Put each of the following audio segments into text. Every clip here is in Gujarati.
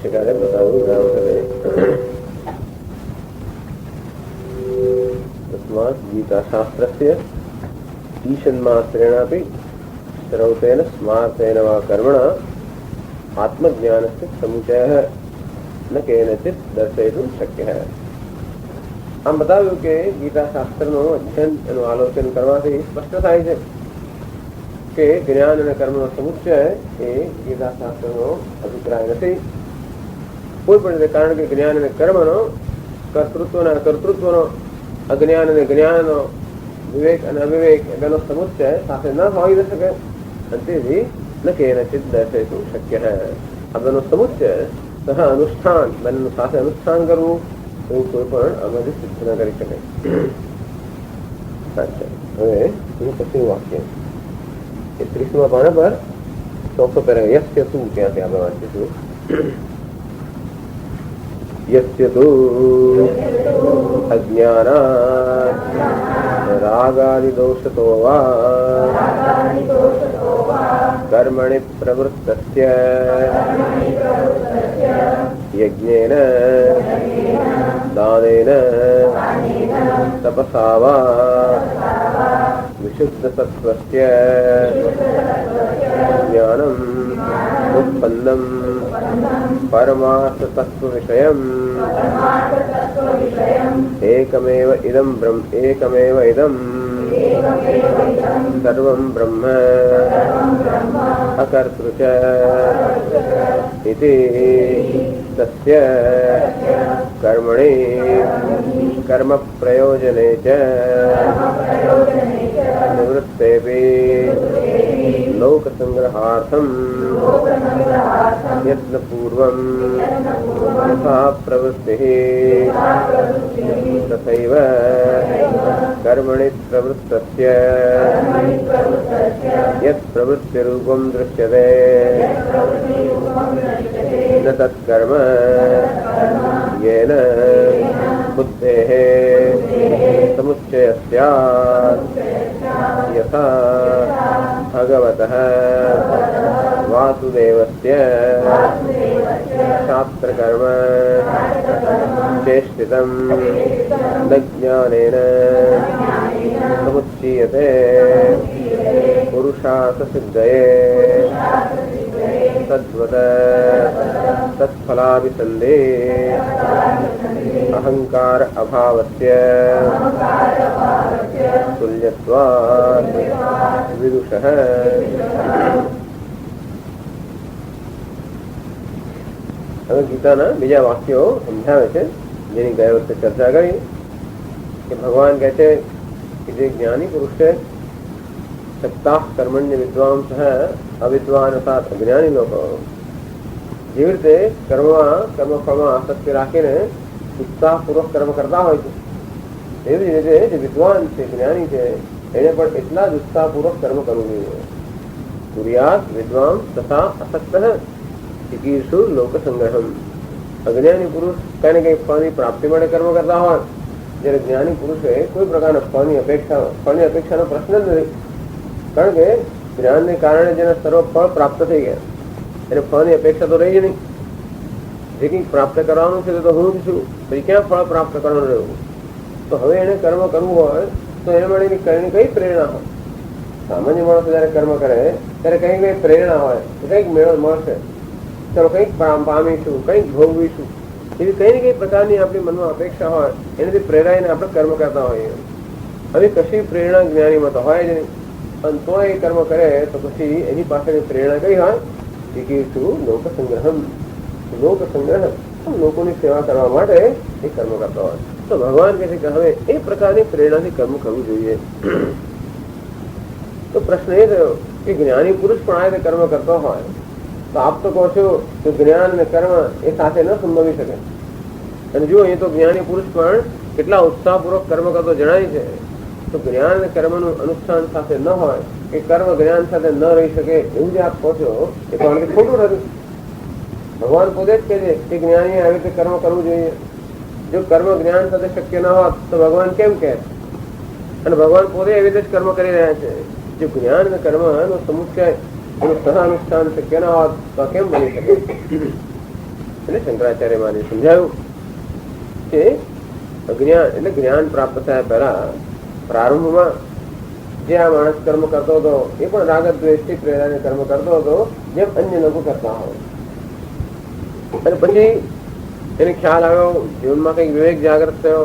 ભાષ્યકારે બતાવ્યું ગ્રામસભે તસ્માત ગીતાશાસ્ત્રસ્ય ઈશન્માત્રેણાપી શ્રૌતેન સ્માર્તેન વા કર્મણા આત્મજ્ઞાનસ્ય સમુચયઃ ન કેનચિત દર્શયિતુમ શક્યઃ. આમ બતાવ્યું કે ગીતાશાસ્ત્રનું અધ્યયન એનું આલોચન કરવાથી સ્પષ્ટ થાય છે કે જ્ઞાન અને કર્મનો સમુચય એ ગીતાશાસ્ત્રનો અભિપ્રાય નથી કોઈ પણ રીતે. કારણ કે જ્ઞાન અને કર્મનો કર્તૃત્વના અકર્તૃત્વનો અજ્ઞાન અને જ્ઞાનનો વિવેક અને અવિવેક બેનો સમુચય સાથે ન હોઈ ન શકે. અને તેથી ન કેનચિત દર્શયિતુમ શક્યઃ. આ બેનો સમુચય સહ અનુષ્ઠાન બંનેનું સાથે અનુષ્ઠાન કરવું એવું કોઈ પણ આમાંથી સિદ્ધ ન કરી શકે. હવે એનું પછી વાક્ય 30મા પાના પર 400 પેરા યસ્ય તું ત્યાંથી આપણે વાંચીશું. યસ્ય તું અજ્ઞાનાત રાગાદિ દોષતો વા કર્મણિ પ્રવૃત્તસ્ય યજ્ઞેન દાનેન તપસા વા વિશુદ્ધ સત્વસ્ય જ્ઞાનમ ઉત્પન્નમ પરમાર્થ તત્વ વિષયમ એકમેવ ઇદમ સર્વં બ્રહ્મ અકર્તૃ ચ ઇતિ તસ્ય કર્મણિ કર્મ પ્રયોજને ચ નિવૃત્તેપી લોક સંગ્રહાર્થમ યત્ન પૂર્વમ યથા પ્રવૃત્તિઃ તથૈવ કર્મણિ પ્રવૃત્તસ્ય યત પ્રવૃત્તિરૂપમ દૃશ્યતે ન તત્કર્મ યેન બુદ્ધેઃ સમુચ્ચયः સ્યાत् યથા ભગવતઃ વાસુદેવસ્ય શાસ્ત્રકર્મ ચેષ્ટિતં ન જ્ઞાનેન સમુચ્ચીયતે પુરુષાર્થ સિદ્ધયે તદ્વત તત્ફલાભિસંધે અહંકાર અભાવસ્ય તુલ્યત્વાદ વિદુષઃ. હવે ગીતાના બીજા વાક્યો સમજાવે છે જેની ગયા વખતે ચર્ચા કરી કે ભગવાન કહે છે કે જે જ્ઞાની પુરુષ છે સત્તા કર્મણ્ય વિદ્વાંસ અવિદ્વાન અર્થાત અજ્ઞાની લોકો જેવી રીતે કર્મફળમાં આસક્તિ રાખીને ઉત્સાહપૂર્વક કર્મ કરતા હોય છે એવી રીતે જે વિદ્વાન છે જ્ઞાની છે એને પણ એટલા જ ઉત્સાહપૂર્વક કર્મ કરવું જોઈએ. કુર્યાત વિદ્વાંસ તથા અસક્ત ચિકીર્ષુ લોક સંગ્રહમ. અજ્ઞાની પુરુષ કઈ ને કઈ ફળની પ્રાપ્તિ માટે કર્મ કરતા હોય જ્યારે જ્ઞાની પુરુષે કોઈ પ્રકારના ફળની અપેક્ષાનો પ્રશ્ન જ નથી. કારણ કે જ્ઞાનને કારણે જેને સર્વ ફળ પ્રાપ્ત થઈ ગયા એને ફળની અપેક્ષા તો રહી જ નહીં. જે કંઈક પ્રાપ્ત કરવાનું છે તો હું જ છું, પછી ક્યાં ફળ પ્રાપ્ત કરવાનું રહેવું. તો હવે એને કર્મ કરવું હોય તો એને માટે કઈ પ્રેરણા હોય. સામાન્ય માણસ જયારે કર્મ કરે ત્યારે કઈ પ્રેરણા હોય કંઈક મેળવ મળશે, ચાલો કંઈક પામીશું, કંઈક ભોગવીશું, એવી કઈ ને કઈ પ્રકારની આપણી મનમાં અપેક્ષા હોય એનાથી પ્રેરાઈને આપણે કર્મ કરતા હોઈએ. હવે કશી પ્રેરણા જ્ઞાનીમાં તો હોય જ નહીં. અને તો એ કર્મ કરે તો પછી એની પાસેની પ્રેરણા કઈ હોય? ચિકીર્ષુ લોક સંગ્રહમ. લોક સંગ્રહ લોકોની સેવા કરવા માટે એ કર્મ કરતા હોય. તો ભગવાન કહે છે કે હવે એ પ્રકારની પ્રેરણાથી કર્મ કરવું જોઈએ. તો પ્રશ્ન એ થયો કે જ્ઞાની પુરુષ પણ આ રીતે કર્મ કરતો હોય તો આપ તો કહો છો કે જ્ઞાન અને કર્મ એ સાથે ન સંભવી શકે. અને જો એ તો જ્ઞાની પુરુષ પણ કેટલા ઉત્સાહપૂર્વક કર્મ કરતો જણાય છે. તો જ્ઞાન અને કર્મનું અનુષ્ઠાન સાથે ન હોય કે કર્મ જ્ઞાન સાથે ન રહી શકે એવું જે આપ કહો છો એ તો આનાથી ખોટું નથી. ભગવાન પોતે જ કહે છે કે જ્ઞાનીએ આવી રીતે કર્મ કરવું જોઈએ. જો કર્મ જ્ઞાન સાથે શક્ય ન હોત તો ભગવાન કેમ કહે? અને ભગવાન પોતે એવી રીતે જ કર્મ કરી રહ્યા છે. જો જ્ઞાન અને કર્મનો સમુચય એનું સહ અનુષ્ઠાન શક્ય ન હોત તો કેમ બની શકે? એટલે શંકરાચાર્ય માને સમજાયું કે અજ્ઞાન એટલે જ્ઞાન પ્રાપ્ત થયા પહેલા પ્રારંભમાં જે આ માણસ કર્મ કરતો હતો એ પણ રાગ દ્વેષથી પ્રેરાને કર્મ કરતો હતો જેમ અન્ય લોકો કરતા હોય. અને પછી એને ખ્યાલ આવ્યો, જીવનમાં કઈક વિવેક જાગૃત થયો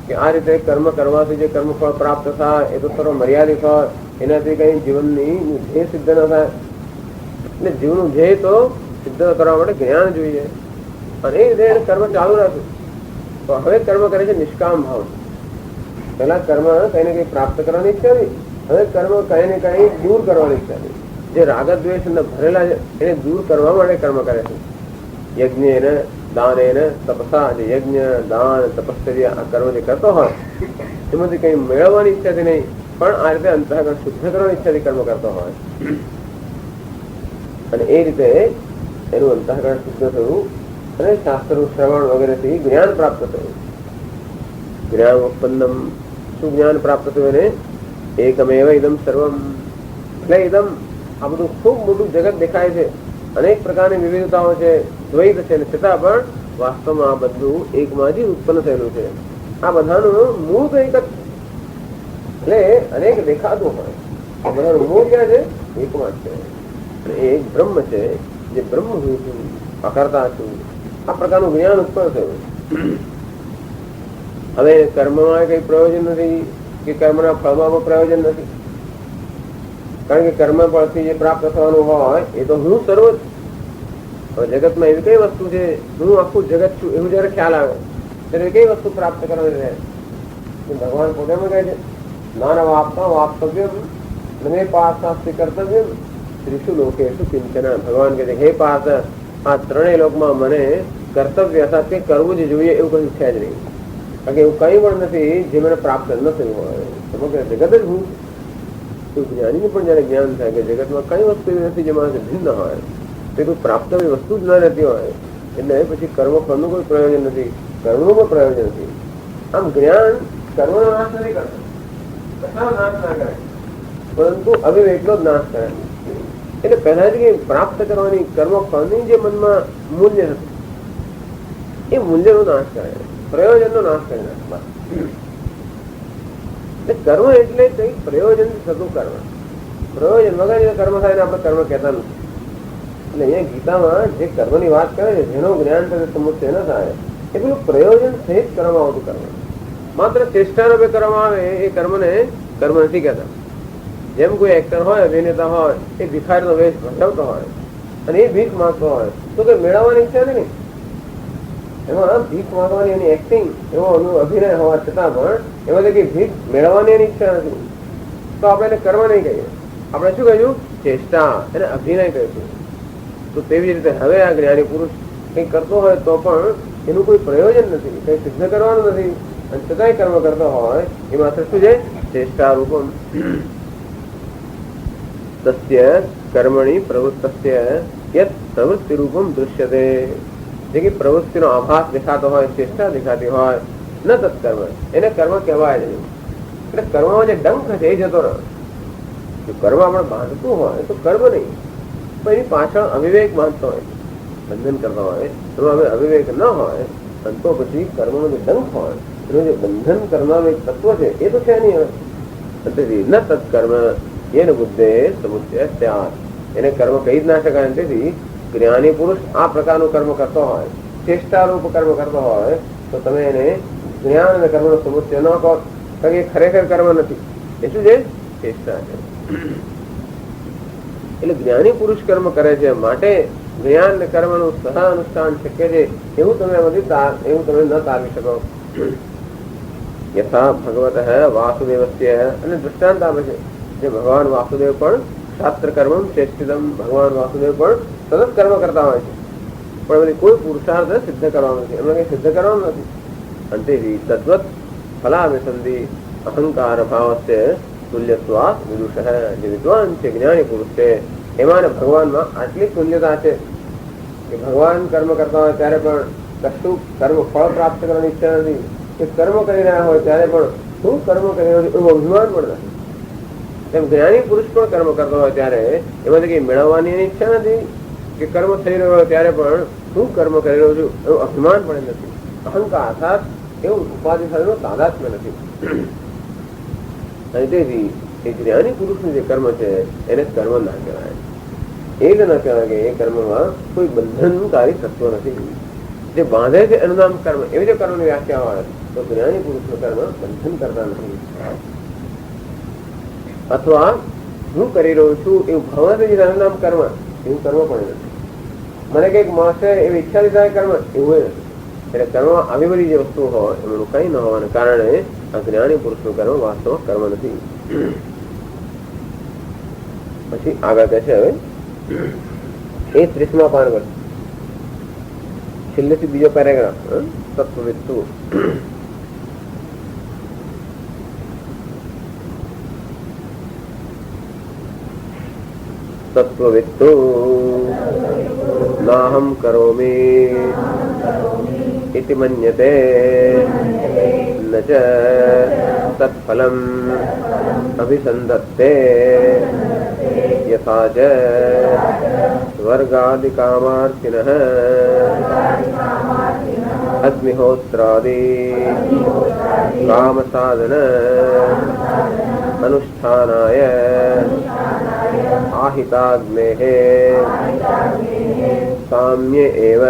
કે આ રીતે કર્મ કરવાથી જે કર્મફળ પ્રાપ્ત થાય એ તો સર્વ મર્યાદિત હોય, એનાથી કઈ જીવનની ધ્યેય સિદ્ધ ન થાય. એટલે જીવનનું ધ્યેય તો સિદ્ધ કરવા માટે જ્ઞાન જોઈએ. અને એ રીતે એને કર્મ ચાલુ રાખ્યું. તો હવે કર્મ કરે છે નિષ્કામ ભાવ. પેલા કર્મ કઈ ને કઈ પ્રાપ્ત કરવાની ઈચ્છા હતી, હવે કર્મ કઈ ને કઈ દૂર કરવાની ઈચ્છા હતી. જે રાગ દ્વેષ ભરેલા છે એને દૂર કરવા માટે કર્મ કરે છે. યજ્ઞ એને દાન એને તપસા, જે યજ્ઞ દાન તપસ્યા આ કર્મ જે કરતો હોય એમાંથી કઈ મેળવવાની ઈચ્છાથી નહીં, પણ આ રીતે અંતઃકરણ શુદ્ધ કરવાની ઈચ્છાથી કર્મ કરતો હોય. અને એ રીતે એનું અંતઃકરણ શુદ્ધ થયું અને શાસ્ત્રનું શ્રવણ વગેરેથી જ્ઞાન પ્રાપ્ત થયું. જ્ઞાન ઉત્પન્નમ, શું જ્ઞાન પ્રાપ્ત થયું એને? એકમેવ ઇદમ સર્વમ. એટલે ઇદમ આ બધું ખૂબ મોટું જગત દેખાય છે, અનેક પ્રકારની વિવિધતાઓ છે, દ્વૈત છે, છતાં પણ વાસ્તવમાં આ બધું એકમાંથી ઉત્પન્ન થયેલું છે. આ બધાનું મૂળ તો એક જ, એટલે અનેક દેખાતું હોય બધાનું મૂળ ક્યાં છે? એકમાં જ છે. અને એક બ્રહ્મ છે, જે બ્રહ્મ હું છું, અકર્તા છું. આ પ્રકારનું જ્ઞાન ઉત્પન્ન થયું. હવે કર્મમાં કઈ પ્રયોજન નથી કે કર્મના ફળમાં પ્રયોજન નથી, કારણ કે કર્મ ફળથી જે પ્રાપ્ત થવાનું હોય એ તો હું સર્વ જ. હવે જગતમાં એવી કઈ વસ્તુ છે હું આખું જગત છું એવું જયારે ખ્યાલ આવે ત્યારે કઈ વસ્તુ પ્રાપ્ત કરવાની રહે? ભગવાન પોતે કહે છે નાના વાપતા વાપતવ્યમ નમે પાર્થાસ્તિ કર્તવ્યમ ત્રિષુ લોકેષુ કિંચના. ભગવાન કહે છે હે પાર્થ, આ ત્રણેય લોકમાં મને કર્તવ્ય અર્થાત કે કરવું જ જોઈએ એવું કશું છે જ નહીં. કારણ કે એવું કઈ પણ નથી જે મને પ્રાપ્ત ન થયું હોય. સમગ્ર જગત જ હું. જ્ઞાનીને પણ જયારે જ્ઞાન થાય કે જગતમાં કઈ વસ્તુ એવી નથી જેમાં ભિન્ન હોય, તે કોઈ પ્રાપ્ત વસ્તુ જ ન રહેતી હોય, એટલે પછી કર્મ ફળનું કોઈ પ્રયોજન નથી, કર્મનું પણ પ્રયોજન નથી. આમ જ્ઞાન કર્મનો નાશ નથી કરતો, કશાનો નાશ ના કરે, પરંતુ અવિવેકનો જ નાશ કરે. એટલે પહેલાથી પ્રાપ્ત કરવાની કર્મ ફળની જે મનમાં મૂલ્ય હતું એ મૂલ્યનો નાશ કરે, પ્રયોજનનો નાશ કરી નાખે. કર્મ એટલે કઈ પ્રયોજન થતું કર્મ, પ્રયોજન વગર કર્મ થાય આપણે કર્મ કહેતા નથી. એટલે અહીંયા ગીતામાં જે કર્મની વાત કરે છે જેનો જ્ઞાન થશે સમુચ્ચય ન થાય એ પેલું પ્રયોજન સહિત કરવામાં આવતું કર્મ. માત્ર ચેષ્ટા રૂપે કરવામાં આવે એ કર્મને કર્મ નથી કહેતા. જેમ કોઈ એક્ટર હોય, અભિનેતા હોય, એ ભિખારીનો વેશ ભજવતો હોય અને એ ભીખ માંગતો હોય તો કઈ મેળવવાની ઈચ્છા નથી. એમાં ભીખ માંગવાની એની એક્ટિંગ એવો અભિનય હોવા છતાં પણ એમાં કઈ ભીખ મેળવવાની એની ઈચ્છા નથી, તો આપણે એને કર્મ નહીં કહીએ, આપણે શું કહ્યું? ચેષ્ટા, એને અભિનય કહીશું. તો તેવી રીતે હવે આ જ્ઞાની પુરુષ કઈ કરતો હોય તો પણ એનું કોઈ પ્રયોજન નથી, કઈ સિદ્ધ કરવાનું નથી, અને છતાંય કર્મ કરતો હોય એ માત્ર શું છે? ચેષ્ટા રૂપમ. તસ્ય કર્મણી પ્રવૃત્તસ્ય યત પ્રવૃત્તિ રૂપમ દૃશ્યતે. જે કે પ્રવૃત્તિનો આભાસ દેખાતો હોય, ચેષ્ટા દેખાતી હોય, ન તત્કર્મ, એને કર્મ કહેવાય નહીં. એટલે કર્મમાં જે ડંખ છે એ જતો રહે. જો કર્મ આપણે બાંધતું હોય તો કર્મ નહીં, પણ એની પાછળ અવિવેક બાંધતો હોય, બંધન કરતો હોય, એનો હવે અવિવેક ન હોય અને તો પછી કર્મનો જે ડંખ હોય એનું જે બંધન કરનારું એક તત્વ છે એ તો છે નહીં. હવે ન તત્કર્મ એને બુદ્ધે સમુચ્ચય ત્યાગ, એને કર્મ કહી જ ના શકાય. તેથી જ્ઞાની પુરુષ આ પ્રકારનું કર્મ કરતો હોય, ચેષ્ટારૂપ કર્મ કરતો હોય તો તમે એને જ્ઞાન અને કર્મનો સમુચ્ચય ન કહો, કારણ કે ખરેખર કર્મ નથી, એ શું છે? ચેષ્ટા છે. એટલે જ્ઞાની પુરુષ કર્મ કરે છે માટે જ્ઞાન અને કર્મનું સહ અનુષ્ઠાન શક્ય છે એવું તમે ન તારવી શકો. યથા ભગવત વાસુદેવસ્ય, અને દૃષ્ટાંત આપે છે જે ભગવાન વાસુદેવ પણ શાસ્ત્ર કર્મ ચેષ્ટિતમ, ભગવાન વાસુદેવ પણ સતત કર્મ કરતા હોય છે, પણ બધી કોઈ પુરુષાર્થ સિદ્ધ કરવાનો નથી, એમને કઈ સિદ્ધ કરવાનું નથી. અંતેથી તદ્વત ફલાભિસંધિ અહંકાર ભાવસ્ય તુલ્યત્વા વિદુષ. જે વિદ્વાન છે, જ્ઞાની પુરુષ છે, એમાં ભગવાનમાં આટલી તુલ્યતા છે કે ભગવાન કર્મ કરતા હોય ત્યારે પણ કશું કર્મ ફળ પ્રાપ્ત કરવાની ઈચ્છા નથી, કે કર્મ કરી રહ્યા હોય ત્યારે પણ શું કર્મ કરી રહ્યો એવું અભિમાન પણ નથી. તેમ જ્ઞાની પુરુષ પણ કર્મ કરતો હોય ત્યારે એમાંથી કઈ મેળવવાની એની ઈચ્છા નથી, કે કર્મ થઈ રહ્યો હોય ત્યારે પણ હું કર્મ કરી રહ્યો છું એવું અભિમાન પણ નથી. અહંકાર અર્થાત એવું ઉપાધિ સાથેનો તાદાત્મ્ય નથી. અને તેથી એ જ્ઞાની પુરુષનું જે કર્મ છે એને કર્મ ના કહેવાય. એ જ ન કહેવાય કે એ કર્મમાં કોઈ બંધનકારી તત્વ નથી. જે બાંધે છે એનું નામ કર્મ. એવી જો કર્મની વ્યાખ્યા હોય તો જ્ઞાની પુરુષનું કર્મ બંધન કરતા નથી. અથવા હું કરી રહ્યો છું એવું ભાવનાથી એનું નામ કર્મ, એવું કર્મ પણ નથી. મને કઈક મળશે એવી ઈચ્છાથી થાય કર્મ, એવું નથી. એટલે કર્મમાં આવી બધી જે વસ્તુઓ હોય એમનું કઈ ન હોવાને કારણે આ જ્ઞાની પુરુષનું કર્મ વાસ્તવમાં કર્મ નથી. પછી આગળ કહે છે હવે એ 30મા પાન પર છેલ્લેથી બીજો પેરેગ્રાફ તત્વવિત્તુ. તત્વવિત્તુ નાહમ કરોમિ इति मन्यते न च तत्फलम् अभिसन्धत्ते यथा च स्वर्गादिकामार्थिनः अग्निहोत्रादि कामसाधन अनुष्ठानाय आहिताग्नेः साम्य एव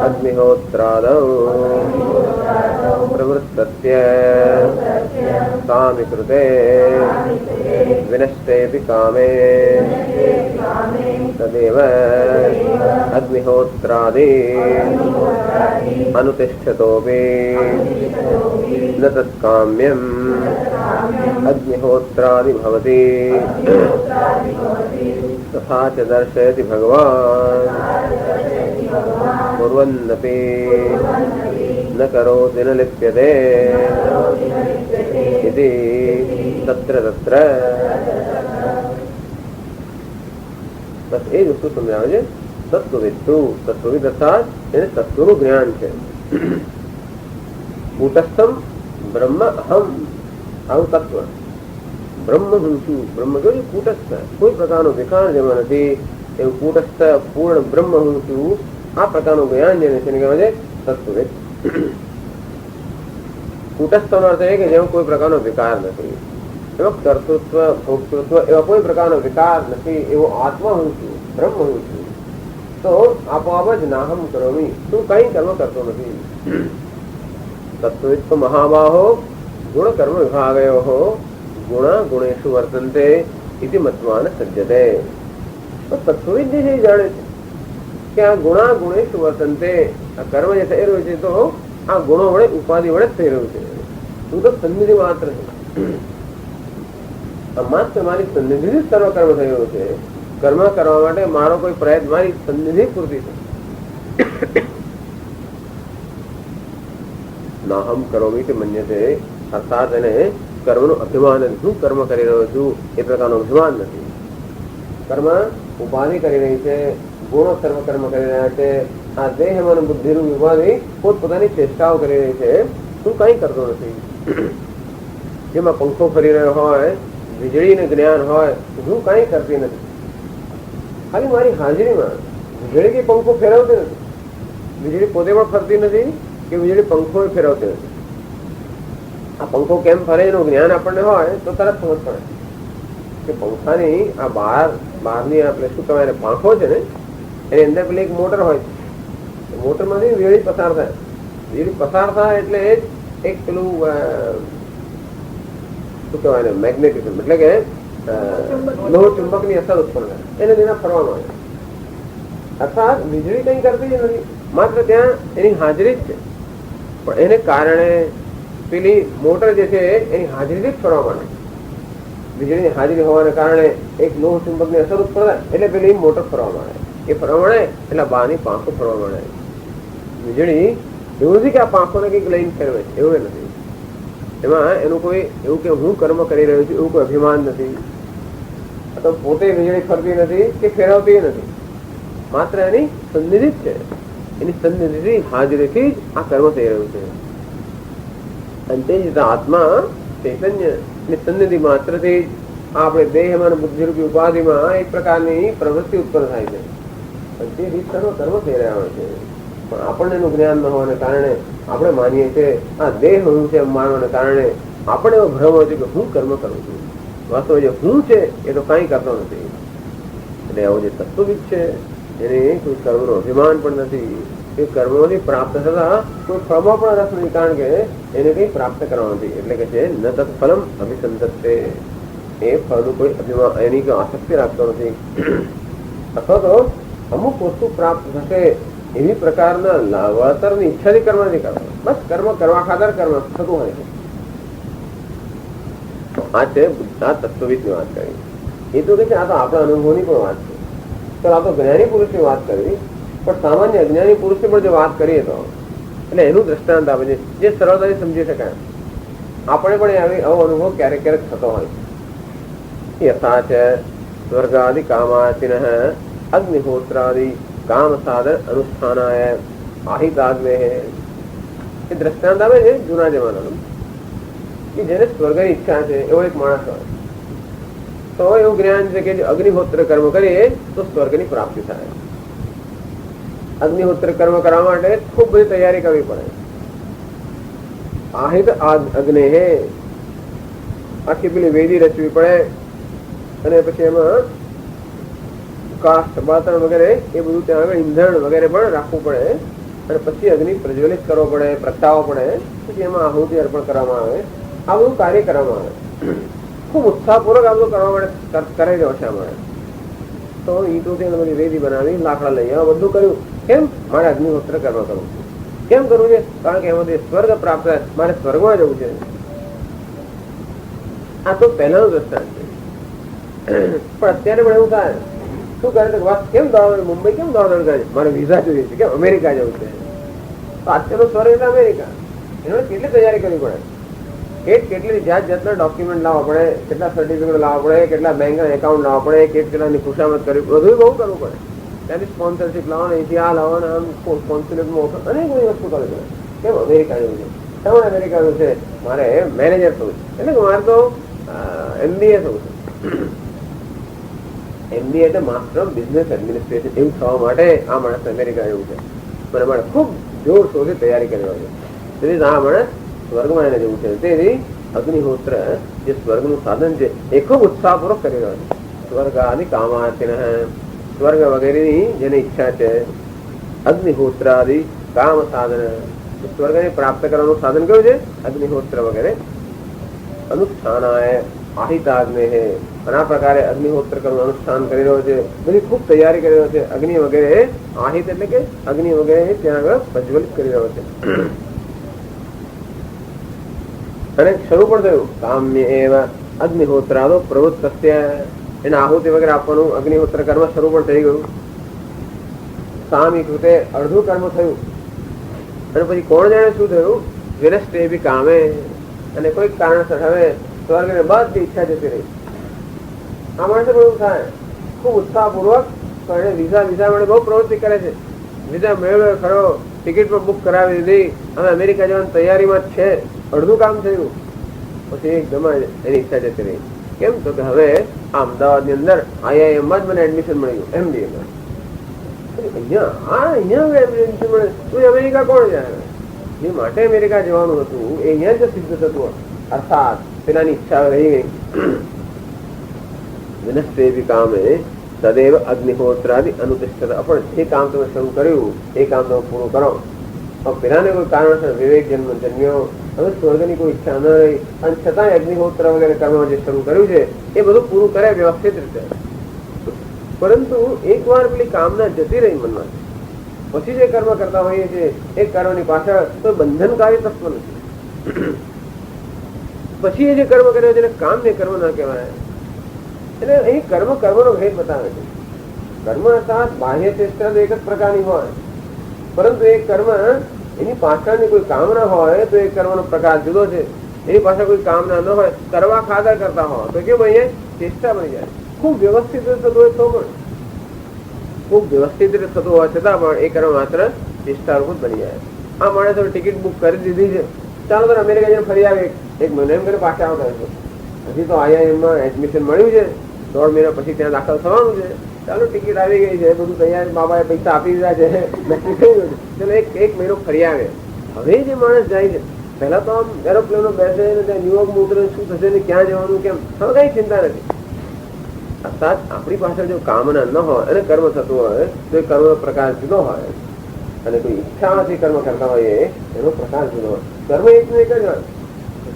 अग्निहोत्रादौ प्रवृत्तस्य सामिकृते विनष्टेऽपि कामे तदेव अग्निहोत्रादि अनुतिष्ठतोऽपि न तत्काम्यम् अग्निहोत्रादि भवति तथा च दर्शयति भगवान् कुर्वन्नपि न करोति न लिप्यते इति तत्र तत्र. બસ એ જ વસ્તુ સમજાવે છે. તત્વવિત્તુ, તત્વવિદ અર્થાત એને તત્વનું જ્ઞાન છે. કૂટસ્થમ બ્રહ્મ અહમ, આવું તત્વ બ્રહ્મ હું છું. બ્રહ્મ જોયું કૂટસ્થ, કોઈ પ્રકારનો વિકાર જેમાં નથી એવું કૂટસ્થ પૂર્ણ બ્રહ્મ હું છું. આ પ્રકારનું જ્ઞાન જેને છે કહેવાય છે તત્વવિદ. કૂટસ્થનો અર્થ એ કે જેમાં કોઈ પ્રકારનો વિકાર નથી, એમાં કર્તૃત્વ ભોક્તૃત્વ એવા કોઈ પ્રકારનો વિકાર નથી એવો આત્મા હું છું, બ્રહ્મ હું છું. તો આપોઆપ જ નાહમ કરોમી, તું કઈ કર્મ કરતો નથી. તત્વવિદ તો મહાબાહો ગુણ કર્મ વિભાગયો ગુણ ગુણેશુ વર્તન્તે ઇતિ મત્વાન સજ્જતે. તો તત્વવિદ જે જાણે છે કે આ ગુણા ગુણેશુ વર્તન્તે, આ કર્મ જે થઈ રહ્યું છે તો આ ગુણો વડે ઉપાધિ વડે થઈ રહ્યું છે. તું તો સન્નિધિ માત્ર છે. માત્ર મારી સન્નિધિ જ સર્વ કર્મ થઈ રહ્યું છે. કર્મ કરવા માટે મારો કોઈ પ્રયત્ન, મારી સન્નિધિ પૂરતી છે. નાહમ કરોમી કે મન્યતે અર્થાત એને કર્મનું અભિમાન, હું કર્મ કરી રહ્યો છું એ પ્રકારનું અભિમાન નથી. કર્મ ઉપાધિ કરી રહી છે, ગુણો સર્વ કર્મ કરી રહ્યા છે. આ દેહ મન બુદ્ધિનું ઉપાધિ પોતપોતાની ચેષ્ટાઓ કરી રહી છે. તું કઈ કરતો નથી. જેમાં પંખો ફરી રહ્યો હોય, વીજળી ને જ્ઞાન હોય, હું કઈ કરતી નથી. ખાલી મારી હાજરીમાં વીજળી કે પંખો ફેરવતી નથી. વીજળી પોતે પણ ફરતી નથી કે વીજળી પંખો ફેરવતી નથી. આ પંખો કેમ ફરે એનું જ્ઞાન આપણને હોય તો તરત સમજ પડે કે પંખાની આ બહારની આપણે શું કહેવાય પાંખો છે ને, એની અંદર પેલી એક મોટર હોય છે. મોટરમાંથી વીજળી પસાર થાય. વીજળી પસાર થાય એટલે એક પેલું શું કહેવાય ને મેગ્નેટિઝમ, એટલે કે લોહ ચુંબકની અસર ઉત્પન્ન થાય. એને તેના ફરવાનું હોય. અર્થાત વીજળી કઈ કરતી જ નથી, માત્ર ત્યાં એની હાજરી જ છે. પણ એને કારણે પેલી મોટર જે છે એની હાજરીથી જ ફરવા માંડે. વીજળીની હાજરી હોવાને કારણે એક લોહ ચુંબકની અસર ઉત્પન્ન થાય એટલે પેલી મોટર ફરવા માંડે. એ ફરવા માંડે એટલે બહારની પાંખો ફરવા માંડે. વીજળી એવું નથી કે આ પાંખોને કંઈક લઈને ફેરવે છે, એવું નથી. એમાં એનું કોઈ એવું કે હું કર્મ કરી રહ્યો છું એવું કોઈ અભિમાન નથી. તો પોતે વીજળી ફરતી નથી કે ફેરવતી નથી, માત્ર એની સન્નિધિ જ છે. એની સન્નિધિ હાજરીથી જ આ કર્મ થઈ રહ્યું છે. અને તે જ રીતે આત્મા ચૈતન્ય ની સન્નિધિ માત્રથી આપણે દેહમાં બુદ્ધિરૂપી ઉપાધિમાં એક પ્રકારની પ્રવૃત્તિ ઉત્પન્ન થાય છે. પણ તે રીતસરનો કર્મ થઈ રહ્યા હોય છે. પણ આપણને એનું જ્ઞાન ન હોવાને કારણે આપણે માનીએ છીએ આ દેહ હું છે એમ માનવાને કારણે આપણે એવો ભ્રમ હોય છે કે હું કર્મ કરું છું. વાસ્તવ જે હું છે એ તો કંઈ કરતો નથી. એટલે આવો જે તત્વવિદ છે એને કોઈ કર્મનો અભિમાન પણ નથી. એ કર્મોથી પ્રાપ્ત થતા કોઈ ફળમાં પણ રસ નથી, કારણ કે એને કંઈ પ્રાપ્ત કરવા નથી. એટલે કે છે ન તત્ ફલમ અભિસંધત્તે, એ ફળનું કોઈ અભિમાન એની કોઈ આસક્તિ રાખતો નથી. અથવા તો અમુક વસ્તુ પ્રાપ્ત થશે એવી પ્રકારના વળતરની ઈચ્છાથી કર્મ નથી કરતો. બસ કર્મ કરવા ખાતર કર્મ થતું હોય છે. આ છે આ તત્વવિદની વાત કરી. એ તો કે છે આ તો આપણા અનુભવની પણ વાત છે. ચાલો આ તો જ્ઞાની પુરુષની વાત કરી, પણ સામાન્ય અજ્ઞાની પુરુષની પણ જો વાત કરીએ તો એટલે એનું દ્રષ્ટાંત આપે છે જે સરળતાથી સમજી શકાય. આપણે પણ આવો અનુભવ ક્યારેક ક્યારેક થતો હોય છે. યથા છે સ્વર્ગાદિ કામાચિન અગ્નિહોત્રાદિ કામ સાધન અનુષ્ઠાનાય આહિતાગ્ને. એ દ્રષ્ટાંત આવે છે જૂના જમાનાનું, કે જેને સ્વર્ગની ઈચ્છા છે એવો એક માણસ હોય તો એવું જ્ઞાન છે કે અગ્નિહોત્ર કર્મ કરીએ તો સ્વર્ગની પ્રાપ્તિ થાય. અગ્નિહોત્ર કર્મ કરવા માટે ખૂબ બધી તૈયારી કરવી પડે. આહિત અગ્નિ આખી પેલી વેદી રચવી પડે, અને પછી એમાં કાષ્ઠ બાતણ વગેરે એ બધું ત્યાં આગળ ઈંધણ વગેરે પણ રાખવું પડે, અને પછી અગ્નિ પ્રજ્વલિત કરવો પડે, પ્રગટાવવો પડે, પછી એમાં આહુતિ અર્પણ કરવામાં આવે. આ બધું કાર્ય કરવામાં આવે. ખૂબ ઉત્સાહપૂર્વક આ બધું કરવા માટે કરાઈ રહ્યો છે અમારે. તો ઈંટોથી બધી વેદી બનાવી, લાકડા લઈ આવ્યા, બધું કર્યું. કેમ? મારે અગ્નિહોત્ર કર્મ કરવું છે. કેમ કરવું છે? કારણ કે એમાંથી સ્વર્ગ પ્રાપ્ત થાય, મારે સ્વર્ગમાં જવું છે. આ તો પહેલાનું દ્રષ્ટાંત છે. પણ અત્યારે પણ એવું થાય, શું કરે તો વાત કેમ દોડ મુંબઈ કેમ દોડ કરે? મારે વિઝા જોઈએ છે, કેમ અમેરિકા જવું છે. તો અત્યારનું સ્વર્ગ એટલે અમેરિકા. એનો કેટલી તૈયારી કરવી પડે, કેટલી જાત જાતના ડોક્યુમેન્ટ લાવવા પડે, કેટલા સર્ટિફિકેટ લાવવા પડે, કેટલા બેંકના એકાઉન્ટ લાવવા પડે, કેટલાની ખુશામત કરવી, બધું બહુ કરવું પડે. ત્યાંની સ્પોન્સરશીપ લાવવાના, અહીંથી આ લાવવાના, આમ કોન્સ્યુલેટમાં અનેક બધી વસ્તુ કરવી પડે. કેમ અમેરિકા જવું છે? કેમ અમેરિકાનું છે? મારે મેનેજર થવું છે, એટલે કે મારે તો MBA થવું છે. MBA એટલે માસ્ટર ઓફ બિઝનેસ એડમિનિસ્ટ્રેશન. એવું થવા માટે આ માણસ અમેરિકા જવું છે. પણ અમારે ખૂબ જોરશોરથી તૈયારી કરી હોય છે. તેથી આ માણસ સ્વર્ગમાં એને જવું છે. તેથી અગ્નિહોત્ર જે સ્વર્ગનું સાધન છે એ ખૂબ ઉત્સાહપૂર્વક કરી રહ્યો છે. સ્વર્ગ આદિ કામાચિન, સ્વર્ગ વગેરેની જેને ઈચ્છા છે. અગ્નિહોત્ર આદિ કામ સાધન, સ્વર્ગને પ્રાપ્ત કરવાનું સાધન કયું છે? અગ્નિહોત્ર વગેરે. અનુષ્ઠાનાય આહિતાગ્ને, અને આ પ્રકારે અગ્નિહોત્ર કરવાનું અનુષ્ઠાન કરી રહ્યો છે. બધી ખૂબ તૈયારી કરી રહ્યો છે. અગ્નિ વગેરે આહિત એટલે કે અગ્નિ વગેરે ત્યાં આગળ પ્રજ્વલિત કરી રહ્યો છે. અને શરૂ પણ થયું કામ્ય એવા અગ્નિહોત્રાદો પ્રવૃત્તસ્ય, એને આહુતિ વગેરે આપવાનું અગ્નિહોત્ર કર્મ શરૂ પણ થઈ ગયું. સામી કૃતે અડધું કર્મ થયું, અને પછી કોણ જાણે શું થયું? વિનષ્ટે બી કામે, અને કોઈક કારણસર હવે સ્વર્ગને બધી ઈચ્છા જતી રહી. આ માણસે પણ એવું થાય, ખૂબ ઉત્સાહપૂર્વક એને વિઝા માટે બહુ પ્રવૃત્તિ કરે છે. વિઝા મેળવ્યો ખરો, ટિકિટ પણ બુક કરાવી દીધી, હવે અમેરિકા જવાની તૈયારીમાં જ છે. અડધું કામ થયું, પછી એકદમ એની ઈચ્છા જતી રહી. કેમ? તો કે હવે આ અમદાવાદની અંદર IIM-માં જ મને એડમિશન મળી ગયું, MBA-માં. અહીંયા એડમિશન મળે તો અમેરિકા કોણ જાય? જે માટે અમેરિકા જવાનું હતું એ અહીંયા જ સિદ્ધ થતું, અર્થાત પેલાની ઈચ્છા રહી ગઈ. વિનષ્ટેભિ કામે સદૈવ અગ્નિહોત્રાદિ અનુતિષ્ઠત. પણ જે કામ તમે શરૂ કર્યું એ કામ તમે પૂરું કરો. પેલાને કોઈ કારણસર વિવેક જન્મ્યો, હવે સ્વર્ગની કોઈ ઈચ્છા ન રહી, અને છતાંય અગ્નિહોત્ર વગેરે કર્મ જે શરૂ કર્યું છે એ બધું પૂરું કરે વ્યવસ્થિત રીતે. પરંતુ એક વાર પેલી કામના જતી રહી મનમાં, પછી જે કર્મ કરતા હોઈએ છીએ એ કર્મની પાછળ કોઈ બંધનકારી તત્વ નથી. પછી એ જે કર્મ કર્યો છે એને કામને કર્મ ના કહેવાય. એટલે અહીં કર્મનો ભેદ બતાવે છે. કર્મ અર્થાત બાહ્ય ચેષ્ટા તો એક જ પ્રકારની હોય, પરંતુ એ કર્મ એની પાછળની કોઈ કામના હોય તો એ કર્મનો પ્રકાર જુદો છે. એની પાછળ કોઈ કામના ન હોય, કરવા ખાતર કરતા હોય તો કેવું અહીંયા ચેષ્ટા બની જાય. ખૂબ વ્યવસ્થિત રીતે થતું હોય તો પણ, ખૂબ વ્યવસ્થિત રીતે થતું હોવા છતાં પણ એ કર્મ માત્ર ચેષ્ટારૂપ બની જાય. આ માણસે ટિકિટ બુક કરી દીધી છે, ચાલો તો અમેરિકા જઈને ફરી આવે, એક મહિના એમ કરી પાછા આવતા હશે. હજી તો IIM-માં એડમિશન મળ્યું છે, 1.5 મહિના પછી ત્યાં દાખલ થવાનું છે. ચાલો ટિકિટ આવી ગઈ છે, બધું તૈયાર, મા બાપે પૈસા આપી દીધા છે, નક્કી થઈ ગયું છે, ચલો એક મહિનો ફરી આવે. હવે જે માણસ જાય છે, પહેલા તો આમ એરોપ્લેનો બેસે ને ત્યાં ન્યુયોર્કમાં ઉતરે, શું થશે ને ક્યાં જવાનું કેમ, હવે કઈ ચિંતા નથી. અર્થાત આપણી પાસે જો કામના ન હોય અને કર્મ થતું હોય તો એ કર્મ પ્રકાર જુદો હોય, અને કોઈ ઈચ્છામાંથી કર્મ કરતા હોય એનો પ્રકાર જુદો હોય. કર્મ એકનું એક જ હોય,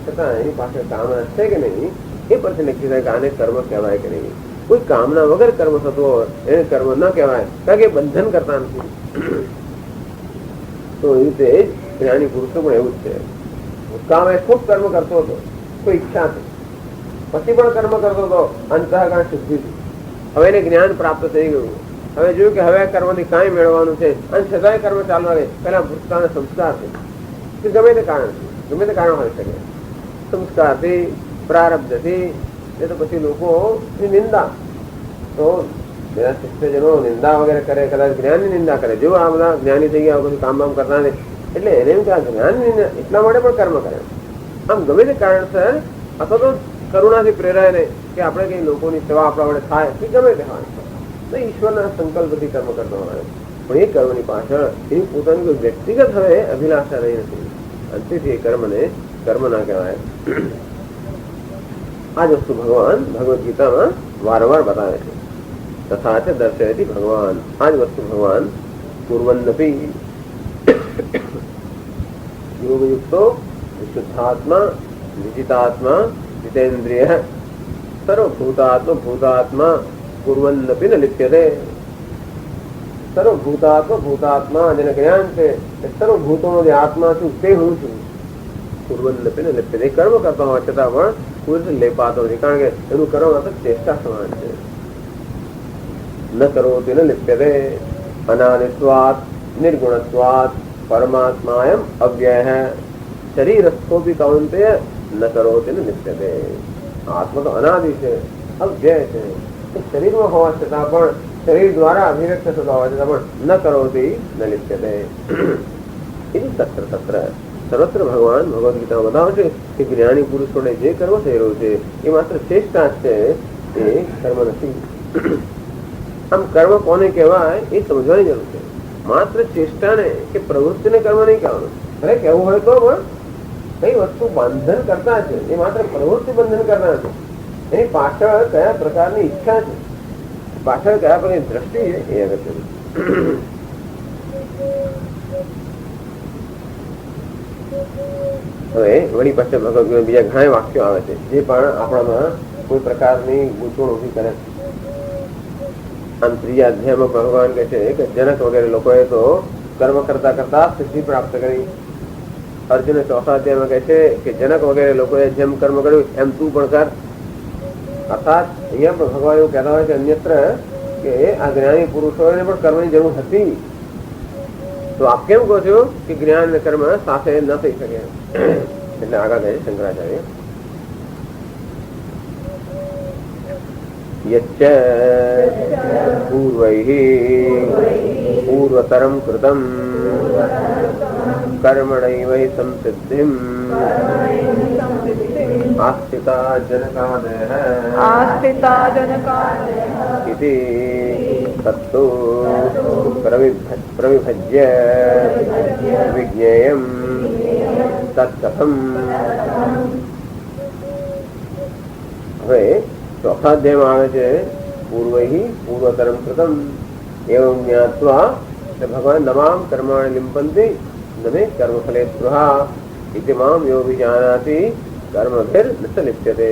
છતાં એની પાસે કામના છે કે નહીં એ પરથી નક્કી થાય કે આને કર્મ કહેવાય કે નહીં. કોઈ કામના વગર કર્મ થતો હોય એને કર્મ ન કહેવાય, કારણ કે બંધન કરતા નથી. તો એ રીતે જ્ઞાની પુરુષો પણ એવું જ છે. કામ એ ખૂબ કર્મ કરતો હતો, કોઈ ઈચ્છા હતી, પછી પણ કર્મ કરતો હતો, અંતઃકરણ શુદ્ધિથી. હવે એને જ્ઞાન પ્રાપ્ત થઈ ગયું, હવે જોયું કે હવે કર્મથી કાંઈ મેળવવાનું છે, અને છતાંય કર્મ ચાલુ આવે. પેલા ભૂતકાળના સંસ્કાર છે, ગમે તે કારણ હોઈ શકે, સંસ્કારથી, પ્રારબ્ધથી, એ તો પછી લોકો નિંદા, તો બધા શિષ્યજનો નિંદા વગેરે કરે, કદાચ જ્ઞાનની નિંદા કરે. જો આ બધા જ્ઞાની થઈ ગયા બધું કામ બામ કરતા નથી, એટલે એને એમ કે આ જ્ઞાનની એટલા માટે પણ કર્મ કરે. આમ ગમે તે કારણસર, અથવા તો કરુણાથી પ્રેરાય નહીં કે આપણે કઈ લોકોની સેવા આપણા વડે થાય, કે ગમે તે હોય તો ઈશ્વરના સંકલ્પથી કર્મ કરતો હોય. પણ એ કર્મની પાછળ એની પોતાની કોઈ વ્યક્તિગત હવે અભિલાષા રહી નથી, અને તેથી એ કર્મને કર્મ ના કહેવાય. આ જ વસ્તુ ભગવાન ભગવદ્ ગીતામાં વારંવાર બતાવે છે. તથા છે દર્શયતી ભગવાન, આ જ વસ્તુ ભગવાન કુર્વન્નપી યોગયુક્તો વિશુદ્ધાત્મા વિજિતાત્મા જીતેન્દ્રિય સર્વભૂતાત્મા કુર્વન્નપી ન લિપ્યતે. સર્વભૂતાત્મા જેને જ્ઞાન છે એ સર્વભૂતોનો જે આત્મા છું તે હું છું. કુર્વન્નપી ન લિપ્યતે, કર્મ કરતા હોવા છતાં પણ કોઈ રીતે લેપાતો નથી, કારણ કે એનું કર્મ માત્ર ચેષ્ટા સમાન છે. ન કરોતિ ન લિપ્યતે અનાદિત્વાત નિર્ગુણત્વાત પરમાત્માયમ અવ્યય શરીરસ્થોપી કૌંતેય ન કરોતિ ન લિપ્યતે. આત્મા તો અનાદિ છે, અવ્યય છે, શરીરમાં હોવા છતાં પણ, શરીર દ્વારા અભિવ્યક્ત થતા હોવા છતાં પણ ન કરોતિ ન લિપ્યતે. સર્વત્ર ભગવાન ભગવદ્ ગીતા બતાવે છે કે જ્ઞાની પુરુષોને જે કર્મ થઈ રહ્યું છે એ માત્ર ચેષ્ટા છે, એ કર્મ નથી. આમ કર્મ કોને કહેવાય એ સમજવાની જરૂર છે. માત્ર ચેષ્ટાને કે પ્રવૃત્તિને કર્મ નહીં કહેવાનું. ભલે કહેવું હોય તો પણ કઈ વસ્તુ બંધન કરતા છે, એ માત્ર પ્રવૃત્તિ બંધન કરતા છે. એની પાછળ કયા પ્રકારની ઈચ્છા છે, પાછળ કયા પ્રકારની દ્રષ્ટિ છે, એ અગત્યનું. હવે વળી પાસે ભગવદ બીજા ઘણા વાક્યો આવે છે જે પણ આપણામાં કોઈ પ્રકારની ગૂંચવણ ઉભી કરે. આમ ત્રીજા અધ્યાયમાં ભગવાન કહે છે કે જનક વગેરે લોકોએ તો કર્મ કરતા કરતા સિદ્ધિ પ્રાપ્ત કરી. અર્જુન ચોથા અધ્યાયમાં કહે છે કે જનક વગેરે લોકોએ જેમ કર્મ કર્યું એમ તું પણ કર. અર્થાત અહીંયા પણ ભગવાન એવું કહેતા હોય છે અન્યત્ર કે આ જ્ઞાની પુરુષોને પણ કર્મની જરૂર હતી. તો આપ કેમ કહો છો કે જ્ઞાન અને કર્મ સાથે ન થઈ શકે? એટલે આગળ કહે શંકરાચાર્ય યચ્ચ પૂર્વૈઃ પૂર્વતરમ કૃતમ કર્મણૈવ સંસિદ્ધિમ આસ્થિતા જનકાદયઃ ઇતિ તત્તુ પ્રવિભજ્ય વિજ્ઞેયમ તત્કથમ. હવે ચોથા અધ્યાયમાં આવે છે પૂર્વૈઃ પૂર્વતરમ કૃતમ એવં જ્ઞાત્વા ભગવાન નમામ કર્માણિ લિંપન્તિ નમે કર્મફલે સ્પૃહા ઇતિ મામ યો વિજાનાતિ કર્મભિર ન સ લિપ્યતે.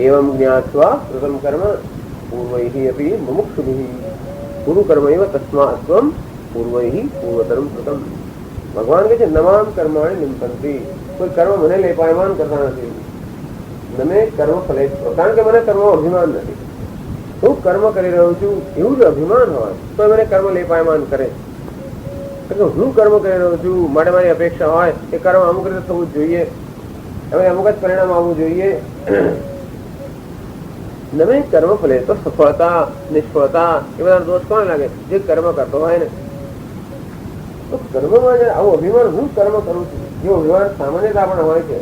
એવં જ્ઞાત્વા કૃતમ કર્મ પૂર્વૈઃ અપી મુમુક્ષુભિઃ પૂર્વ કર્મૈવ તસ્માत् ત્વં પૂર્વૈઃ પૂર્વતરમ કૃતમ. ભગવાન કહે છે નમામ કર્માણિ લિંપન્તિ, કોઈ કર્મ મને લેપાયમાન કરતા નથી. મને કર્મ ફલે, કારણ કે મને કર્મ અભિમાન નથી. હું કર્મ કરી રહ્યો છું એવું જો અભિમાન હોય તો મને કર્મ લેપાયમાન કરે. હું કર્મ કરી રહ્યો છું માટે મારી અપેક્ષા હોય કે કર્મ અમુક રીતે થવું જ જોઈએ, હવે અમુક જ પરિણામ આવવું જોઈએ. નમે કર્મ ફલે તો સફળતા નિષ્ફળતા એ બધા દોષ કોને લાગે? જે કર્મ કરતો હોય ને. તો કર્મમાં આવું અભિમાન, હું કર્મ કરું છું, જે અભિમાન સામાન્યતા પણ હોય છે,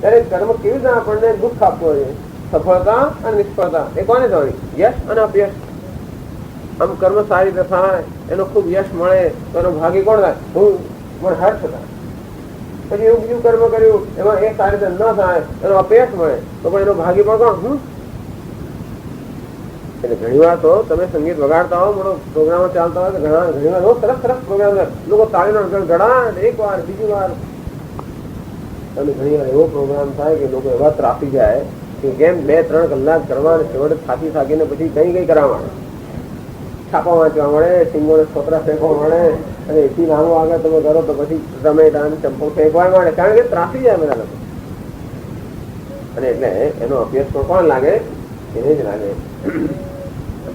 ત્યારે કર્મ કેવી રીતે આપણને દુઃખ આપતું હોય છે? સફળતા અને નિષ્ફળતા એ કોને થવાની? યશ અને અપયશ. આમ કર્મ સારી રીતે થાય, એનો ખૂબ યશ મળે તો એનો ભાગી કોણ થાય? હું, મને હર્ષ થાય. પછી એવું બીજું કર્મ કર્યું એમાં એ સારી રીતે ન થાય, એનો અપયશ મળે તો પણ એનો ભાગી પણ કોણ? હું. એટલે ઘણી વાર તો તમે સંગીત વગાડતા હો, મોટો પ્રોગ્રામો ચાલતા હોય તો ઘણી વાર સરસ સરસ પ્રોગ્રામ લોકો તાળીનો ગડગડાટ એક વાર બીજી વાર, અને ઘણી વાર એવો પ્રોગ્રામ થાય કે લોકો એવા ત્રાપી જાય કે કેમ 2-3 કલાક કરવા અને છેવટે થાકીને પછી કઈ કરવા માંડે, છાપા વાંચવા મળે, સિંગોને છોકરા ફેંકવા મળે, અને એથી લાંબો આગળ તમે કરો તો પછી ટમેટા ચંપલ ફેંકવા મળે, કારણ કે ત્રાપી જાય બધા લોકો. અને એટલે એનો અભ્યાસ પણ કોણ લાગે? એને જ લાગે.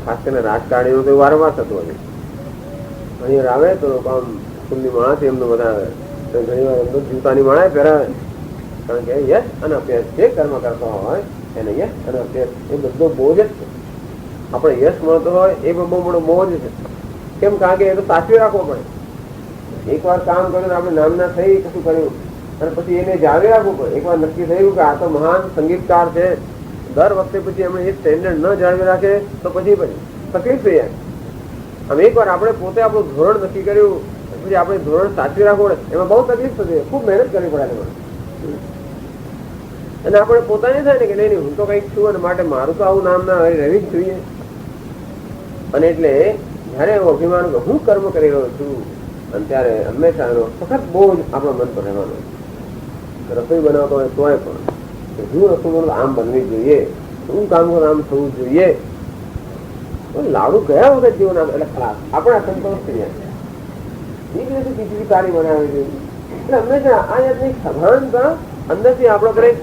ખાસ કરીને રાજકારણીઓ તો વારંવાર થતું હોય. ઘણી વાર આવે તો લોકો આમ સ્કૂલની માણસ એમનું બધા ઘણી વાર એમનું જૂતાની માળા પહેરાવે, કારણ કે યશ અને અભ્યાસ જે કર્મ કરતો હોય એને યશ અને અભ્યાસ એ બધો બોજ જ છે. આપણે યશ મળતો હોય એ બહુ મોટો બોજ છે. કેમ? કારણ કે એ તો સાચવી રાખવો પડે. એકવાર કામ કર્યું આપણે નામના થઈ કશું કર્યું અને પછી એને જાળવી રાખવું પડે. એકવાર નક્કી થયું કે આ તો મહાન સંગીતકાર છે, દર વખતે પછી એમણે એ સ્ટેન્ડર્ડ ન જાળવી રાખે તો પછી તકલીફ થઈ જાય. આમ એકવાર આપણે પોતે આપણું ધોરણ નક્કી કર્યું પછી આપણે ધોરણ સાચવી રાખવું પડે, એમાં બહુ તકલીફ થતી, ખૂબ મહેનત કરવી પડે એમાં. અને આપણે પોતાને થાય ને કે નહીં હું તો કંઈક છું અને માટે મારું તો આવું નામ ના રહેવી જ જોઈએ. અને એટલે જયારે એવું અભિમાન હું કર્મ કરી રહ્યો છું, અને ત્યારે હંમેશા એનો સખત બોજ આપણા મન પર રહેવાનો. રસોઈ બનાવતો હોય તોય પણ હું રસોઈ આમ બનવી જોઈએ, હું કામ કરું આમ થવું જોઈએ. લાડુ ગયા વખત જેવું નામ એટલે ખરાબ આપણા સંતોષ થઈ જાય. ખીચડી સારી બનાવી જોઈએ. એટલે હંમેશા આ જાતની સભાનતા અંદરથી આપણા પર એક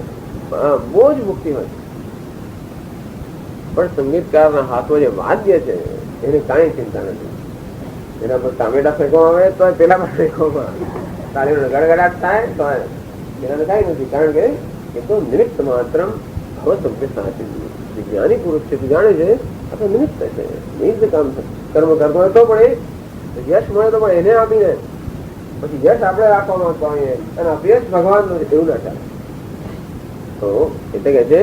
બોજ મુક્તિ હોય. પણ સંગીતકારના હાથો જે વાદ્ય છે એને કાંઈ ચિંતા નથી. એના પર ટામેટા ફેંકવામાં આવે તો પેલા પર ફેંકવામાં આવે, તાળીનો ગડગડાટ થાય તો એનાને કાંઈ નથી, કારણ કે એ તો નિમિત્ત માત્ર હવે તમને સાચી જ્ઞાની પુરુષ છે, જાણે છે આ તો નિમિત્ત છે. નિમિત્ત કામ કર્મ કરતો હોય તો પણ એ યશ મળે તો પણ એને આપીને પછી યશ આપણે રાખવા માંગતા હોઈએ અને અભ્યાસ ભગવાન નું એવું ના ચાલે. તો એટલે કે છે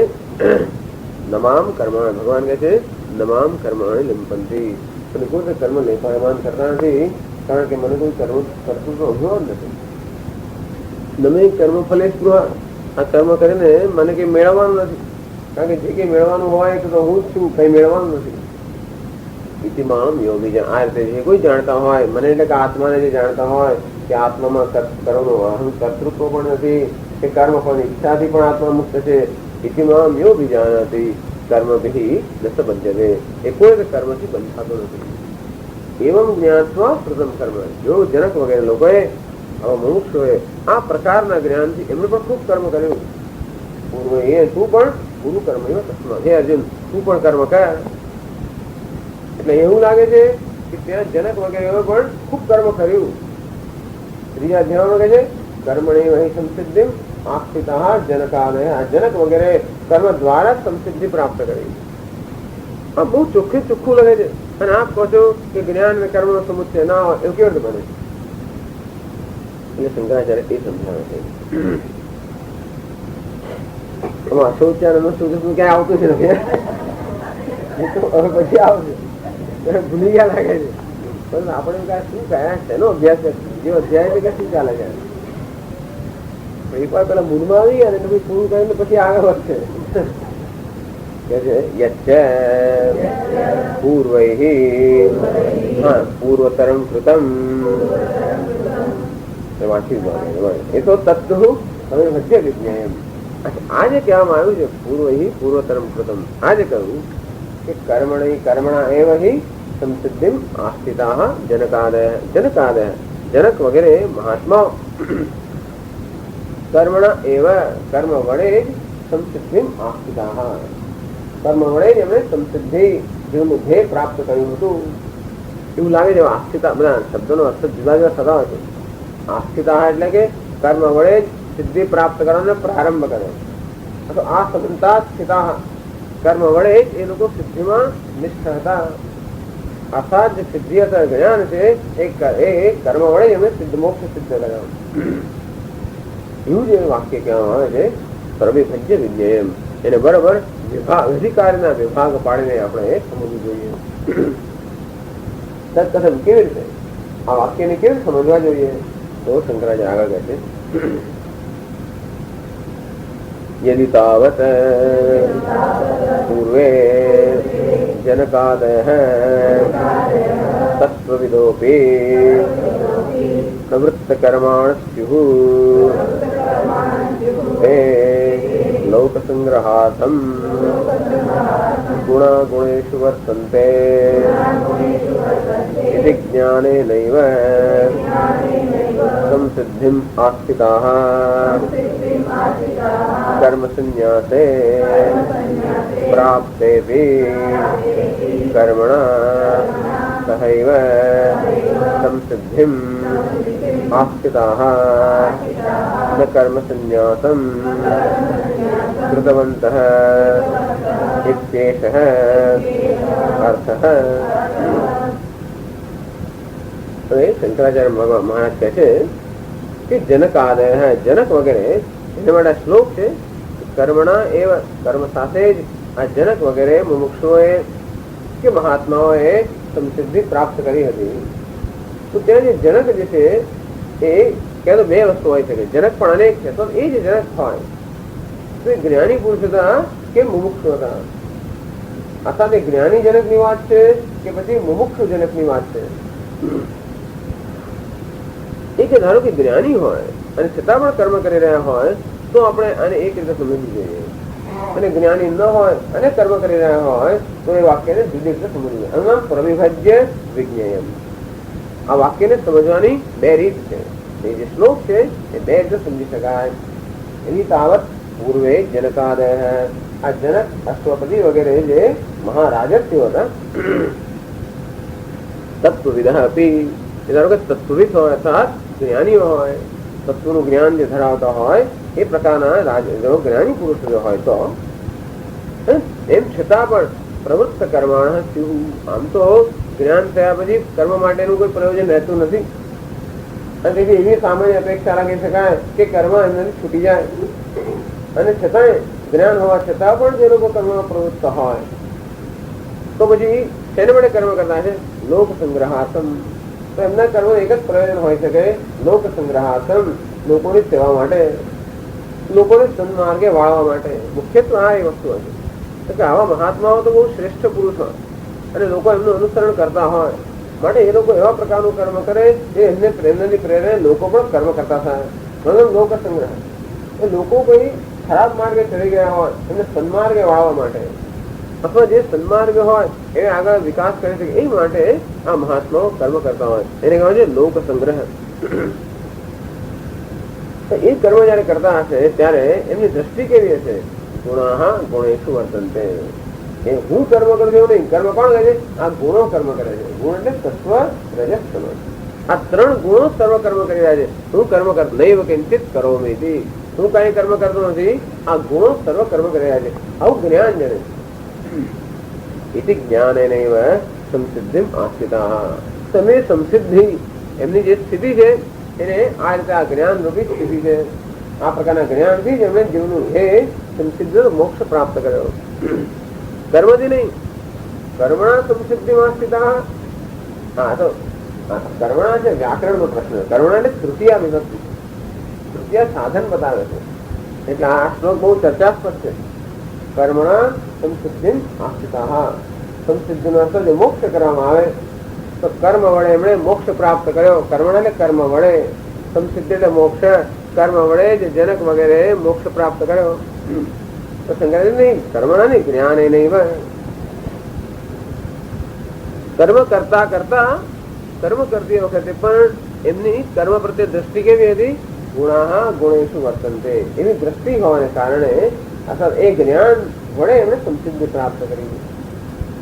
નમામ કર્માણ, ભગવાન કહે છે નમામ કર્માણી લિંપંતી. મને કોઈ કર્મ નિર્માણ કરતા નથી, કારણ કે મને કોઈ કર્મ કરતું તો અભિમાન નથી. નમે કર્મ ફલે સ્પૃહ, આ કર્મ કરીને મને કઈ મેળવવાનું નથી, કારણ કે જે કઈ મેળવવાનું હોય તો હું જ છું, કઈ મેળવવાનું નથી. ઇતિમામ યોગી, આ રીતે જે કોઈ જાણતા હોય મને, એટલે કે આત્માને જે જાણતા હોય કે આત્મામાં કર્મનું અહમ કર્તૃત્વ પણ નથી, કે કર્મ ફળની ઈચ્છાથી પણ આત્મા મુક્ત છે. ઇતિમામ યોગી જાણતી કર્મ ભી ન બંધ્યતે, એ કોઈ કર્મથી બંધાતો નથી. એવમ જ્ઞાત્વા પ્રથમ કર્મ, જો જનક વગેરે લોકોએ મુમુક્ષુએ આ પ્રકારના જ્ઞાનથી એમણે પણ ખૂબ કર્મ કર્યું. પૂર્વ એ તું પણ ગુરુ કર્મ એવો તસ્મા, હે અર્જુન તું પણ કર્મ કર. એટલે એવું લાગે છે કે ત્યાં જનક વગેરે પણ ખૂબ કર્મ કર્યું. ત્રીજા અધ્યાયમાં કહે છે કર્મણી વહી સંસિદ્ધિ આસ્થિતા જનકાલય, આ જનક વગેરે કર્મ દ્વારા સંસિદ્ધિ પ્રાપ્ત કરી. આ બહુ ચોખ્ખી ચોખ્ખું લાગે છે. અને આપ કહો છો કે જ્ઞાન ને કર્મ નો સમુચ્ચય ના હોય એવું કેવી રીતે બને? એટલે શંકરાચાર્ય એ સમજાવે છે. શૌચાલય ક્યાંય આવતું છે નથી, હવે પછી આવશે ભૂલી ગયા લાગે છે. પણ આપણે શું કયા શેનો અભ્યાસ છે, જે અધ્યાય છે કે શું ચાલે છે? એક વાર પેલા મૂળમાં આવી ગયા ને પછી પૂરું કરીને પછી આગળ વધશે. પૂર્વતરમ કૃતમ એ તો તત્વ હવે મધ્ય વિજ્ઞાન. આ જે કહેવામાં આવ્યું છે પૂર્વ પૂર્વતરમ કૃતમ, આ જે કહ્યું કે કર્મણા એવ હિ સંસિદ્ધિ આસ્થિતા જનકાદય જનક વગેરે મહાત્મા કર્મણા એવ કર્મ વડે સંસિદ્ધિ આસ્થિતા, કર્મ વડે એમણે સંસિદ્ધિ જેનું ધ્યેય પ્રાપ્ત કર્યું હતું. એવું લાગે છે આસ્થિતા, બધા શબ્દોનો અર્થ જુદા જુદા થતા હોય છે. આસ્થિતા એટલે કે કર્મ વડે સિદ્ધિ પ્રાપ્ત કરવાનો પ્રારંભ કર્યો, તો આ સમંતા સ્થિતા કર્મ વડે એ લોકો સિદ્ધિમાં નિષ્ઠ હતા. અસાધ્ય સિદ્ધિ જ્ઞાન છે એ કર્મ વડે એમણે સિદ્ધ મોક્ષ સિદ્ધ કર્યો. એવું જે વાક્ય કહેવામાં આવે છે પ્રવિભજ્ય વિજ્ઞેય, એને બરોબર અધિકારીના વિભાગ પાડીને આપણે સમજવું જોઈએ. તત્કથમ કેવી રીતે આ વાક્યને કેવી સમજવા જોઈએ તો શંકરાચાર્ય આગળ કહે છે यदि तावत् पूर्वे जनकादयः तत्त्वविदोऽपि प्रवृत्तकर्माणस्युः ते लोकसंग्रहार्थं गुणागुणेषु वर्तन्ते इति ज्ञानेनैव संसिद्धिम् आस्थिताः कर्मसन्न्यासे प्राप्तेऽपि कर्मणा सहैव संसिद्धिम् आस्थिताः न कर्मसन्न्यासं कृतवन्तः इत्येषः अर्थः। शंकराचार्य महाराज कहते कि जनकादय है जनक वगैरह એના માટે શ્લોક છે કર્મણા એવ કર્મ સાથે જ આ જનક વગેરે મુમુક્ષુઓએ કે મહાત્માઓએ સમસિદ્ધિ પ્રાપ્ત કરી હતી. તો ત્યાં જે જનક જે છે એ ક્યાં તો બે વસ્તુ હોય છે કે જનક પણ અનેક છે તો એ જે જનક હોય તો એ જ્ઞાની પુરુષ હતા કે મુમુક્ષુ હતા. આ સાથે જ્ઞાની જનકની વાત છે કે પછી મુમુક્ષુ જનકની વાત છે. એ કે ધારો કે જ્ઞાની હોય અને છતાં પણ કર્મ કરી રહ્યા હોય તો આપણે આને એક રીતે સમજવું જોઈએ અને જ્ઞાની ન હોય અને કર્મ કરી રહ્યા હોય તો એ વાક્યને જુદી રીતે સમજવું જોઈએ. આનું નામ પ્રવિભાજ્ય વિજ્ઞેયમ. આ વાક્યને સમજવાની બે રીત છે. એ જે શ્લોક છે એ બે રીતે સમજી શકાય. એની તાવત પૂર્વે જનકાદય આ જનક અશ્વપતિ વગેરે જે મહારાજસ્યો હતા તત્વવિદ અપી ધારો કે તત્વવિદ હોય અર્થાત જ્ઞાનીઓ હોય તત્વનું જ્ઞાન જે ધરાવતા હોય એ પ્રકારના જ્ઞાની પુરુષ જો હોય તો એમ છતાં પણ પ્રવૃત્ત કર્માણ સ્યુઃ. આમ તો જ્ઞાન થયા પછી કર્મ માટેનું કોઈ પ્રયોજન રહેતું નથી અને તેથી એવી સામાન્ય અપેક્ષા રાખી શકાય કે કર્મ એમનાથી છૂટી જાય અને છતાંય જ્ઞાન હોવા છતાં પણ જે લોકો કર્મમાં પ્રવૃત્ત હોય તો પછી શેને માટે કર્મ કરતા છે લોક સંગ્રહાર્થમ. તો એમના કર્મ એક જ પ્રયોજન હોય શકે લોક સંગ્રહાર્થમ લોકોની સેવા માટે લોકોને સન્માર્ગે વાળવા માટે. મુખ્યત્વે આ એ વસ્તુ હશે કે આવા મહાત્માઓ તો બહુ શ્રેષ્ઠ પુરુષ હોય અને લોકો એમનું અનુસરણ કરતા હોય માટે એ લોકો એવા પ્રકારનું કર્મ કરે જે એમને પ્રેરણાની પ્રેરણે લોકો પણ કર્મ કરતા થાય. મતલબ લોક સંગ્રહ એ લોકો કોઈ ખરાબ માર્ગે ચડી ગયા હોય એમને સન્માર્ગે વાળવા માટે અથવા જે સન્માર્ગ હોય એ આગળ વિકાસ કરી શકે એ માટે આ મહાત્માઓ કર્મ કરતા હોય એને કહેવાય છે લોક સંગ્રહ. એ કર્મ જયારે કરતા હશે ત્યારે એમની દ્રષ્ટિ કેવી હશે ગુણાહ ગુણેષુ વર્તન્તે. એ હું કર્મ કરું છું નહીં, કર્મ કોણ કરે છે આ ગુણો કર્મ કરે છે. ગુણ એટલે સત્વ રજસ તમ. આ ત્રણ ગુણો સર્વ કર્મ કરી રહ્યા છે. હું કર્મ કર નૈવ કિંચિત કરોમિ. હું કઈ કર્મ કરતો નથી, આ ગુણો સર્વ કર્મ કરી રહ્યા છે. આવું જ્ઞાન જણે જ્ઞાનેનૈવ સંસિદ્ધિમ આસ્થિતા. તમે સંસિદ્ધિ એમની જે સ્થિતિ છે એને આ રીતે આ જ્ઞાન રૂપી સ્થિતિ છે. આ પ્રકારના જ્ઞાનથી જ એમણે જીવનું હે સંસિદ્ધ મોક્ષ પ્રાપ્ત કર્યો. કર્મથી નહીં, કર્મણા સંસિદ્ધિમાં સ્થિતા. હા તો કર્મણા છે વ્યાકરણ નો પ્રશ્ન. કર્મણા એટલે તૃતીયા વિભક્તિ, તૃતીયા સાધન બતાવે છે. એટલે આ શ્લોક બહુ ચર્ચાસ્પદ છે. કર્મણા સંસિદ્ધિ આસ્થિતા. સંસિદ્ધિ નો અર્થ જો મોક્ષ કરવામાં આવે તો કર્મ વડે એમણે મોક્ષ પ્રાપ્ત કર્યો. કર્મણા એટલે કર્મ વડે, સંસિદ્ધિ એટલે મોક્ષ. કર્મ વડે જે જનક વગેરે મોક્ષ પ્રાપ્ત કર્યો. તો શંકરાચાર્ય નહીં, કર્મણા નહીં, જ્ઞાન એ નહીં. કર્મ કરતા કરતા કર્મ કરતી વખતે પણ એમની કર્મ પ્રત્યે દ્રષ્ટિ કેવી હતી ગુણાહ ગુણેષુ વર્તન્તે. એવી દ્રષ્ટિ હોવાને કારણે અથવા એ જ્ઞાન વડે એમણે સંસિદ્ધિ પ્રાપ્ત કરી.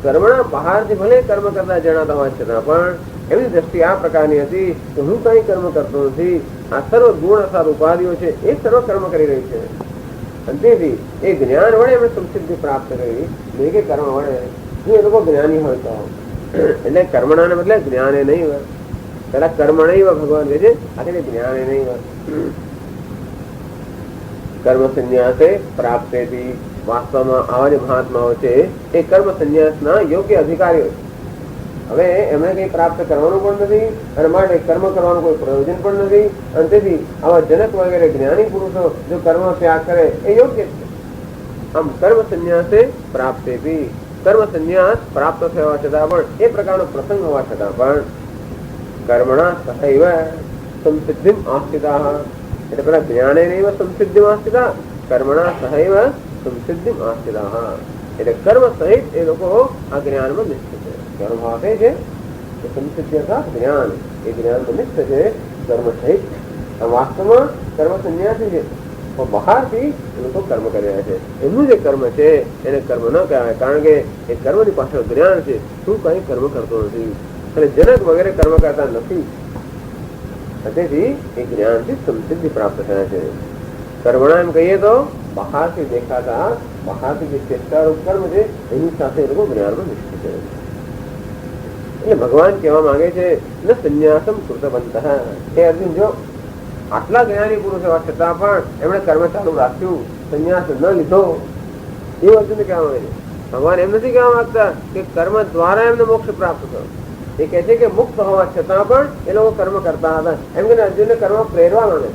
કર્મણા બહારથી ભલે કર્મ કરતા જણાતા હોય છતાં પણ એમની દ્રષ્ટિ આ પ્રકારની હતી કે હું કઈ કર્મ કરતો નથી. આ સર્વ ગુણ અથવા ઉપાધિઓ છે એ સર્વ કર્મ કરી રહી છે. અને તેથી એ જ્ઞાન વડે એમણે સંસિદ્ધિ પ્રાપ્ત કરી, નહીં કે કર્મ વડે. જો એ લોકો જ્ઞાની હોય તો એટલે કર્મણા ને બદલે જ્ઞાને નહીં હોય. પેલા કર્મ નહીં હોય ભગવાન કહે છે, આખી જ્ઞાને નહીં હોય. કર્મ સંન્યાસે પ્રાપ્તેથી. વાસ્તવમાં આવા જે મહાત્માઓ છે એ કર્મ સંન્યાસના યોગ્ય અધિકારીઓ છે. હવે એમણે કંઈ પ્રાપ્ત કરવાનું પણ નથી અને માટે કર્મ કરવાનું કોઈ પ્રયોજન પણ નથી. અને તેથી આવા જનક વગેરે જ્ઞાની પુરુષો જો કર્મ ત્યાગ કરે એ યોગ્ય છે. આમ કર્મ સંન્યાસે પ્રાપ્તે બી કર્મ સંન્યાસ પ્રાપ્ત થવા છતાં પણ એ પ્રકારનો પ્રસંગ હોવા છતાં પણ કર્મણા સહૈવ સંસિદ્ધિમ આસ્થિતા એટલે પેલા જ્ઞાને નૈવ સંસિદ્ધિમ આસ્થિતા કર્મણા સહૈવ સંસિદ્ધિમ આસ્થિતા એટલે કર્મ સહિત એ લોકો આ જ્ઞાનમાં નિષ્ઠ છે. કર્મ આપે છે એ સંસિદ્ધિ અર્થાત જ્ઞાન એ જ્ઞાનમાં નિષ્ઠ છે કર્મ સહિત. વાસ્તવમાં કર્મ સંન્યાસી છે પણ બહારથી એ લોકો કર્મ કરી રહ્યા છે. એમનું જે કર્મ છે એને કર્મ ન કહેવાય કારણ કે એ કર્મની પાછળ જ્ઞાન છે. શું કઈ કર્મ કરતો નથી અને જનક વગેરે કર્મ કરતા નથી. તેથી એ જ્ઞાનથી સંસિદ્ધિ પ્રાપ્ત થયા છે. કર્મણા એમ કહીએ તો બહારથી દેખાતા બહારથી જે ચેષ્ટારૂપ કર્મ છે એની સાથે એ લોકો જ્ઞાનમાં નિષ્ઠ છે. એટલે ભગવાન કહેવા માંગે છે ન સંન્યાસમ કૃતવંત હે અર્જુન, જો આટલા જ્ઞાની પુરુષ હોવા છતાં પણ એમણે કર્મ ચાલુ રાખ્યું, સંન્યાસ ન લીધો, એવું અર્જુન કહેવા માંગે છે. ભગવાન એમ નથી કહેવા માંગતા કે કર્મ દ્વારા એમને મોક્ષ પ્રાપ્ત થયો. એ કહે છે કે મુક્ત હોવા છતાં પણ એ લોકો કર્મ કરતા હતા. એમ કે અર્જુનને કર્મ પ્રેરવા માંગે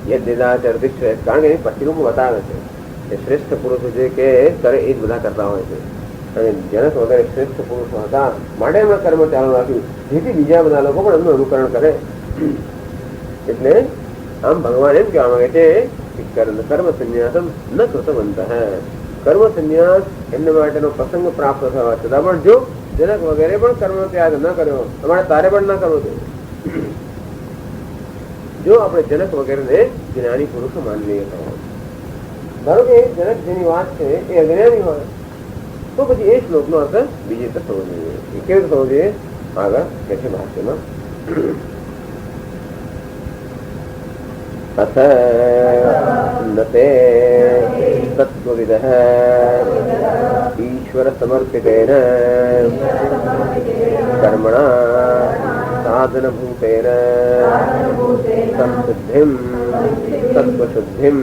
શ્રેષ્ઠ, કારણ કે પછીનું બતાવે છે કે શ્રેષ્ઠ પુરુષો જે કે કરે એ જ બધા કરતા હોય છે. અને જનક વગેરે શ્રેષ્ઠ પુરુષો હતા માટે એમણે કર્મ ચાલુ રાખ્યું જેથી બીજા બધા લોકો પણ એમનું અનુકરણ કરે. એટલે આમ ભગવાન એમ કહેવા માંગે છે કે કર્મ સંન્યાસમ ન કૃતવંત હે, કર્મ સંન્યાસ એમના માટેનો પ્રસંગ પ્રાપ્ત થવા છતાં પણ જો જનક વગેરે પણ કર્મ ત્યાગ ન કર્યો, તમારે તારે પણ ના કરવો જોઈએ. જો આપણે જનક વગેરેને જ્ઞાની પુરુષો માની લઈએ તો ધારો કે જનક જેની વાત છે એ અજ્ઞાની હોય તો પછી એ શ્લોકનો અર્થ બીજી રીતે થવો જોઈએ. એ કેવી રીતે થવો જોઈએ આગળ કે છે ભાષ્યમાં અથ નતે તત્વવિદઃ ઈશ્વર સમર્પિતેન કર્મણા સાધનભૂતેન સંસિદ્ધિમ તત્વશુદ્ધિમ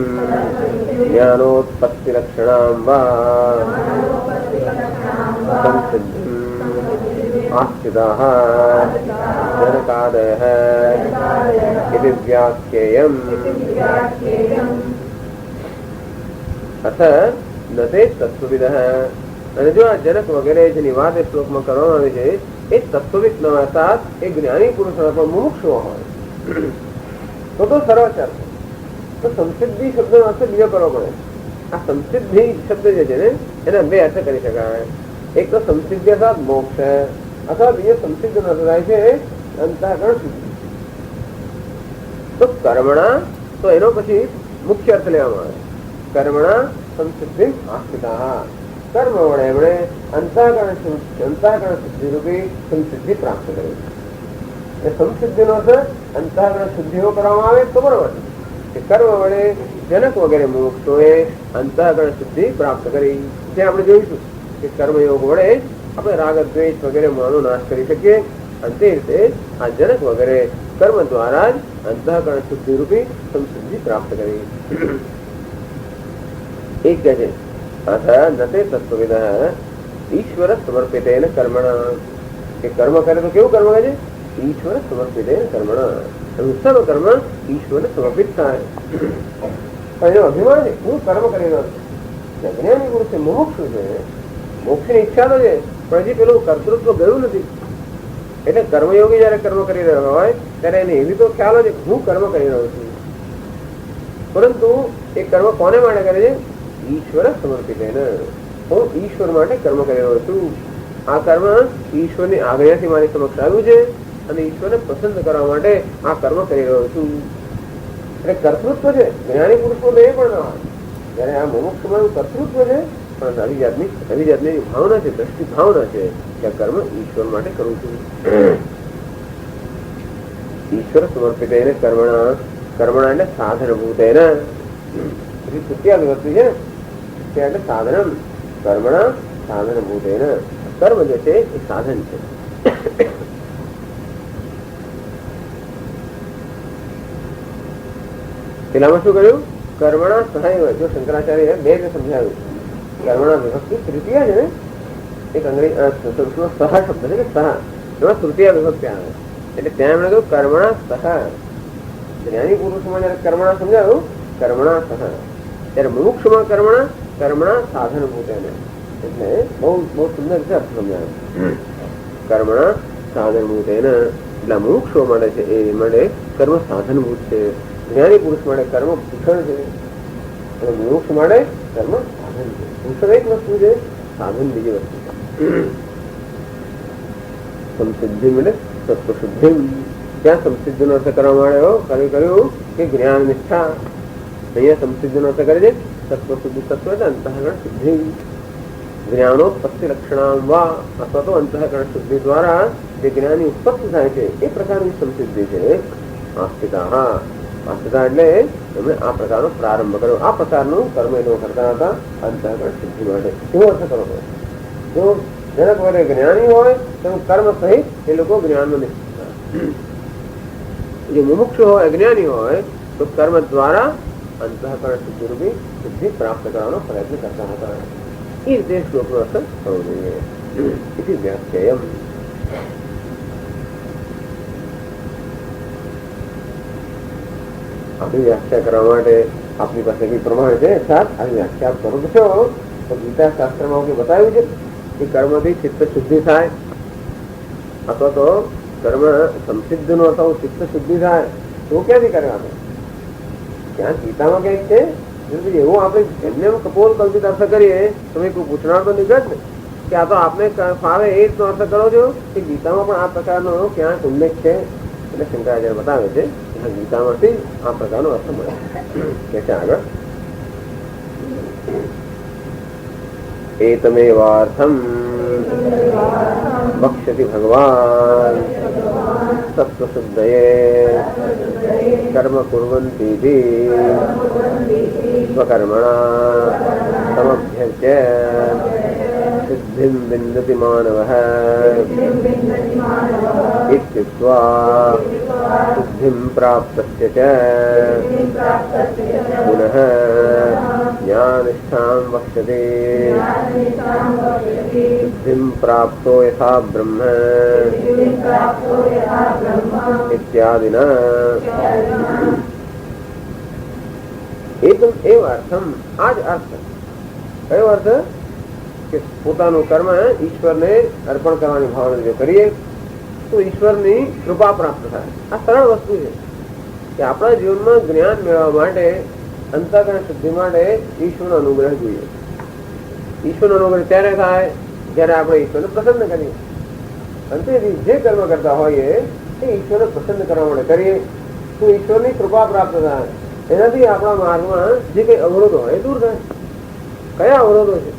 જ્ઞાનોત્પત્તિલક્ષણાં વા સંસિદ્ધિમ આસ્થિતાઃ જનકાદયઃ ઇતિ વ્યાખ્યેયમ. અથ નતે તત્વવિદઃ, અને જો આ જનક વગેરે જેની વાત એ શ્લોકમાં કરવામાં આવી છે એ તત્વવિદ ન અર્થાત એ જ્ઞાની પુરુષ અથવા મુમુક્ષુ હોય તો સરળ છે. તો સંસિદ્ધિ શબ્દનો અર્થ બીજો કરવો પડે. આ સંસિદ્ધિ શબ્દ જે છે ને એના બે અર્થ કરી શકાય. એક તો સંસિદ્ધિ અર્થાત મોક્ષ અથવા બીજો સંસિદ્ધ ન થાય છે અંતઃકરણ શુદ્ધિ. તો કર્મણા તો એનો પછી મુખ્ય અર્થ લેવામાં આવે કર્મણા સંસિદ્ધિ આસ્થિતા, કર્મ વડે એમણે અંતઃકરણ શુદ્ધિ રૂપી સંસિદ્ધિ પ્રાપ્ત કરી. એ સંસિદ્ધિનો અર્થ અંતઃકરણ શુદ્ધિઓ કરવામાં આવે તો બરોબર કે કર્મ વડે જનક વગેરે મોક્ષોએ અંતઃકરણ શુદ્ધિ પ્રાપ્ત કરી. ત્યાં આપણે જોઈશું કે કર્મયોગ વડે આપણે રાગ દ્વેષ વગેરે માનો નાશ કરી શકીએ. અને તે રીતે આ જનક વગેરે કર્મ દ્વારા જ અંતઃકરણ શુદ્ધિ રૂપી સંસિદ્ધિ પ્રાપ્ત કરી. એક કહે છે નતે તત્વવિદ ઈશ્વર સમર્પિતેન કર્મણા, કે કર્મ કરે તો કેવું કર્મ કરે છે ઈશ્વર સમર્પિતેન કર્મણા, સર્વ કર્મ ઈશ્વરને સમર્પિત થાય. એનો અભિમાન છે હું કર્મ કરી રહ્યો છું. જ્ઞાની પુરુષ છે મુમુક્ષુ છે, મોક્ષની ઈચ્છા તો છે પણ હજી પેલું કર્તૃત્વ ગયું નથી. એટલે કર્મયોગી જયારે કર્મ કરી રહ્યો હોય ત્યારે એને એવી તો ખ્યાલ છે હું કર્મ કરી રહ્યો છું, પરંતુ એ કર્મ કોને માટે કરે છે ઈશ્વર સમર્પિત. હું ઈશ્વર માટે કર્મ કરી રહ્યો છું. આ કર્મ ઈશ્વરની આજ્ઞાથી મારી સમક્ષ આવ્યું છે અને ઈશ્વરને પસંદ કરવા માટે આ કર્મ કરી રહ્યો છું. એટલે કર્તૃત્વ છે જ્ઞાની પુરુષો એ પણ ના હોય. જયારે આ મુમુક્ષમાં કર્તૃત્વ છે પણ નવી જાતની ભાવના છે, દ્રષ્ટિ ભાવના છે કે આ કર્મ ઈશ્વર માટે કરું છું. ઈશ્વર સમર્પિત એને કર્મણા એટલે સાધનભૂત એને તૃતીય વિભક્તિ છે એટલે સાધન કર્મણા સાધનભૂત એને કર્મ જે છે એ સાધન છે. પેલામાં શું કહ્યું કર્મણા સહાય, જો શંકરાચાર્ય બે સમજાવ્યું કર્મણા વિભક્તિ તૃતીય છે ને એક અંગ્રેજી સંસ્કૃતનો સહ શબ્દ છે કે સહ, એમાં તૃતીય વિભક્તિ આવે. એટલે ત્યાં એમણે કહ્યું કર્મણા સહ. જ્ઞાની પુરુષમાં જયારે કર્મણા સમજાયું કર્મણા સહ, ત્યારે મુમુક્ષુમાં કર્મણા સાધનભૂત. એટલે બહુ બહુ સુંદર રીતે અર્થ સમજાયો. કર્મણા સાધનભૂત એટલા મુમુક્ષુઓ માટે છે એ માટે કર્મ સાધનભૂત છે. જ્ઞાની પુરુષ માટે કર્મ ભૂષણ છે, મુમુક્ષ માટે કર્મ સાધન છે. ભૂષણ એક વસ્તુ છે, સાધન બીજી વસ્તુ છે. સંસિદ્ધિ એટલે સત્વશુદ્ધિ. ત્યાં સંસિદ્ધિ નો અર્થ કરવામાં આવ્યો કર્યું કે જ્ઞાન નિષ્ઠા. અહીંયા સંસિદ્ધિ નો અર્થ કરે છે સત્વશુદ્ધિ. સત્વ એટલે અંતઃકરણ શુદ્ધિ. જ્ઞાનોત્પત્તિ લક્ષણામ વા, અથવા તો અંતઃકરણ શુદ્ધિ દ્વારા જે જ્ઞાનની ઉત્પત્તિ થાય છે એ પ્રકારની સંસિદ્ધિ છે. આસ્થિતા એટલે એમણે આ પ્રકારનો પ્રારંભ કર્યો. આ પ્રકારનું કર્મ એ લોકો કરતા હતા અંતઃકરણ શુદ્ધિ માટે. એવો અર્થ કરો. જો જનક વડે જ્ઞાની હોય તો કર્મ સહિત એ લોકો જ્ઞાનનો નિશ્ચય. જો મુમુક્ષ હોય અજ્ઞાની હોય તો કર્મ દ્વારા અંતઃકરણ શુદ્ધિ રૂપી શુદ્ધિ પ્રાપ્ત કરવાનો પ્રયત્ન કરતા હતા. એ રીતે શ્લોકનો અર્થ થવો જોઈએ. એથી વ્યાખ્યાયમ. આપણી વ્યાખ્યા કરવા માટે આપની પાસે કઈ પ્રમાણ છે સાત આવી વ્યાખ્યા આપ કરો છો તો ગીતા શાસ્ત્રમાં બતાવ્યું છે કે કર્મથી ચિત્ત શુદ્ધિ થાય, અથવા તો કર્મ સંસિદ્ધ નો અથવા ચિત્ત શુદ્ધિ થાય તો ક્યાંથી કરે આપણે? ત્યાં ગીતામાં કઈક છે. એવું આપણે એમને કપોલ કલ્પિત અર્થ કરીએ તો કોઈ પૂછનાર તો નીકળે ને કે આ તો આપને ફાવે એ રીતનો અર્થ કરો છો કે ગીતામાં પણ આ પ્રકારનો ક્યાંક ઉલ્લેખ છે. એટલે શંકરાચાર્ય બતાવે છે ગીતામાંથી આ પ્રકારનો અર્થ મળે કે છે આગળ. એતમેવાર્થમ વક્ષ્યતિ ભગવાન સત્વશુદ્ધયે કર્મ કુર્વન્તિ સ્વકર્મણા સમભ્યર્ચ્ય સિદ્ધિમ વિંદતિ માનવઃ ઇત્યુક્ત્વા સિદ્ધિમ પ્રાપ્તસ્ય ચ પુનઃ જ્ઞાનિષ્ઠાં વક્ષ્યતે સિદ્ધિમ પ્રાપ્તો યથા બ્રહ્મ ઇત્યાદિના. એકદમ એવ અર્થમ. આ જ અર્થ. કયો અર્થ? કે પોતાનું કર્મ ઈશ્વરને અર્પણ કરવાની ભાવના જો કરીએ તો ઈશ્વરની કૃપા પ્રાપ્ત થાય. આ સરળ વસ્તુ છે કે આપણા જીવનમાં જ્ઞાન મેળવવા માટે અંતઃકરણ શુદ્ધિ માટે ઈશ્વરનો અનુગ્રહ જોઈએ. ઈશ્વરનો અનુગ્રહ ત્યારે થાય જયારે આપણે ઈશ્વરને પ્રસન્ન કરીએ. અંતેથી જે કર્મ કરતા હોઈએ એ ઈશ્વરને પ્રસન્ન કરવા માટે કરીએ તો ઈશ્વરની કૃપા પ્રાપ્ત થાય. એનાથી આપણા માર્ગમાં જે કઈ અવરોધો હોય દૂર થાય. કયા અવરોધો છે?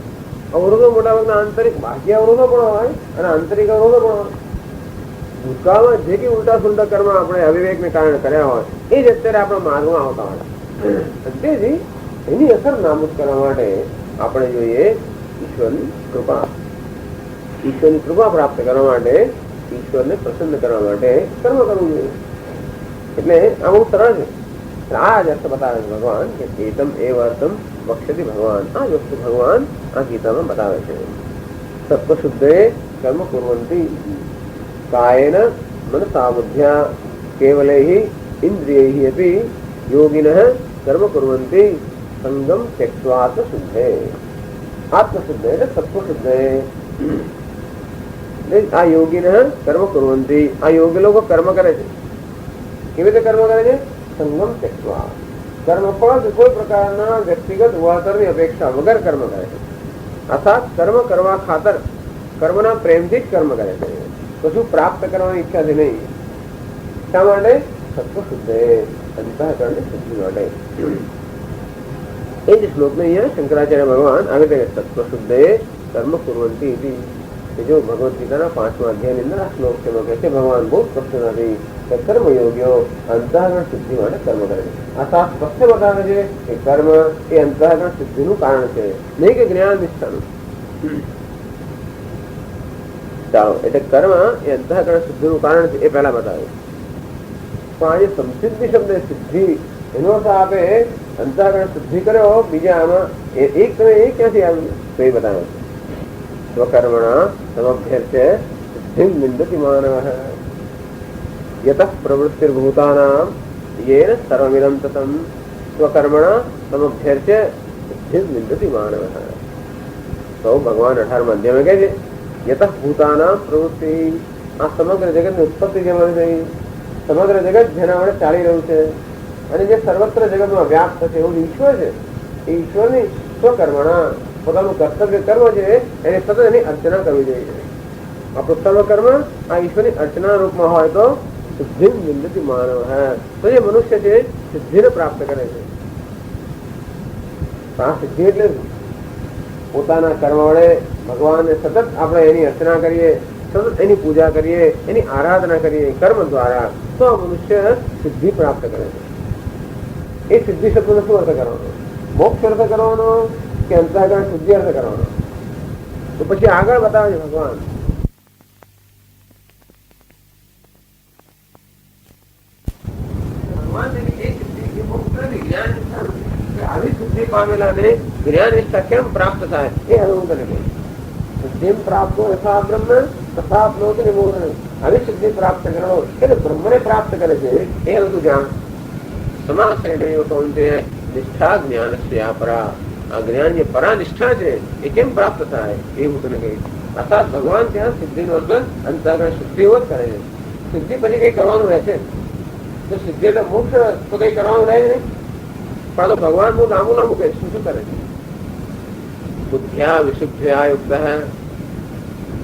અવરોધો મોટાભાગના આંતરિક બાહ્ય અવરોધો પણ હોય અને આંતરિક અવરોધો પણ હોય. ભૂતકાળમાં જે કઈ ઉલટા સુલટા કર્મ આપણે અવિવેકને કારણે કર્યા હોય એ જ અત્યારે આપણા માર્ગમાં આવતા હોય. તેથી એની અસર નાબૂદ કરવા માટે આપણે જોઈએ ઈશ્વરની કૃપા. ઈશ્વરની કૃપા પ્રાપ્ત કરવા માટે, ઈશ્વરને પ્રસન્ન કરવા માટે કર્મ કરવું જોઈએ. એટલે આ બહુ સરળ છે. આ જ અર્થ બતાવે છે ભગવાન કે એતમ એવ અર્થમ વક્ષ્યતિ ભગવાન. આ જ વસ્તુ ભગવાન આ ગીતામાં બતાવે છે. સત્વશુદ્ધે કર્મ કુર્વન્તિ કાયેન મનસા બુદ્ધ્યા કેવલૈ ઇન્દ્રિયૈ અપી યોગિનઃ કર્મ કુર્વન્તિ સંગમ ત્યક્ત્વા આત્મશુદ્ધે. આત્મશુદ્ધે એટલે સત્વશુદ્ધે. આ યોગિનઃ કર્મ કુર્વન્તિ. આ યોગી લોકો કર્મ કરે છે. કેવી રીતે કર્મ કરે છે? સંગમ ત્યક્ત્વા. કર્મ પણ કોઈ પ્રકારના વ્યક્તિગત વળતરની અપેક્ષા વગર કર્મ કરે છે. અર્થાત કર્મ કરવા ખાતર કર્મના પ્રેમથી જ કર્મ કરે છે. કશું પ્રાપ્ત કરવાની ઈચ્છાથી નહીં. શા માટે? સત્વશુદ્ધે, અંતઃકરણ શુદ્ધિ માટે. એ જ શ્લોકને અહીંયા શંકરાચાર્ય ભગવાન આવી રીતે સત્વશુદ્ધે કર્મ કુર્વન્તિ ઇતિ. જો ભગવદ ગીતાના 5મા અધ્યાયની અંદર આ શ્લોક છે કહે છે ભગવાન બહુ સ્પષ્ટ નથી કે કર્મયોગીઓ અંતઃકરણ શુદ્ધિ માટે કર્મ કરે છે. આ સાફ સ્પષ્ટ બતાવે છે કે કર્મ એ અંતઃકરણ શુદ્ધિનું કારણ છે, નહીં કે જ્ઞાન નિષ્ઠાનું. ચાલો, એટલે કર્મ એ અંતઃકરણ શુદ્ધિનું કારણ છે એ પહેલા બતાવે. પણ આજે સંસિદ્ધિ શબ્દ સિદ્ધિ એનો અર્થ આપે અંતઃકરણ શુદ્ધિ કર્યો. બીજા આમાં એક તમે એ ક્યાંથી આવ્યું તો એ બતાવે છે. स्वकर्मणा समभ्यर्च्य सिद्धिं विन्दति मानवः। यतः प्रवृत्तिर्भूतानां येन सर्वमिदं ततं स्वकर्मणा समभ्यर्च्य सिद्धिं विन्दति मानवः। तो भगवान 18 अध्याय में कहते यतः भूतानां प्रवृत्ति આ સમગ્ર જગતની ઉત્પત્તિ જે મળી રહી, સમગ્ર જગત જેના વડે ચાલી રહ્યું છે અને જે સર્વત્ર જગતમાં વ્યાપ્ત છે એવું ઈશ્વર છે, એ ઈશ્વરની સ્વકર્મણા પોતાનું કર્તવ્ય કર્મ છે એને સતત એની અર્ચના કરવી જોઈએ. આપણું સર્વકર્મ આ ઈશ્વરની અર્ચના રૂપમાં હોય તો સિદ્ધિ વિંદતિ માનવ હે, તો જે મનુષ્ય છે સિદ્ધિને પ્રાપ્ત કરે છે. આ સિદ્ધિ એટલે પોતાના કર્મ વડે ભગવાનને સતત આપણે એની અર્ચના કરીએ, સતત એની પૂજા કરીએ, એની આરાધના કરીએ કર્મ દ્વારા, તો આ મનુષ્ય સિદ્ધિ પ્રાપ્ત કરે છે. એ સિદ્ધિ શબ્દનો શું અર્થ કરવાનો? મોક્ષ અર્થ કરવાનો કે અંતઃકરણ શુદ્ધિ અર્થ કરવાનો? તો પછી આગળ બતાવે છે ભગવાન. આવી શુદ્ધિ પામેલાને જ્ઞાન નિષ્ઠા કેમ પ્રાપ્ત થાય એ હવે હું તને કહું. સિદ્ધિ પ્રાપ્તો યથા બ્રહ્મ તથા પ્નોતિ નિમોહન. આવી સિદ્ધિ પ્રાપ્ત કરો એટલે બ્રહ્મને પ્રાપ્ત કરે છે એ હવે તું જાણ. સમાશ્રય નિષ્ઠા જ્ઞાન પરા. આ જ્ઞાન જે પરા નિષ્ઠા છે એ કેમ પ્રાપ્ત થાય એ હું તને કહીશ. અર્થાત ભગવાન ત્યાં સિદ્ધિનો અર્થ અંતઃકરણ શુદ્ધિઓ જ કરે છે. સિદ્ધિ પછી કઈ કરવાનું રહે છે? તો સિદ્ધિ એટલે મોક્ષ તો કઈ કરવાનું રહે નહીં. પણ તો ભગવાન હું લાંબુ કહે શું કરે છે? બુદ્ધ્યા વિશુદ્ધ્યા યુક્ત,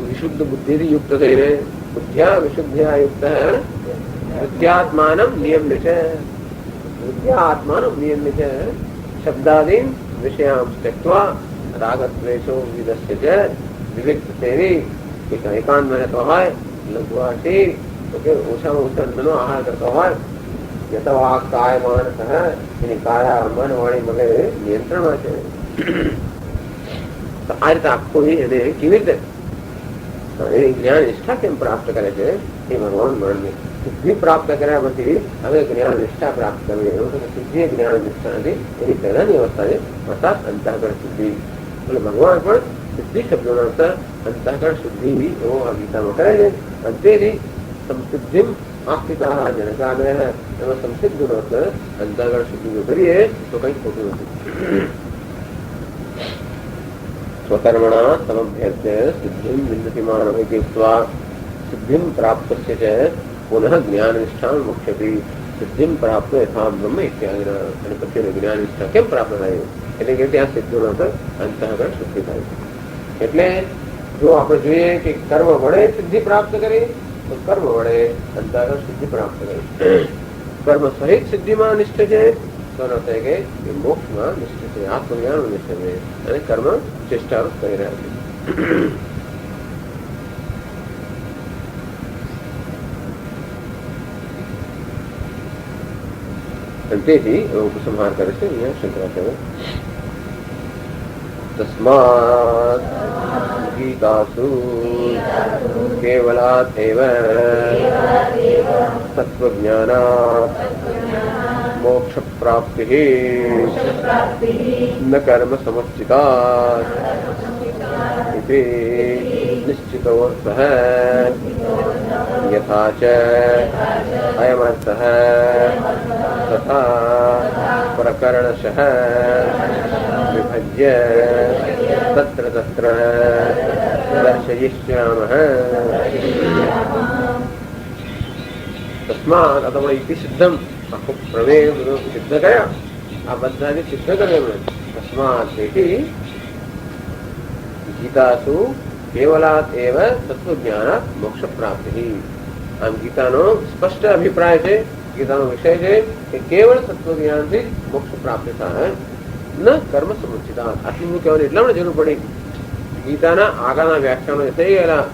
વિશુદ્ધ બુદ્ધિથી યુક્ત થઈને બુદ્ધ્યા વિશુદ્ધ્યા યુક્ત બુદ્ધ્યાત્માનમ નિયમ્ય છે. બુદ્ધ્યાત્માનમ નિયમ્ય છે શબ્દાદીન વિષયામ ત્યક્ત્વા રાગદ્વેષો વિદસ્ય છે. વિવિક્ત સેવી એકાંત માં રહેતો હોય, લઘુવાસી તો કે ઓછામાં ઓછા અન્નનો આહાર કરતો હોય, યથા કાય માનસ એની કાયા મન વાણી મગજ નિયંત્રણમાં છે. આ રીતે આખું એને કેવી રીતે એની જ્ઞાન નિષ્ઠા કેમ પ્રાપ્ત કરે છે એ ભગવાન માનવે. સિદ્ધિ પ્રાપ્ત કર્યા પછી હવે જ્ઞાન નિષ્ઠા પ્રાપ્ત કરવી. એવું કે સિદ્ધિ જ્ઞાન નિષ્ઠા નથી, એની પહેલાની અવસ્થા છે અર્થાત અંતઃકરણ શુદ્ધિ. એટલે ભગવાન પણ સિદ્ધિ શબ્દોનો અર્થ અંતઃકરણ શુદ્ધિ એવો આ ગીતામાં કરે છે. અંતેથી સંસિદ્ધિ આસ્થિતા જનકાગ્રહ, એમાં સંસિદ્ધનો અર્થ અંતઃકરણ શુદ્ધિ જો કરીએ તો કઈ ખોટું નથી. स्वकर्मणा समभ्यर्च्य सिद्धिं विन्दति मानवः इत्युक्त्वा सिद्धिं प्राप्तस्य च पुनः ज्ञाननिष्ठां मोक्षति. सिद्धिं प्राप्त यथा ब्रह्म इत्यादिना. અને પછી જ્ઞાન નિષ્ઠા કેમ પ્રાપ્ત થાય એટલે કે ત્યાં સિદ્ધિનો અંતઃકરણ શુદ્ધિ થાય. એટલે જો આપણે જોઈએ કે કર્મ વડે સિદ્ધિ પ્રાપ્ત કરી તો કર્મ વડે અંતઃકરણ શુદ્ધિ પ્રાપ્ત કરી. કર્મ સહિત સિદ્ધિમાં નિષ્ઠ છે તો ન થાય કે મોક્ષમાં નિષ્ઠ છે, આત્મજ્ઞાન નિષ્ઠ છે અને કર્મ ચેષ્ટા કરી રહ્યા છે. તેથી ઉપસંહાર કરે છે અહીંયા શંકરાચાર્ય. તસ્માત ગીતાસુ કેવલાત એવ તત્વજ્ઞાનાત મોક્ષ પ્રાપ્તિ ન કર્મ સમુચ્ચિતાત ઇતિ નિશ્ચિતોऽર્થઃ યથા ચ અયમર્થઃ તથા પ્રકરણશઃ વિભજ્ય તત્ર તત્ર દર્શયિષ્યામઃ. તસ્માત આપણે ઇતિ સિદ્ધમ આખું પ્રમેય સિદ્ધ કર્યા, આ બધાને સિદ્ધ કર્યા એમણે. તસ્માત તેથી ગીતાસુ કેવલાત એવ તત્વજ્ઞાનાત મોક્ષ પ્રાપ્તિ. આમ ગીતાનો સ્પષ્ટ અભિપ્રાય છે, ગીતાનો વિષય છે કે કેવળ તત્વજ્ઞાનથી મોક્ષ પ્રાપ્ત થાય, ન કર્મ સમુચ્ચિતાત. આટલું કહેવાની એટલા મને જરૂર પડી. ગીતાના આગળના વ્યાખ્યાનો થઈ ગયેલા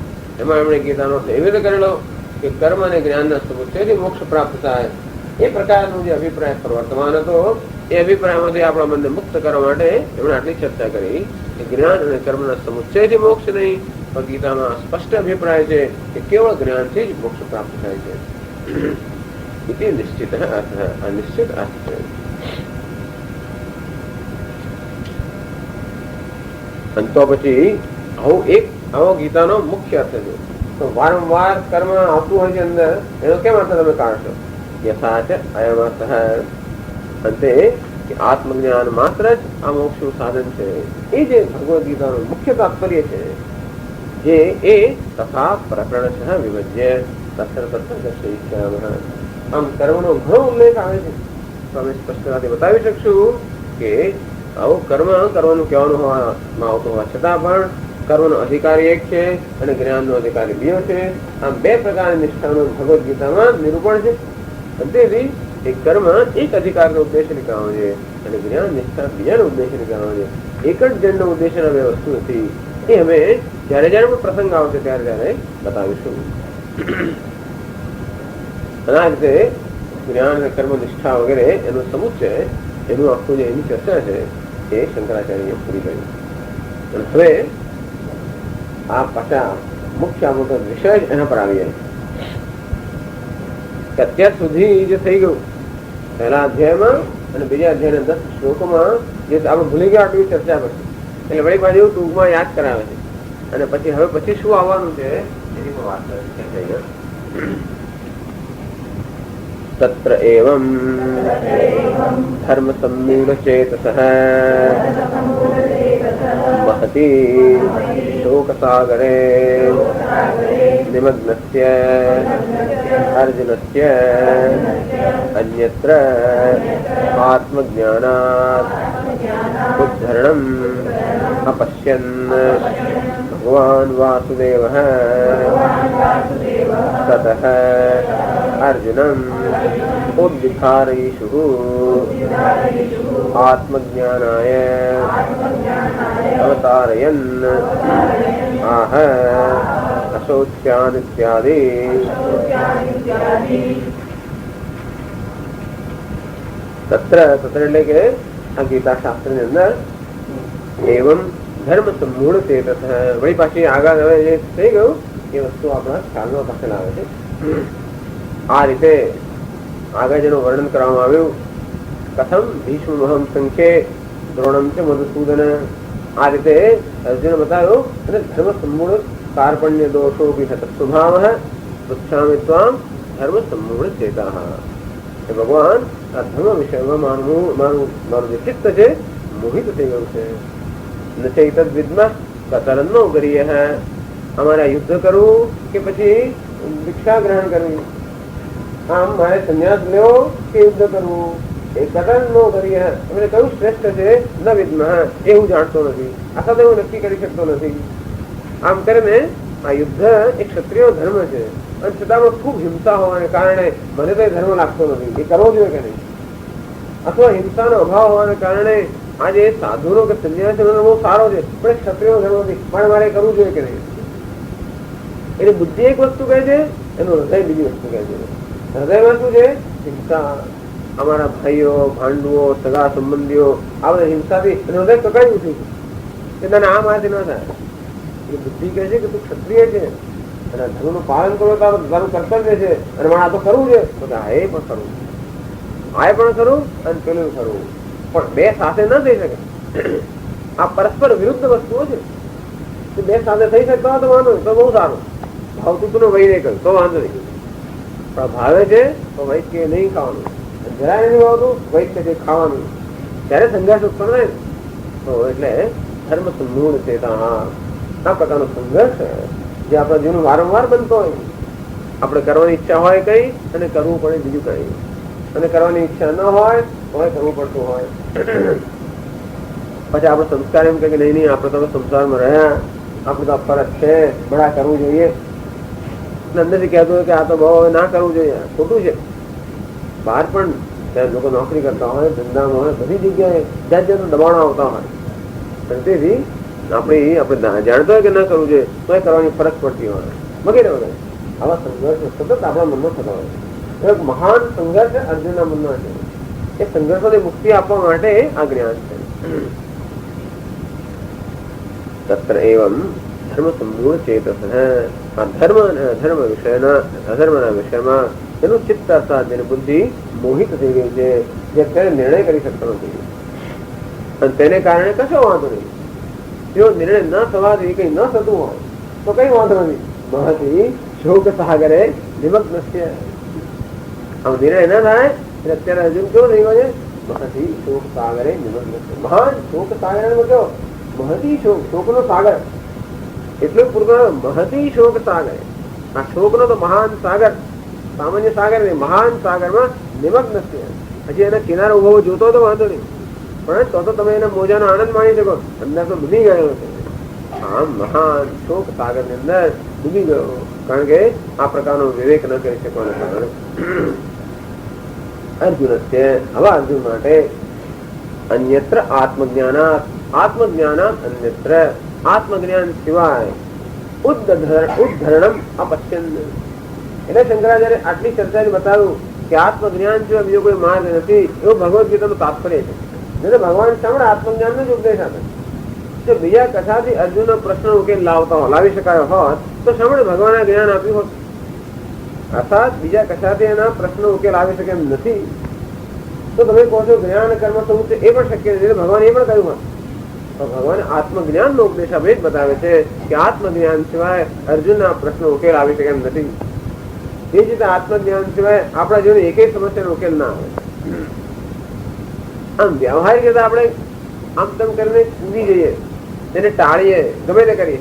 એમાં એમણે ગીતાનો એવી રીતે કરેલો કે કર્મ અને જ્ઞાનના સમુચ્ચયથી મોક્ષ પ્રાપ્ત થાય. એ પ્રકારનો જે અભિપ્રાય પ્રવર્તમાન હતો એ અભિપ્રાયમાંથી આપણા મનને મુક્ત કરવા માટે એમણે આટલી ચર્ચા કરી કે જ્ઞાન અને કર્મના સમુચ્ચયથી મોક્ષ નહીં, પણ ગીતામાં સ્પષ્ટ અભિપ્રાય છે કે કેવળ જ્ઞાનથી જ મોક્ષ પ્રાપ્ત થાય છે. ઇતિ નિશ્ચિત અર્થ, આ નિશ્ચિત અર્થ છે. તો પછી આવું એક આવો ગીતાનો મુખ્ય અર્થ છે. તો વારંવાર કર્મ આવતું હોય છે અંદર, એનો કેમ અર્થ તમે કાઢશો? યથાચ અયમ અર્થ અંતે કે આત્મજ્ઞાન માત્ર જ આ મોક્ષનું સાધન છે. એ જે ભગવદ્ ગીતાનું મુખ્ય તાત્પર્ય છે, જે એ તથા પ્રકરણશઃ વિભજ્ય તત્ર તત્ર દર્શયિષ્યામઃ. આમ કર્મનો ઘણો ઉલ્લેખ આવે છે. તો અમે સ્પષ્ટતાથી બતાવી શકશું કે આવું કર્મ કરવાનું કહેવાનું આવતું હોવા છતાં પણ કર્મનો અધિકારી એક છે અને જ્ઞાનનો અધિકારી બીજો છે. આમ બે પ્રકારની નિષ્ઠાનું ભગવદ્ ગીતામાં નિરૂપણ છે. અંતેથી એક કર્મ એક અધિકારનો ઉદ્દેશ્ય નીકળવાનો છે અને જ્ઞાન નિષ્ઠા બીજાનો ઉદ્દેશ્ય નીકળવાનો છે. એક જ જણનો ઉદ્દેશ્યના બે વસ્તુ નથી. એ અમે જયારે જયારે પણ પ્રસંગ આવશે ત્યારે ત્યારે બતાવીશું. અને આ રીતે જ્ઞાન કર્મ નિષ્ઠા વગેરે એનો સમુચ્ચય, એનું આખું જે એની ચર્ચા છે એ શંકરાચાર્યએ પૂરી કરી. અને હવે આ પાછા મુખ્ય આપણો વિષય જ એના પર આવી જાય કે અત્યાર સુધી જે થઈ ગયું પહેલા અધ્યાયમાં અને બીજા અધ્યાયના 10 શ્લોકોમાં જે આપણે ભૂલી ગયા આટલી ચર્ચા પછી, એટલે વળી પાછું એવું ટૂંકમાં યાદ કરાવે છે. અને પછી હવે પછી શું આવવાનું છે એની પણ વાત છે. તત્ર એવં ધર્મ સમ્મૂઢચેતસઃ મહતી શોકસાગરે નિમગ્નસ્ય અર્જુનસ્ય અન્યત્ર આત્મજ્ઞાનાत् ઉદ્ધરણમ અપશ્યन् ભગવાન વાસુદેવઃ તતઃ અર્જુનમ ઉદ્વિખારયિષુઃ આત્મજ્ઞાનાય અવતારયन् આહ અશોચ્યાન ઇત્યાદિ. તત્ર એટલે કે આ ગીતા શાસ્ત્રની અંદર એવમ ધર્મ સમૂળ ચેતસ, વળી પાછી આગળ હવે જે થઈ ગયું એ વસ્તુ આપણા ખ્યાલમાં પાછળ આવે છે. આ રીતે આગળ જેનું વર્ણન કરવામાં આવ્યું, કથમ ભીષ્મહમ સંખ્યે દ્રોણમ છે મધુસૂદન, આ રીતે અર્જુને બતાવ્યું. અને ધર્મ સમૂળ કાર્પણ્ય દોષો સ્વભાવ પૃચ્છામિ ત્વામ ધર્મ સમૂળ ચેતા. ભગવાન આ ધર્મ વિષયમાં મારું જે ચિત્ત છે મોહિત થઈ ગયું છે. નથી તદ વિદ્મા કતરન નો કરીએ હે, અમારે યુદ્ધ કરવું કે પછી ભિક્ષા ગ્રહણ કરવી, આમ મારે સંન્યાસ લેવો કે યુદ્ધ કરવું, એ કતરન નો કરીએ. એમને કયું શ્રેષ્ઠ છે ન વિદ્મા, એવું જાણતો નથી, આખા તો એવું નક્કી કરી શકતો નથી. આમ કરીને આ યુદ્ધ એક ક્ષત્રિય ધર્મ છે અને છતાં ખૂબ હિંસા હોવાને કારણે મને તો એ ધર્મ લાગતો નથી, એ કરવો જોઈએ કે નહીં. અથવા હિંસાનો અભાવ હોવાને કારણે આજે સાધુનો કે સંન્યાસી બહુ સારો છે પણ ક્ષત્રિય ધર્મ નથી, પણ મારે કરવું જોઈએ કે નહીં. એની બુદ્ધિ એક વસ્તુ કહે છે, એનું હૃદય બીજી વસ્તુ કહે છે. હૃદયમાં શું છે? હિંસા. અમારા ભાઈઓ ભાંડુઓ સગા સંબંધીઓ આ બધા હિંસાથી હૃદય કકાયું છે કે તને આ મારાથી ન થાય. એ બુદ્ધિ કહે છે કે તું ક્ષત્રિય છે અને ધર્મનું પાલન કરો તારું કર્તવ્ય છે અને મારે આ તો કરવું છે. તો હા એ પણ કરવું, આ પણ કરવું અને પેલું કરવું, પણ બે સાથે ન થઈ શકે. આ પરસ્પર વિરુદ્ધ વસ્તુઓ છે. બે સાથે થઈ શકતા હોય તો વાંધો નહીં, તો બહુ સારું. ભાવતું તું વહી નહીં કર્યું તો વાંધો નહીં, પણ ભાવે છે તો વૈદ કે નહીં ખાવાનું, જરાય નહીં ભાવતું વૈદ કે ખાવાનું, ત્યારે સંઘર્ષ ઉત્પન્ન થાય. તો એટલે ધર્મ મૂળ છે. આ પ્રકારનો સંઘર્ષ જે આપણા જીવન વારંવાર બનતો હોય. આપણે કરવાની ઈચ્છા હોય કઈ અને કરવું પડે બીજું કઈ, અને કરવાની ઈચ્છા ન હોય તો કરવું પડતું હોય. પછી આપણો સંસ્કાર એમ કે નહીં આપણે તો સંસારમાં રહ્યા, આપણે તો ફરજ છે, બડા કરવું જોઈએ. અંદરથી કહેતું હોય કે આ તો બહુ ના કરવું જોઈએ, ખોટું છે. બહાર પણ ત્યાં લોકો નોકરી કરતા હોય, ધંધામાં હોય, બધી જગ્યાએ જાત જાતનું દબાણો આવતા હોય. તેથી આપણે જાણતો હોય કે ના કરવું જોઈએ તો એ કરવાની ફરજ પડતી હોય વગેરે વગેરે. આવા સંઘર્ષ સતત આપણા મનમાં થતા હોય. એક મહાન સંઘર્ષ અર્જુનના મનમાં છે. એ સંઘર્ષોની મુક્તિ આપવા માટે આ જ્ઞાન છે. તત્ર એવમ ધર્મ સમૂળ ચેતસ, આ ધર્મ અને અધર્મ અધર્મના વિષયમાં એનું ચિત્ત અર્થાત જેની બુદ્ધિ મોહિત થઈ ગઈ છે, જે અત્યારે નિર્ણય કરી શકતો નથી. અને તેને કારણે કશો વાંધો નહીં. જો નિર્ણય ન થવાથી કઈ ન થતું હોય तो कई वांधो नहीं। महती शोक सागरे निमग्नस्य हम निर्णय न थाय એટલે અત્યારે અર્જુન કેવો થઈ ગયો છે? महती शोक सागरे निमग्नस्य। महान शोक सागर महती शोक, शोकનો સાગર એટલું પૂર્ણ महती शोक सागर। આ શોકનો તો મહાન સાગર, સામાન્ય સાગર નહીં, મહાન સાગરમાં નિમગ્નस्य। હજી એના કિનારે ઉભો જોતો તો વાંધો નહીં, પણ તો તમે એના મોજાનો આનંદ માણી શકો, અંદર તો ડૂબી ગયો છે। આમ મહાન શોક સાગર ની અંદર ડૂબી ગયો, કારણ કે આ પ્રકારનો વિવેક ન કરી શકવાના કારણે। અર્જુન છે હવે અર્જુન માટે અન્યત્ર આત્મજ્ઞાન અન્યત્ર આત્મજ્ઞાન સિવાય ઉદ્ધરણમ અપશ્યન। એટલે શંકરાચાર્ય આટલી ચર્ચાથી બતાવ્યું કે આત્મજ્ઞાન સિવાય બીજો કોઈ માર્ગ નથી, એવું ભગવદ ગીતાનું તાત્પર્ય છે। એટલે ભગવાન સામે આત્મજ્ઞાન જ ઉપદેશ આપે। જો બીજા કથાથી અર્જુનનો પ્રશ્ન ઉકેલ લાવી શકાયો હોત તો સામે ભગવાને જ્ઞાન આપ્યું હોત, અર્થાત બીજા કશાથી એના પ્રશ્નો ઉકેલ આવી શકે એમ નથી। તો તમે કહો છો જ્ઞાન કર્મ થવું છે, એ પણ શક્ય નથી, ભગવાન એ પણ કહ્યું હોત। તો ભગવાન આત્મજ્ઞાન નો ઉપદેશ આપે જ બતાવે છે કે આત્મજ્ઞાન સિવાય અર્જુનના પ્રશ્નો ઉકેલ આવી શકે એમ નથી। એ જ રીતે આત્મજ્ઞાન સિવાય આપણા જીવન એક સમસ્યાનો ઉકેલ ના આવે। આમ વ્યવહારિક રીતે આપણે આમ તેમ કરીને કૂદી જઈએ, તેને ટાળીએ, ગમે તે કરીએ,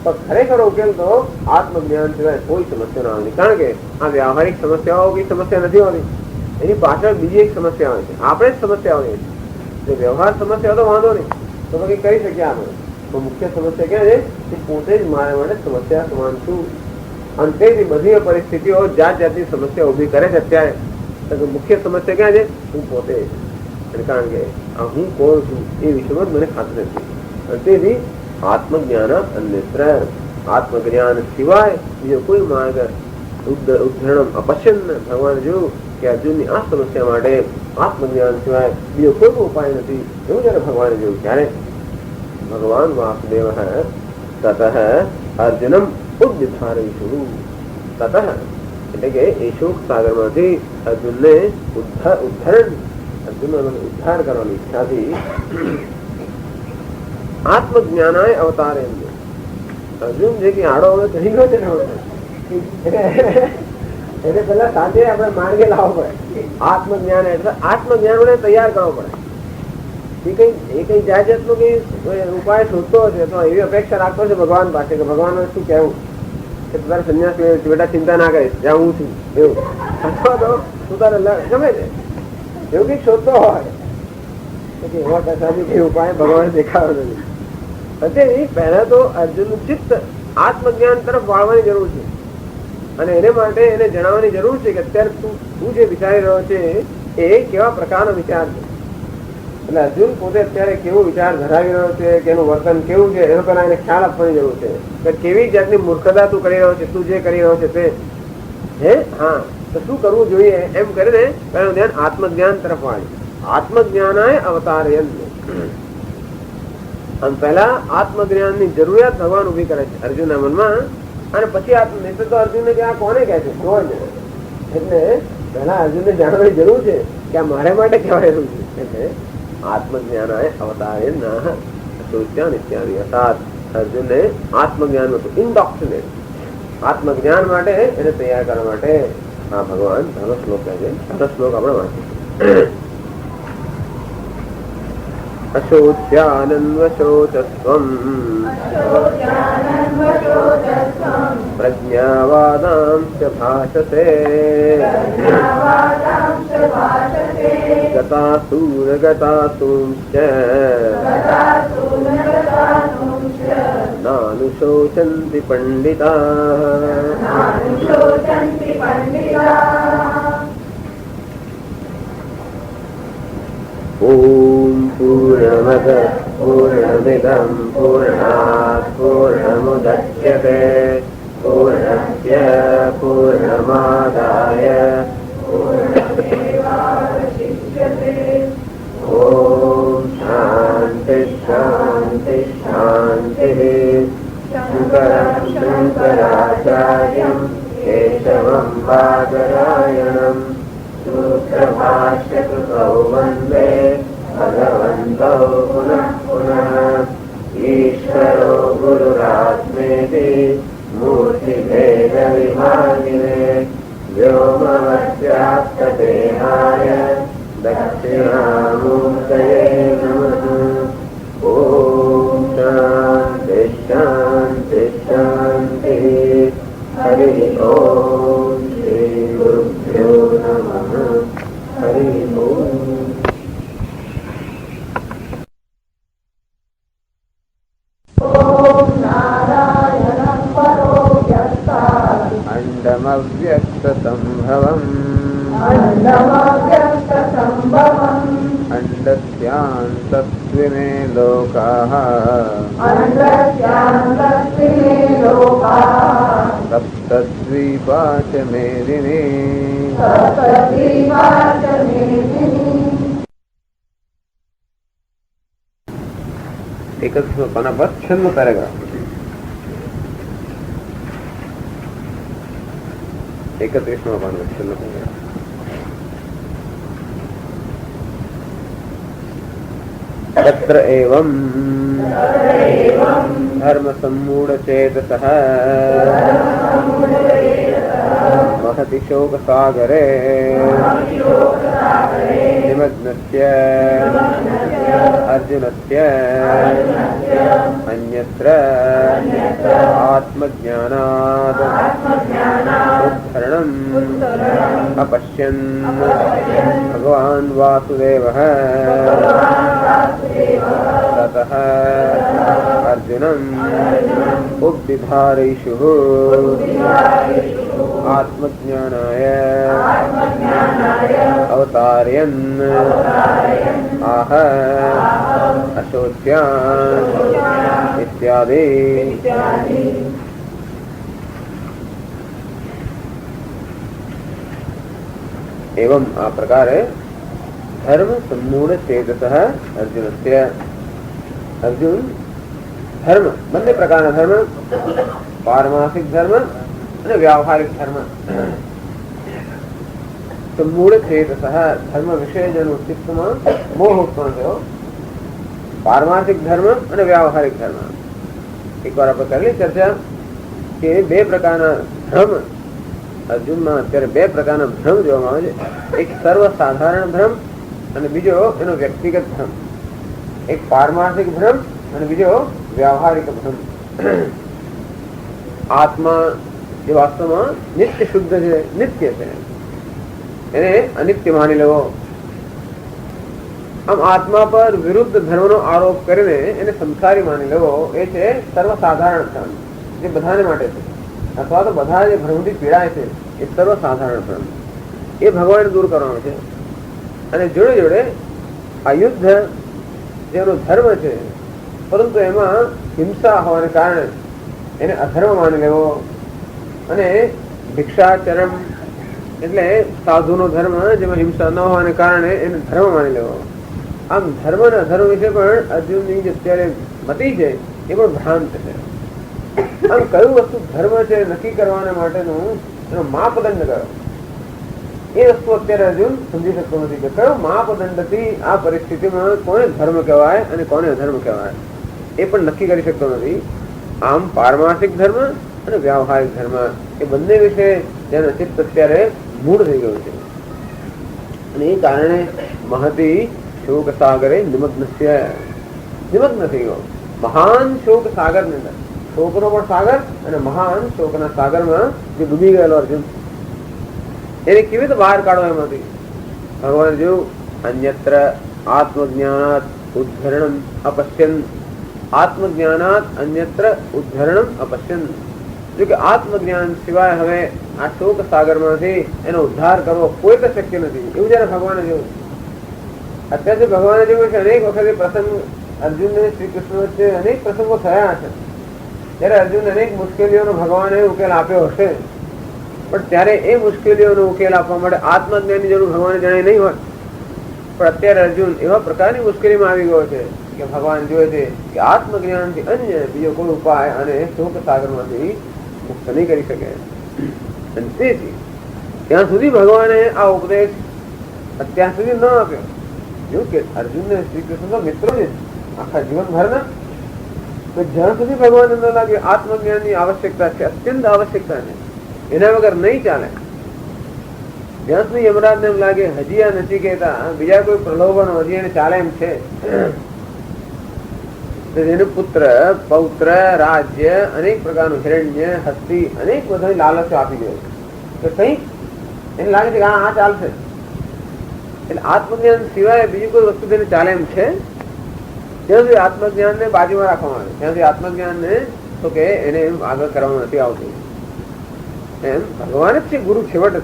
તો ખરેખર ઉકેલ તો આત્મજ્ઞાન સિવાય કોઈ સમસ્યા ના આવતી। કારણ કે આ વ્યવહારિક સમસ્યાઓ કઈ સમસ્યા નથી હોતી, એની પાછળ બીજી એક સમસ્યા આવે છે, આપણે જ સમસ્યા હોય છે। જો વ્યવહાર સમસ્યા તો વાંધો નહીં, તો કઈ કરી શકીએ આપણે, તો મુખ્ય સમસ્યા ક્યાં છે કે પોતે જ મારા માટે સમસ્યા સમાન છું। અને તેથી બધી પરિસ્થિતિઓ જાત જાતની સમસ્યા ઉભી કરે છે અત્યારે। તો મુખ્ય સમસ્યા ક્યાં છે? હું પોતે, કારણ કે આ હું કોણ છું એ વિષયમાં મને ખાતરી નથી। અને તેથી આત્મજ્ઞાન અન્યત્ર આત્મજ્ઞાન સિવાય બીજો કોઈ માર્ગ ઉદ્ધરણમ અપશ્યન। ભગવાન જોયું કે અર્જુનની આ સમસ્યા માટે આત્મજ્ઞાન સિવાય બીજો કોઈ ઉપાય નથી, એવું જયારે ભગવાને જોયું ત્યારે ભગવાન વાસુદેવ તતઃ અર્જુનમ ઉદ્ધારયિષુઃ। તતઃ એટલે કે એ શોક સાગર માંથી અર્જુનને ઉદ્ધાર કરવાની ઈચ્છાથી આત્મજ્ઞાનાય અવતારે। અર્જુન જે કે આડો હવે કહી ગયો છે ને, એને પેલા સાથે આપણે માર્ગે લાવવો પડે। આત્મજ્ઞાન એટલે આત્મજ્ઞાન તૈયાર કરવો પડે। એ કઈ જાત જાતનો કઈ ઉપાય શોધતો હશે તો એવી અપેક્ષા રાખતો છે ભગવાન પાસે કે ભગવાન શું કહેવું કે તારે સંન્યાસ બેટા ચિંતા ના કરીશ, જ્યાં હું છું એવું, અથવા તો તું તારે ગમે છે એવું કઈક શોધતો હોય એવા કશાથી કઈ ઉપાય ભગવાન દેખાડો નથી। પછી પહેલા તો અર્જુનનું ચિત્ત આત્મજ્ઞાન તરફ વાળવાની જરૂર છે, અને એને માટે એને જણાવવાની જરૂર છે કે અત્યારે તું જે વિચારી રહ્યો છે એ કેવા પ્રકારનો વિચાર છે। એટલે અર્જુન પોતે અત્યારે કેવો વિચાર ધરાવી રહ્યો છે, કે એનું વર્તન કેવું છે, એનો પેલા એને ખ્યાલ આપવાની જરૂર છે કે કેવી જાતની મૂર્ખતા તું કરી રહ્યો છે, તું જે કરી રહ્યો છે તે હા તો શું કરવું જોઈએ, એમ કરીને પેલું ધ્યાન આત્મજ્ઞાન તરફ વાળી। આત્મજ્ઞાનાય અવતારયન। આમ પહેલા આત્મજ્ઞાન ની જરૂરિયાત ભગવાન ઉભી કરે છે અર્જુનના મનમાં, અને પછી આત્મનિષ્ઠ તો અર્જુન ને ત્યાં કોને કહે છે? એટલે પહેલા અર્જુન ને જાણવાની જરૂર છે કે આ મારે માટે કહેવાયેલું છે। એટલે આત્મજ્ઞાનાય અવતારયન શોચ્યાન ઇત્યાદિ। અર્થાત અર્જુન ને આત્મજ્ઞાન હતું ઇન્ડોક્ટ્રિનેટ, આત્મજ્ઞાન માટે એને તૈયાર કરવા માટે આ ભગવાન ઘણો શ્લોક કહે છે। ઘણો શ્લોક આપણે વાંચીશું। અશોચ્યાનન્વશોચસ્વમ પ્રજ્ઞાવાદાંશ્ચ ભાષસે ગતાસુરગતાસુંશ્ચ નાનુશોચન્તિ પંડિતાઃ। ઓમ પૂર્ણમદ પૂર્ણમિદં પૂર્ણાત પૂર્ણમુદચ્યતે પૂર્ણસ્ય પૂર્ણમાદાય ઓમ શાંતિ શાંતિ શાંતિ। શંકરં શંકરાચાર્યં કેશવં બાદરાયણં સૂત્રભાષ્યકૃતૌ વંદે ભગવन्तौ પુનઃ પુનઃ। ईश्वरो गुरुरात्मेति मूर्तिभेद विभागिने व्योमवद्व्याप्तदेहाय दक्षिणामूर्तये नमः। ॐ शान्ति शान्ति शान्तिः। हरि ओम श्री गुरुभ्यो नमः। हरि ओम। अंडमव्यक्तसंभवम् अंडस्यान्तस्त्विमे लोकाः सप्तद्वीपा च मेदिनी। एकच पानावर छंद पॅराग्राफ, 31वां पानावर छंद पॅराग्राफ। तत्र एवं धर्म सम्मूढचेतसः महति शोकसागरे निमग्नस्य अर्जुनस्य अन्यत्र आत्मज्ञानात् उद्धरणम् अपश्यन् भगवान् वासुदेवः ततः अर्जुनम् उद्दिधारयिषुः आत्मज्ञानाय अवतारयन् आह अशोच्यान् इत्यादि। एवं आ प्रकार धर्म सम्मूढ़ चेतसः अर्जुनस्य। अर्जुन धर्म બંને પ્રકારના ધર્મ, પારમાર્થિક ધર્મ અને વ્યાવહારિક ધર્મ. મૂળ ચેતસઃ ધર્મ વિશે જેનું ચિત્તમાં મોહ ઉત્પન્ન થયો, પારમાર્થિક ધર્મ અને વ્યાવહારિક ધર્મ. એકવાર આપણે કરેલી ચર્ચા કે બે પ્રકારના ભ્રમ અર્જુનમાં અત્યારે બે પ્રકારના ભ્રમ જોવામાં આવે છે. એક સર્વસાધારણ ભ્રમ અને બીજો એનો વ્યક્તિગત ભ્રમ. એક પારમાર્થિક ભ્રમ અને બીજો व्यावहारिक भ्रम. आत्मा ये वास्तव में नित्य शुद्ध है, नित्य है, એને અનિત્ય માની લેવો. આમ આત્મા પર વિરુદ્ધ ધર્મનો આરોપ કરીને એને સંસારી માની લેવો એ છે સર્વસાધારણ ભ્રમ, જે બધાને માટે છે, અથવા તો બધા જે ભ્રમથી પીડાય છે એ સર્વસાધારણ ભ્રમ. એ ભગવાન દૂર કરવાનો છે. અને જોડે જોડે આ યુદ્ધ જેનો ધર્મ છે પરંતુ એમાં હિંસા હોવાને કારણે એને અધર્મ માની લેવો, અને ભિક્ષાચરમ એટલે સાધુનો ધર્મ જેમાં હિંસા ન હોવાને કારણે એને ધર્મ માની લેવો. આમ ધર્મ અને અધર્મ વિશે પણ અર્જુનની જે અત્યારે મતિ છે એ પણ ભ્રાંત છે. આમ કયું વસ્તુ ધર્મ છે નક્કી કરવાના માટેનું એનો માપદંડ કયો એ વસ્તુ અત્યારે અર્જુન સમજી શકતો નથી કે કયો માપદંડથી આ પરિસ્થિતિમાં કોને ધર્મ કહેવાય અને કોને અધર્મ કહેવાય એ પણ નક્કી કરી શકતો નથી. આમ પારમાર્થિક ધર્મ અને વ્યાવહારિક ધર્મ એ બંને વિશે જેનું ચિત્ત અત્યારે મૂળ થઈ ગયું છે, અને એ કારણે મહતી શોક સાગરે નિમગ્ન થઈ ગયો. મહાન શોક સાગર ની અંદર શોકનો પણ સાગર અને મહાન શોકના સાગરમાં જે ડૂબી ગયેલો અર્જુન એને કેવી રીતે બહાર કાઢો એમાંથી. ભગવાન જેવું અન્યત્ર આત્મજ્ઞાનાત ઉદ્ધરણમ અપશ્યન. આત્મજ્ઞાનાત અન્યત્ર ઉદ્ધરણમ અપશ્યન. જો કે આત્મજ્ઞાન સિવાય હવે આ શોક સાગરમાંથી એનો ઉદ્ધાર કરવો કોઈ તો શક્ય નથી. એવું જયારે ભગવાને જેવું અત્યારથી ભગવાને જેવું છે. અનેક વખતે પ્રસંગ અર્જુનને શ્રી કૃષ્ણ વચ્ચે અનેક પ્રસંગો થયા છે ત્યારે અર્જુન અનેક મુશ્કેલીઓનો ભગવાને ઉકેલ આપ્યો હશે, પણ ત્યારે એ મુશ્કેલીઓનો ઉકેલ આપવા માટે આત્મજ્ઞાનની જરૂર ભગવાને જણાય નહીં હોય. પણ અત્યારે અર્જુન એવા પ્રકારની મુશ્કેલીમાં આવી ગયો છે કે ભગવાન જોયે છે કે આત્મજ્ઞાનથી અન્ય બીજો કોઈ ઉપાય અને શોક સાગરમાંથી મુક્ત નહીં કરી શકે. અને તેથી ત્યાં સુધી ભગવાને આ ઉપદેશ અત્યાર સુધી ન આપ્યો. જો કે અર્જુનને શ્રી કૃષ્ણ તો મિત્રો છે આખા જીવનભરના, તો જ્યાં સુધી ભગવાનને ન લાગે આત્મજ્ઞાનની આવશ્યકતા છે, અત્યંત આવશ્યકતા છે, એના વગર નહીં ચાલે. જ્યાં સુધી યમરાજને એમ લાગે હજી આ નથી કહેતા બીજા કોઈ પ્રલોભનો હજી એને ચાલે એમ છે, જેને પુત્ર પૌત્ર રાજ્ય અનેક પ્રકારનું હિરણ્ય હસ્તી અનેક બધા લાલચો આપી દે તો કઈક એને લાગે છે કે આ ચાલશે. એટલે આત્મજ્ઞાન સિવાય બીજી કોઈ વસ્તુ તેને ચાલે એમ છે. ત્યાં સુધી આત્મજ્ઞાન ને બાજુમાં રાખવામાં આવે, ત્યાં સુધી આત્મજ્ઞાન ને તો કે એને એમ આગળ કરવામાં નથી આવતું. એમ ભગવાન જ છે ગુરુ છેવટ જ.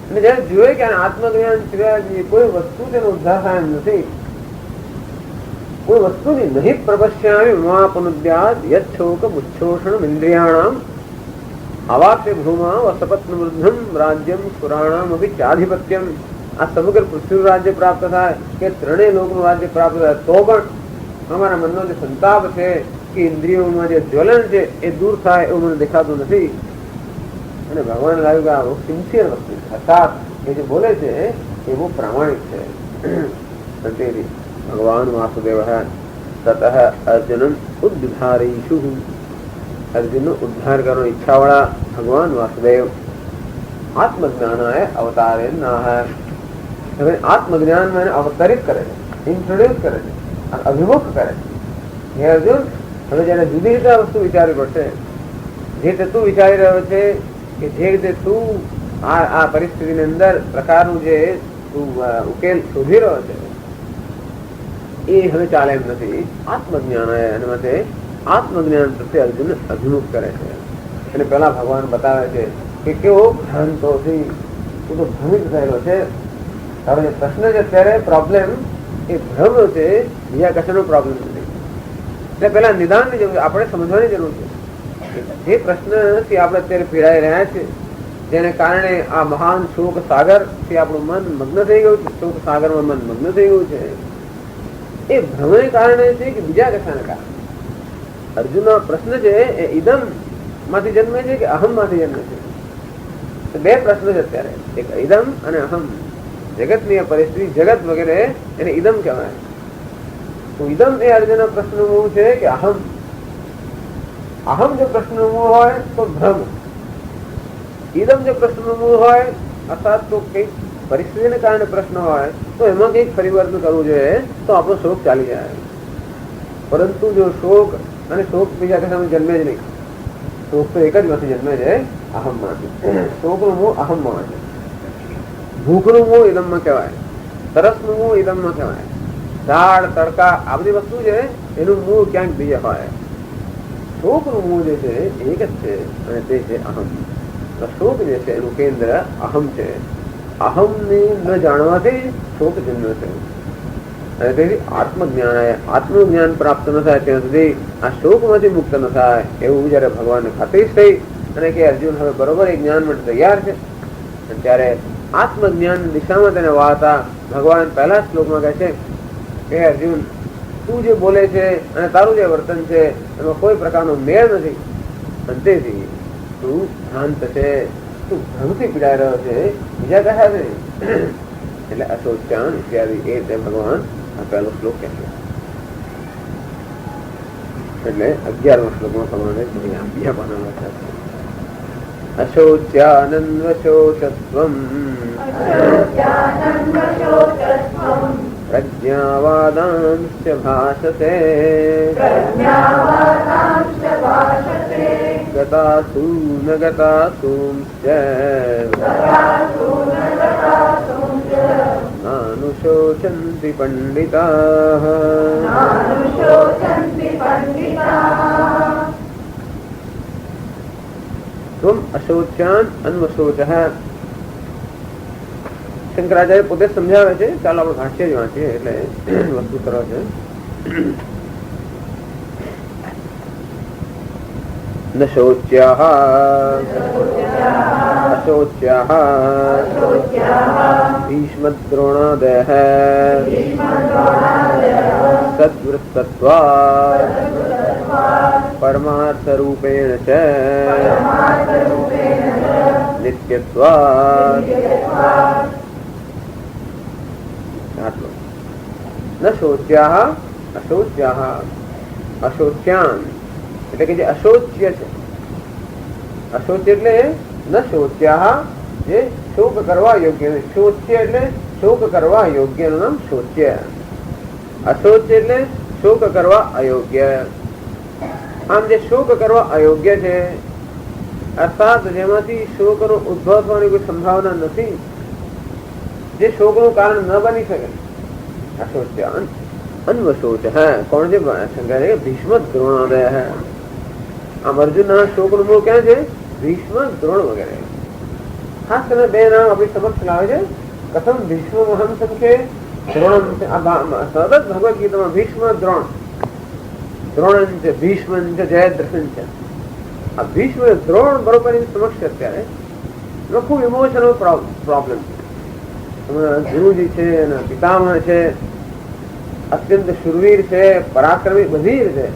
અને જયારે જોયે કે આત્મજ્ઞાન સિવાય કોઈ વસ્તુ તેનો ઉદ્ધાર થાય એમ નથી, કોઈ વસ્તુની નહીં પ્રપશ્યામી મમાપનુદ્યાદ યચ્છોક મુચ્છોષણ ઇન્દ્રિયાણામ આવાક્ય ભૂમા વસપત્ન વૃદ્ધમ રાજ્યમ પુરાણામ અભિચાધિપત્યમ. આ સમગ્ર પૃથ્વીનું રાજ્ય પ્રાપ્ત થાય કે ત્રણેય લોકનું રાજ્ય પ્રાપ્ત થાય તો પણ અમારા મનનો જે સંતાપ છે કે ઇન્દ્રિયોમાં જે જ્વલન છે એ દૂર થાય એવું મને દેખાતું નથી. અને ભગવાન લાગ્યું કે આ બહુ સિન્સિયર વસ્તુ છે, અર્થાત એ જે બોલે છે એ બહુ પ્રામાણિક છે. તેથી ભગવાન વાસુદેવ તત અર્જુન ઉદ્ધારયિષુ. અર્જુનનો ઉદ્ધાર કરવાની ઈચ્છા વાળા ભગવાન વાસુદેવ આત્મજ્ઞાનાય અવતારે ના. હવે આત્મજ્ઞાનમાં એને અવતરિત કરે છે, ઇન્ટ્રોડ્યુસ કરે છે, અભિમુખ કરે છે. હે અર્જુન, હવે જયારે જુદી રીતે વસ્તુ વિચારવી પડશે. જે રીતે તું વિચારી રહ્યો છે કે જે રીતે તું આ પરિસ્થિતિની અંદર પ્રકારનું જે તું ઉકેલ શોધી રહ્યો છે એ હવે ચાલે એમ નથી. આત્મજ્ઞાન એના માટે આત્મજ્ઞાન પ્રત્યે અર્જુન અભિમુખ કરે છે. અને પેલા ભગવાન બતાવે છે કે કેવો ભ્રાંતોથી તું તો ભ્રમિત થયેલો છે. તારો જે પ્રશ્ન છે અત્યારે પ્રોબ્લેમ એ ભ્રમ છે, બીજા કશાનો પ્રોબ્લેમ નથી. એટલે પેલા નિદાનની જરૂર, આપણે સમજવાની જરૂર છે. જે પ્રશ્નથી આપણે અત્યારે પીડાઈ રહ્યા છે, જેને કારણે આ મહાન શોક સાગર થી આપણું મન મગ્ન થઈ ગયું છે, શોક સાગરમાં મન મગ્ન થઈ ગયું છે, એ ભ્રમને કારણે છે કે બીજા કશાને કારણે? અર્જુનનો પ્રશ્ન છે એ ઇદમ માંથી જન્મે છે કે અહમ માંથી જન્મે છે? બે પ્રશ્ન છે અત્યારે, એક ઇદમ અને અહમ. જગતની પરિસ્થિતિ, જગત વગેરે એને ઇદમ કહેવાય. તો ઇદમ એ અર્જુનનો પ્રશ્નનું મૂળ છે કે અહમ. અહમ જો પ્રશ્નનું મૂળ હોય તો ભ્રમ, ઇદમ જો પ્રશ્નનું મૂળ હોય અર્થાત તો કઈક પરિસ્થિતિને કારણે પ્રશ્ન હોય તો એમાં કઈક પરિવર્તન કરવું જોઈએ તો આપણો શોક ચાલી જાય. પરંતુ જો શોક અને શોક બીજા કશામાં જન્મે જ નહીં, શોક તો એક જ માંથી જન્મે છે, અહમ માંથી. શોકનું મૂળ અહમમાં છે, ભૂખનું મૂળ ઇદમમાં કહેવાય, તરસનું મૂળ ઇદમમાં કહેવાય, ઝાડ તડકા આ બધી વસ્તુ છે એનું મૂળ ક્યાંક બીજે હોય. શોકનું મૂળ જે છે એક જ છે અને તે છે અહમ. શોક જે છે એનું કેન્દ્ર અહમ છે. અહમને ન જાણવાથી શોક જન્મે છે. અને તેથી આત્મજ્ઞાન પ્રાપ્ત ન થાય ત્યાં સુધી આ શોકમાંથી મુક્ત ન થાય એવું જયારે ભગવાનને ખાતરી થઈ અને કે અર્જુન હવે બરોબર એ જ્ઞાન માટે તૈયાર છે, ત્યારે આત્મજ્ઞાન દિશામાં તેને વાળતા ભગવાન પહેલા શ્લોકમાં કહે છે કે અર્જુન, તું જે બોલે છે અને તારું જે વર્તન છે એમાં કોઈ પ્રકારનો મેળ નથી. અને તેથી તું ભ્રાંત છે, તું ભ્રમથી પીડાઈ રહ્યો છે, બીજા કયા છે. એટલે અશોચાન ઇત્યાદિ એ રીતે ભગવાન આ પહેલો શ્લોક કહે છે. એટલે 11મો શ્લોકમાં પ્રમાણે બીજા પાનામાં છે અશોચ્યાનન્વશોચત્વમ પ્રજ્ઞાવાદાંશ્ચ ભાષતે ગતાસુ ન ગતાસુંશ્ચ નાનુશોચન્તિ પંડિતાઃ. त्वम अशोच्यान अन्वशोचः. શંકરાચાર્ય પોતે સમજાવે છે. ચાલો આપણે ભાષ્ય જ વાંચીએ એટલે વસ્તુ સરળ છે. ન શોચ્યાઃ અશોચ્યાઃ ભીષ્મદ્રોણાદયઃ સદ્વૃત્તત્વાत् પરમાર્થરૂપેણ ચ નિત્યત્વાत्. આટલો. ન શોચ્યાઃ અશોચ્યાઃ. અશોચ્યાન એટલે કે જે અશોચ્ય છે. અશોચ્ય એટલે ન શોચ્યા, જે શોક કરવા યોગ્ય. શોચ્ય એટલે શોક કરવા યોગ્ય નું નામ શોચ્ય. અશોચ્ય એટલે શોક કરવા અયોગ્ય. આમ જે શોક કરવા અયોગ્ય છે, અર્થાત જેમાંથી શોકનો ઉદ્ભવ થવાની કોઈ સંભાવના નથી, જે શોકનું કારણ ન બની શકે. અશોચ્ય અન્વશોચ હે. કોણ છે? શંકર ભીષ્મ દ્રોણોદય હે. આમ અર્જુનના શોકનું મૂળ ક્યાં છે? ભીષ્મ દ્રોણ વગેરે. ખાસ કરીને બે નામ આપણી સમક્ષ લાવે છે. કથમ ભીષ્મ મહંસમ છે, દ્રોણમ છે. સતત ભગવદ ગીતામાં ભીષ્મ દ્રોણ, દ્રોણ છે, ભીષ્મ છે, જયદ્રથન છે. આ ભીષ્મ દ્રોણ બરોબર સમક્ષ અત્યારે એમાં ખૂબ ઇમોશનલ પ્રોબ્લેમ છે. ગુરુજી છે, એના પિતામહ છે, અત્યંત શુરવીર છે, પરાક્રમી બધી રીતે.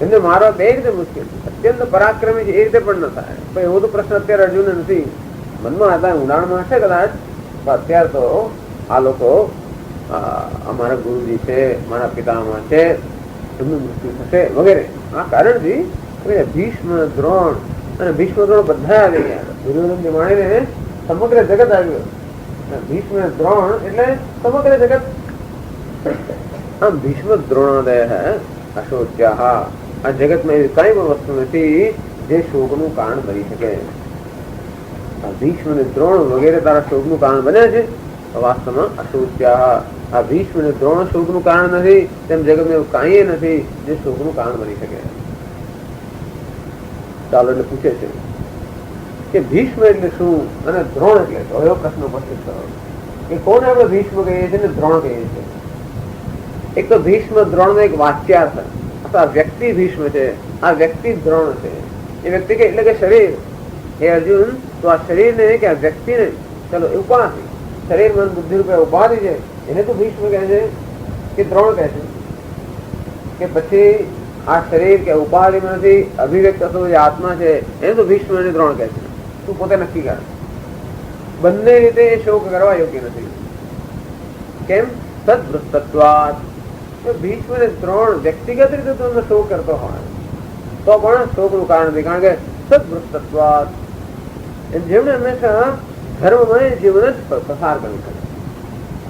એમને મારવા બે રીતે મુશ્કેલ. અત્યંત પરાક્રમી છે એ રીતે પણ ન થાય. પણ એવો તો પ્રશ્ન અત્યારે અર્જુન નથી. મનમાં હતા, ઊંડાણમાં હશે કદાચ. અત્યારે તો આ લોકો અમારા ગુરુજી છે, મારા પિતામહ છે, એમનું મૃત્યુ થશે વગેરે. આ કારણથી ભીષ્મ દ્રોણ અને ભીષ્મ દ્રોણ બધા આવી ગયા. દુર્યોધનથી માણીને સમગ્ર જગત આવ્યું. ભીષ્મ દ્રોણ એટલે સમગ્ર જગત. આમ ભીષ્મ દ્રોણોદય હે અશોચ્યા. આ જગતમાં એવી કઈ પણ વસ્તુ નથી જે શોકનું કારણ બની શકે. આ ભીષ્મ અને દ્રોણ વગેરે તારા શોકનું કારણ બન્યા છે. વાસ્તવમાં અશોચ્યા. આ ભીષ્મ અને દ્રોણ શોકનું કારણ નથી, તેમ જગતમાં એવું કાંઈ નથી જે શોકનું કારણ બની શકે. ચાલો એટલે પૂછે છે કે ભીષ્મ એટલે શું અને દ્રોણ એટલે શું? એવો પ્રશ્ન ઉપસ્થિત થયો કે કોને આપણે ભીષ્મ કહીએ છીએ ને દ્રોણ કહીએ છીએ. એક તો ભીષ્મ દ્રોણ નો એક વાચ્યાર્થ, અથવા વ્યક્તિ ભીષ્મ છે, આ વ્યક્તિ દ્રોણ છે. એ વ્યક્તિ કે એટલે કે શરીર. એ અર્જુન, તો આ શરીરને કે આ વ્યક્તિને, ચલો ઉપાધિ, શરીર મન બુદ્ધિ રૂપે ઉપાધિ છે, એને તો ભીષ્મ કહે છે કે દ્રોણ કહે છે? કે પછી આ શરીર કે ઉપાધિમાંથી અભિવ્યક્ત થતો જે આત્મા છે એને તો ભીષ્મ અને દ્રોણ કહે છે? તું પોતે નક્કી કર. બંને રીતે એ શોક કરવા યોગ્ય નથી. કેમ? સદવૃત્તત્વાદ. ભીષ્મ અને દ્રોણ વ્યક્તિગત રીતે તમને શોક કરતો હોય તો પણ શોકનું કારણ નથી, કારણ કે સદવૃત્તત્વાદ. જેમણે હંમેશા ધર્મમય જીવન જ પસાર કર્યું છે.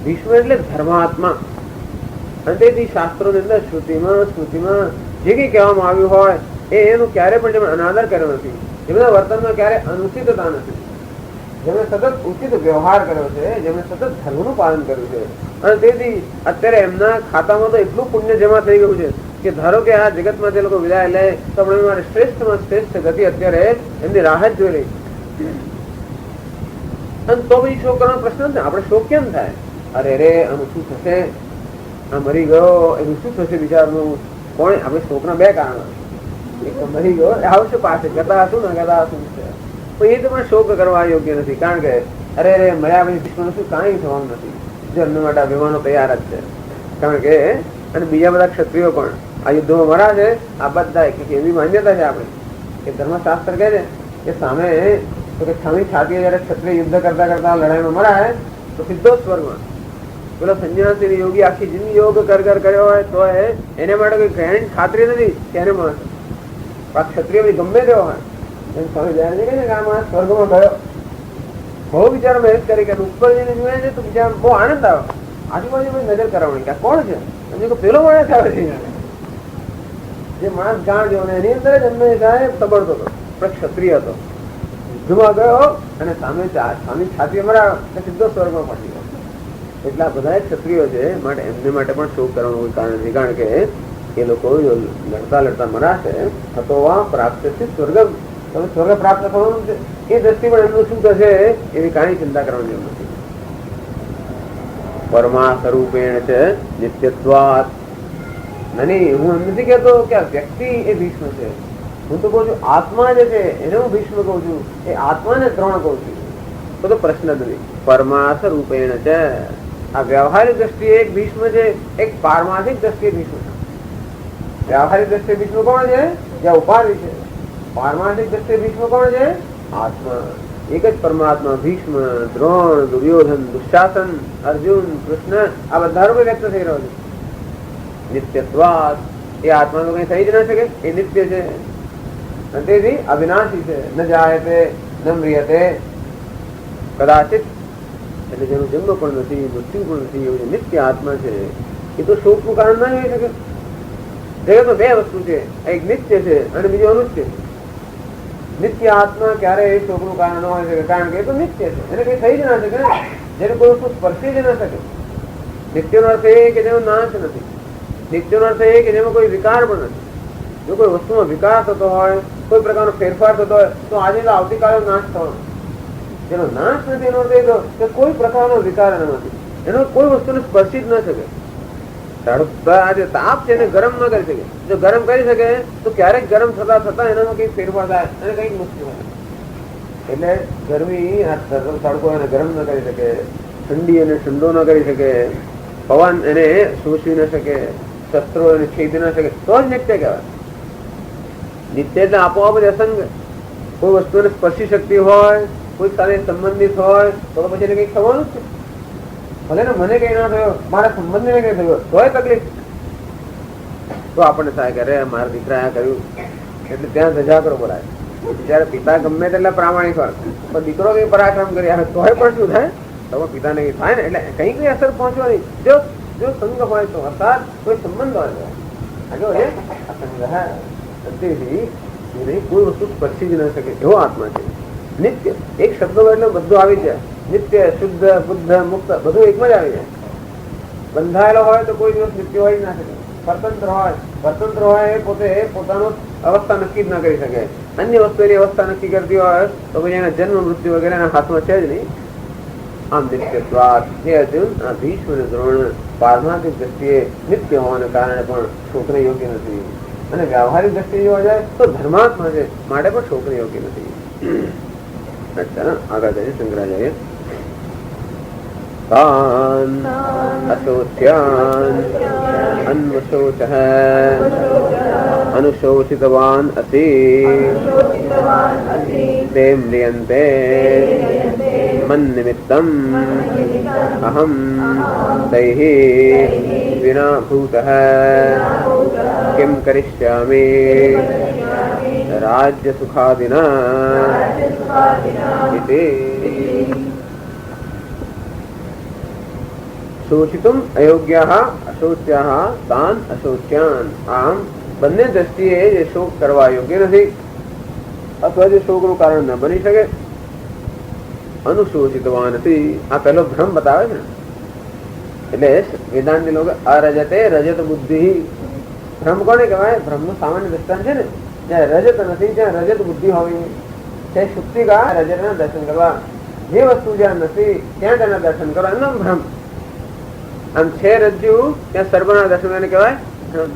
ભીષ્મ એટલે ધર્માત્મા. અને તેથી શાસ્ત્રોની અંદર શ્રુતિમાં સ્મૃતિમાં જે કંઈ કહેવામાં આવ્યું હોય એનું ક્યારે પણ જેમણે અનાદર કર્યો નથી, જેમના વર્તનમાં ક્યારે અનુચિતતા નથી, જેમણે સતત ઉચિત વ્યવહાર કર્યો છે, જેમણે સતત ધર્મનું પાલન કર્યું છે. અને તેથી અત્યારે એમના ખાતામાં તો એટલું પુણ્ય જમા થઈ ગયું છે કે ધારો કે આ જગતમાં જે લોકો વિદાય લે તો આપણે મારે શ્રેષ્ઠમાં શ્રેષ્ઠ ગતિ અત્યારે એમની રાહ જ જોઈ રહી. અને તો બી શોક કરવાનો પ્રશ્ન નથી. આપણે શોક કેમ થાય? અરે રે આનું શું થશે, આ મરી ગયો એનું શું થશે વિચારનું? કોણ? આપણે શોકના બે કારણ. એક તો મરી ગયો આવશે પાસે, ગતા હશું ને ગતા હશું છે, પણ એ તો પણ શોક કરવા યોગ્ય નથી. કારણ કે અરે રે મર્યા પછી ભીષ્મનું શું કાંઈ થવાનું નથી. જો એમના માટે અભિમાનો તૈયાર જ છે. કારણ કે અને બીજા બધા ક્ષત્રિયો પણ આ યુદ્ધમાં મરા છે. આ બધા એવી માન્યતા છે આપણી કે ધર્મશાસ્ત્ર કહે છે કે સામે છામી છાતી જયારે ક્ષત્રિય યુદ્ધ કરતા કરતા લડાઈમાં મરાય તો સીધો સ્વર્ગમાં. પેલો સંન્યાસી યોગી આખી જિંદગી યોગ કર્યો હોય તો એને માટે કોઈ ગ્રેન્ડ ખાતરી નથી કે એને મળશે. આ ક્ષત્રિય ગમે તેવો હોય એમ સ્વામી દયાનંદ કહે છે કે આ માણસ સ્વર્ગમાં ગયો. બહુ બિચારો મહેનત કરી કે ઉપર જઈને જોયે છે તો બીજા બહુ આનંદ આવે. આજુબાજુ નજર કરાવવાની કે કોણ છે? પેલો માણસ આવે છે જે માણસ ગાણ જો એની અંદર જ એમને સાહેબ તબડતો હતો, પણ ક્ષત્રિય હતો. યુદ્ધમાં ગયો અને સામે છાતી મરાયો સીધો સ્વર્ગમાં પહોંચી ગયો. એટલા બધા ક્ષત્રિયો છે, માટે એમને માટે પણ શોક કરવાનું કોઈ કારણ નથી. કારણ કે એ લોકો લડતા લડતા મરાશે થતો પ્રાપ્ત છે સ્વર્ગ. તમે સ્વર્ગ પ્રાપ્ત થવાનું છે એ દ્રષ્ટિ પણ એમનું શું થશે એવી કાંઈ ચિંતા કરવાની જરૂર નથી. પરમા સ્વરૂપેણ છે નિત્યત્વાત. નહીં, હું એમ નથી કહેતો કે આ વ્યક્તિ એ ભીષ્મ છે. હું તો કહું છું આત્મા જે છે એને હું ભીષ્મ કહું છું, એ આત્માને દ્રોણ કહું છું. તો પ્રશ્ન જ નથી. પરમાર્થ રૂપેણ છે. આ વ્યવહારિક દ્રષ્ટિએ એક ભીષ્મ છે, એક પારમાર્થિક દ્રષ્ટિએ ભીષ્મ છે. વ્યવહારિક દ્રષ્ટિએ ભીષ્મ કોણ છે? જ્યાં ઉપાધિ છે. પારમાર્થિક દ્રષ્ટિએ ભીષ્મ કોણ છે? આત્મા. એક જ પરમાત્મા. ભીષ્મ, દ્રોણ, દુર્યોધન, દુશાસન, અર્જુન, કૃષ્ણ આ બધા રૂપે વ્યક્ત થઈ રહ્યો છે. નિત્યત્વાદ. એ આત્મા તો કઈ થઈ જ ના શકે, એ નિત્ય છે. તેથી અવિનાશી છે. ન જાયતે ન મ્રિયતે કદાચિત, એટલે જેનો જન્મ પણ નથી, મૃત્યુ પણ નથી, એવું નિત્ય આત્મા છે. એ તો શોકનું કારણ ના હોઈ શકે. જગતમાં બે વસ્તુ છે, એક નિત્ય છે અને બીજું અનુત્ય છે. નિત્ય આત્મા ક્યારેય શોકનું કારણ ન હોય શકે, કારણ કે એ તો નિત્ય છે, એને કઈ થઈ જ ના શકે ને, જેને કોઈ વસ્તુ સ્પર્શી જ ના શકે. નિત્યનો અર્થ એ કે જેનો નાશ નથી. નિત્યનો અર્થ એ કે જેમાં કોઈ વિકાર પણ નથી. જો કોઈ વસ્તુમાં વિકાર થતો હોય, કોઈ પ્રકારનો ફેરફાર થતો હોય, તો આજે તો આવતીકાલે નાશ થવાનો. જેનો નાશ નથી એનો અર્થ એ કે કોઈ પ્રકારનો વિકાર નથી, એનો કોઈ વસ્તુને સ્પર્શી જ ન શકે. આજે તાપ છે એને ગરમ ન કરી શકે. જો ગરમ કરી શકે તો ક્યારેક ગરમ થતા થતા એનામાં કઈક ફેરફાર થાય અને કઈક મુશ્કેલ થાય. એટલે ગરમી તડકો એને ગરમ ન કરી શકે, ઠંડી એને ઠંડો ન કરી શકે, પવન એને શોષી ન શકે, શસ્ત્રો એને છેદી ન શકે, તો જ નિત્ય કહેવાય. નિત્ય એટલે આપોઆપ જ અસંગ. કોઈ વસ્તુને સ્પર્શી શકતી હોય, કોઈ સાથે સંબંધિત હોય તો પછી એને કઈક થવાનું જ છે. ભલે ને મને કઈ ના થયો, મારા સંબંધીને કઈ થયો તોય તકલીફ. તો આપણને થાય કે અરે મારા દીકરા આ કર્યું એટલે ત્યાં ધજાકરો બોલાય. જયારે પિતા ગમે તેટલા પ્રામાણિક હોય પણ દીકરો કઈ પરાક્રમ કરી આવે તોય પણ શું થાય, તો પિતાને કઈ થાય ને, એટલે કઈ કઈ અસર પહોંચવાની. જો સંગ હોય તો અર્થાત કોઈ સંબંધ હોય તો આગળ એ અસંગ કોઈ વસ્તુ સ્પર્શી જ ન શકે એવો આત્મા છે. નિત્ય એક શબ્દો એટલે બધું આવી જાય. નિત્ય, શુદ્ધ, બુદ્ધ, મુક્ત બધું એકમાં જ આવી જાય. બંધાયેલો હોય તો કોઈ દિવસ નિત્ય હોય જ ના શકે. સ્વતંત્ર હોય એ પોતે પોતાનો અવસ્થા નક્કી જ ના કરી શકે. અન્ય વસ્તુ એની અવસ્થા નક્કી કરતી હોય તો પછી એના જન્મ મૃત્યુ વગેરે એના હાથમાં છે જ નહીં. આમ નિત્યત્વાદ હે અર્જુન, આ ભીષ્મ અને દ્રોણ પારમાર્થિક દ્રષ્ટિએ નિત્ય હોવાને કારણે પણ શોકને યોગ્ય નથી, અને વ્યવહારિક દ્રષ્ટિએ જોવા જાય તો ધર્માત્મા છે માટે પણ શોકને યોગ્ય નથી. અચ્છા, આગળ જઈએ શંકરાચાર્ય. તાન અશોચ્યાન અન્વશોચઃ અનુશોચિતવાન અસि તે મ્રિયન્તે મન્નિમિત્તમ અહમ તૈઃ વિના ભૂતઃ કિમ કરિષ્યામિ રાજ્ય સુખાદિના ઇતિ. શોચિતુમ અયોગ્યાઃ અશોચ્યાઃ તાન અશોચ્યાન. આમ બંને દ્રષ્ટિએ જે શોક કરવા યોગ્ય નથી અથવા જે શોકનું કારણ ન બની શકે. અનુશોચિતવાન નથી, આ પહેલો ભ્રમ બતાવે છે. એટલે વેદાંતી લોકો અરજતે રજત બુદ્ધિ. ભ્રમ કોને કહેવાય? ભ્રમનું સામાન્ય દ્રષ્ટાંત છે ને, જ્યાં રજત નથી ત્યાં રજત બુદ્ધિ હોવી છે. શુક્તિકા રજતના દર્શન કરવા. જે વસ્તુ જ્યાં નથી ત્યાં તેના દર્શન કરવા એનો ભ્રમ. આમ છે રજ્જુ ત્યાં સર્પના દર્શન એને કહેવાય ભ્રમ.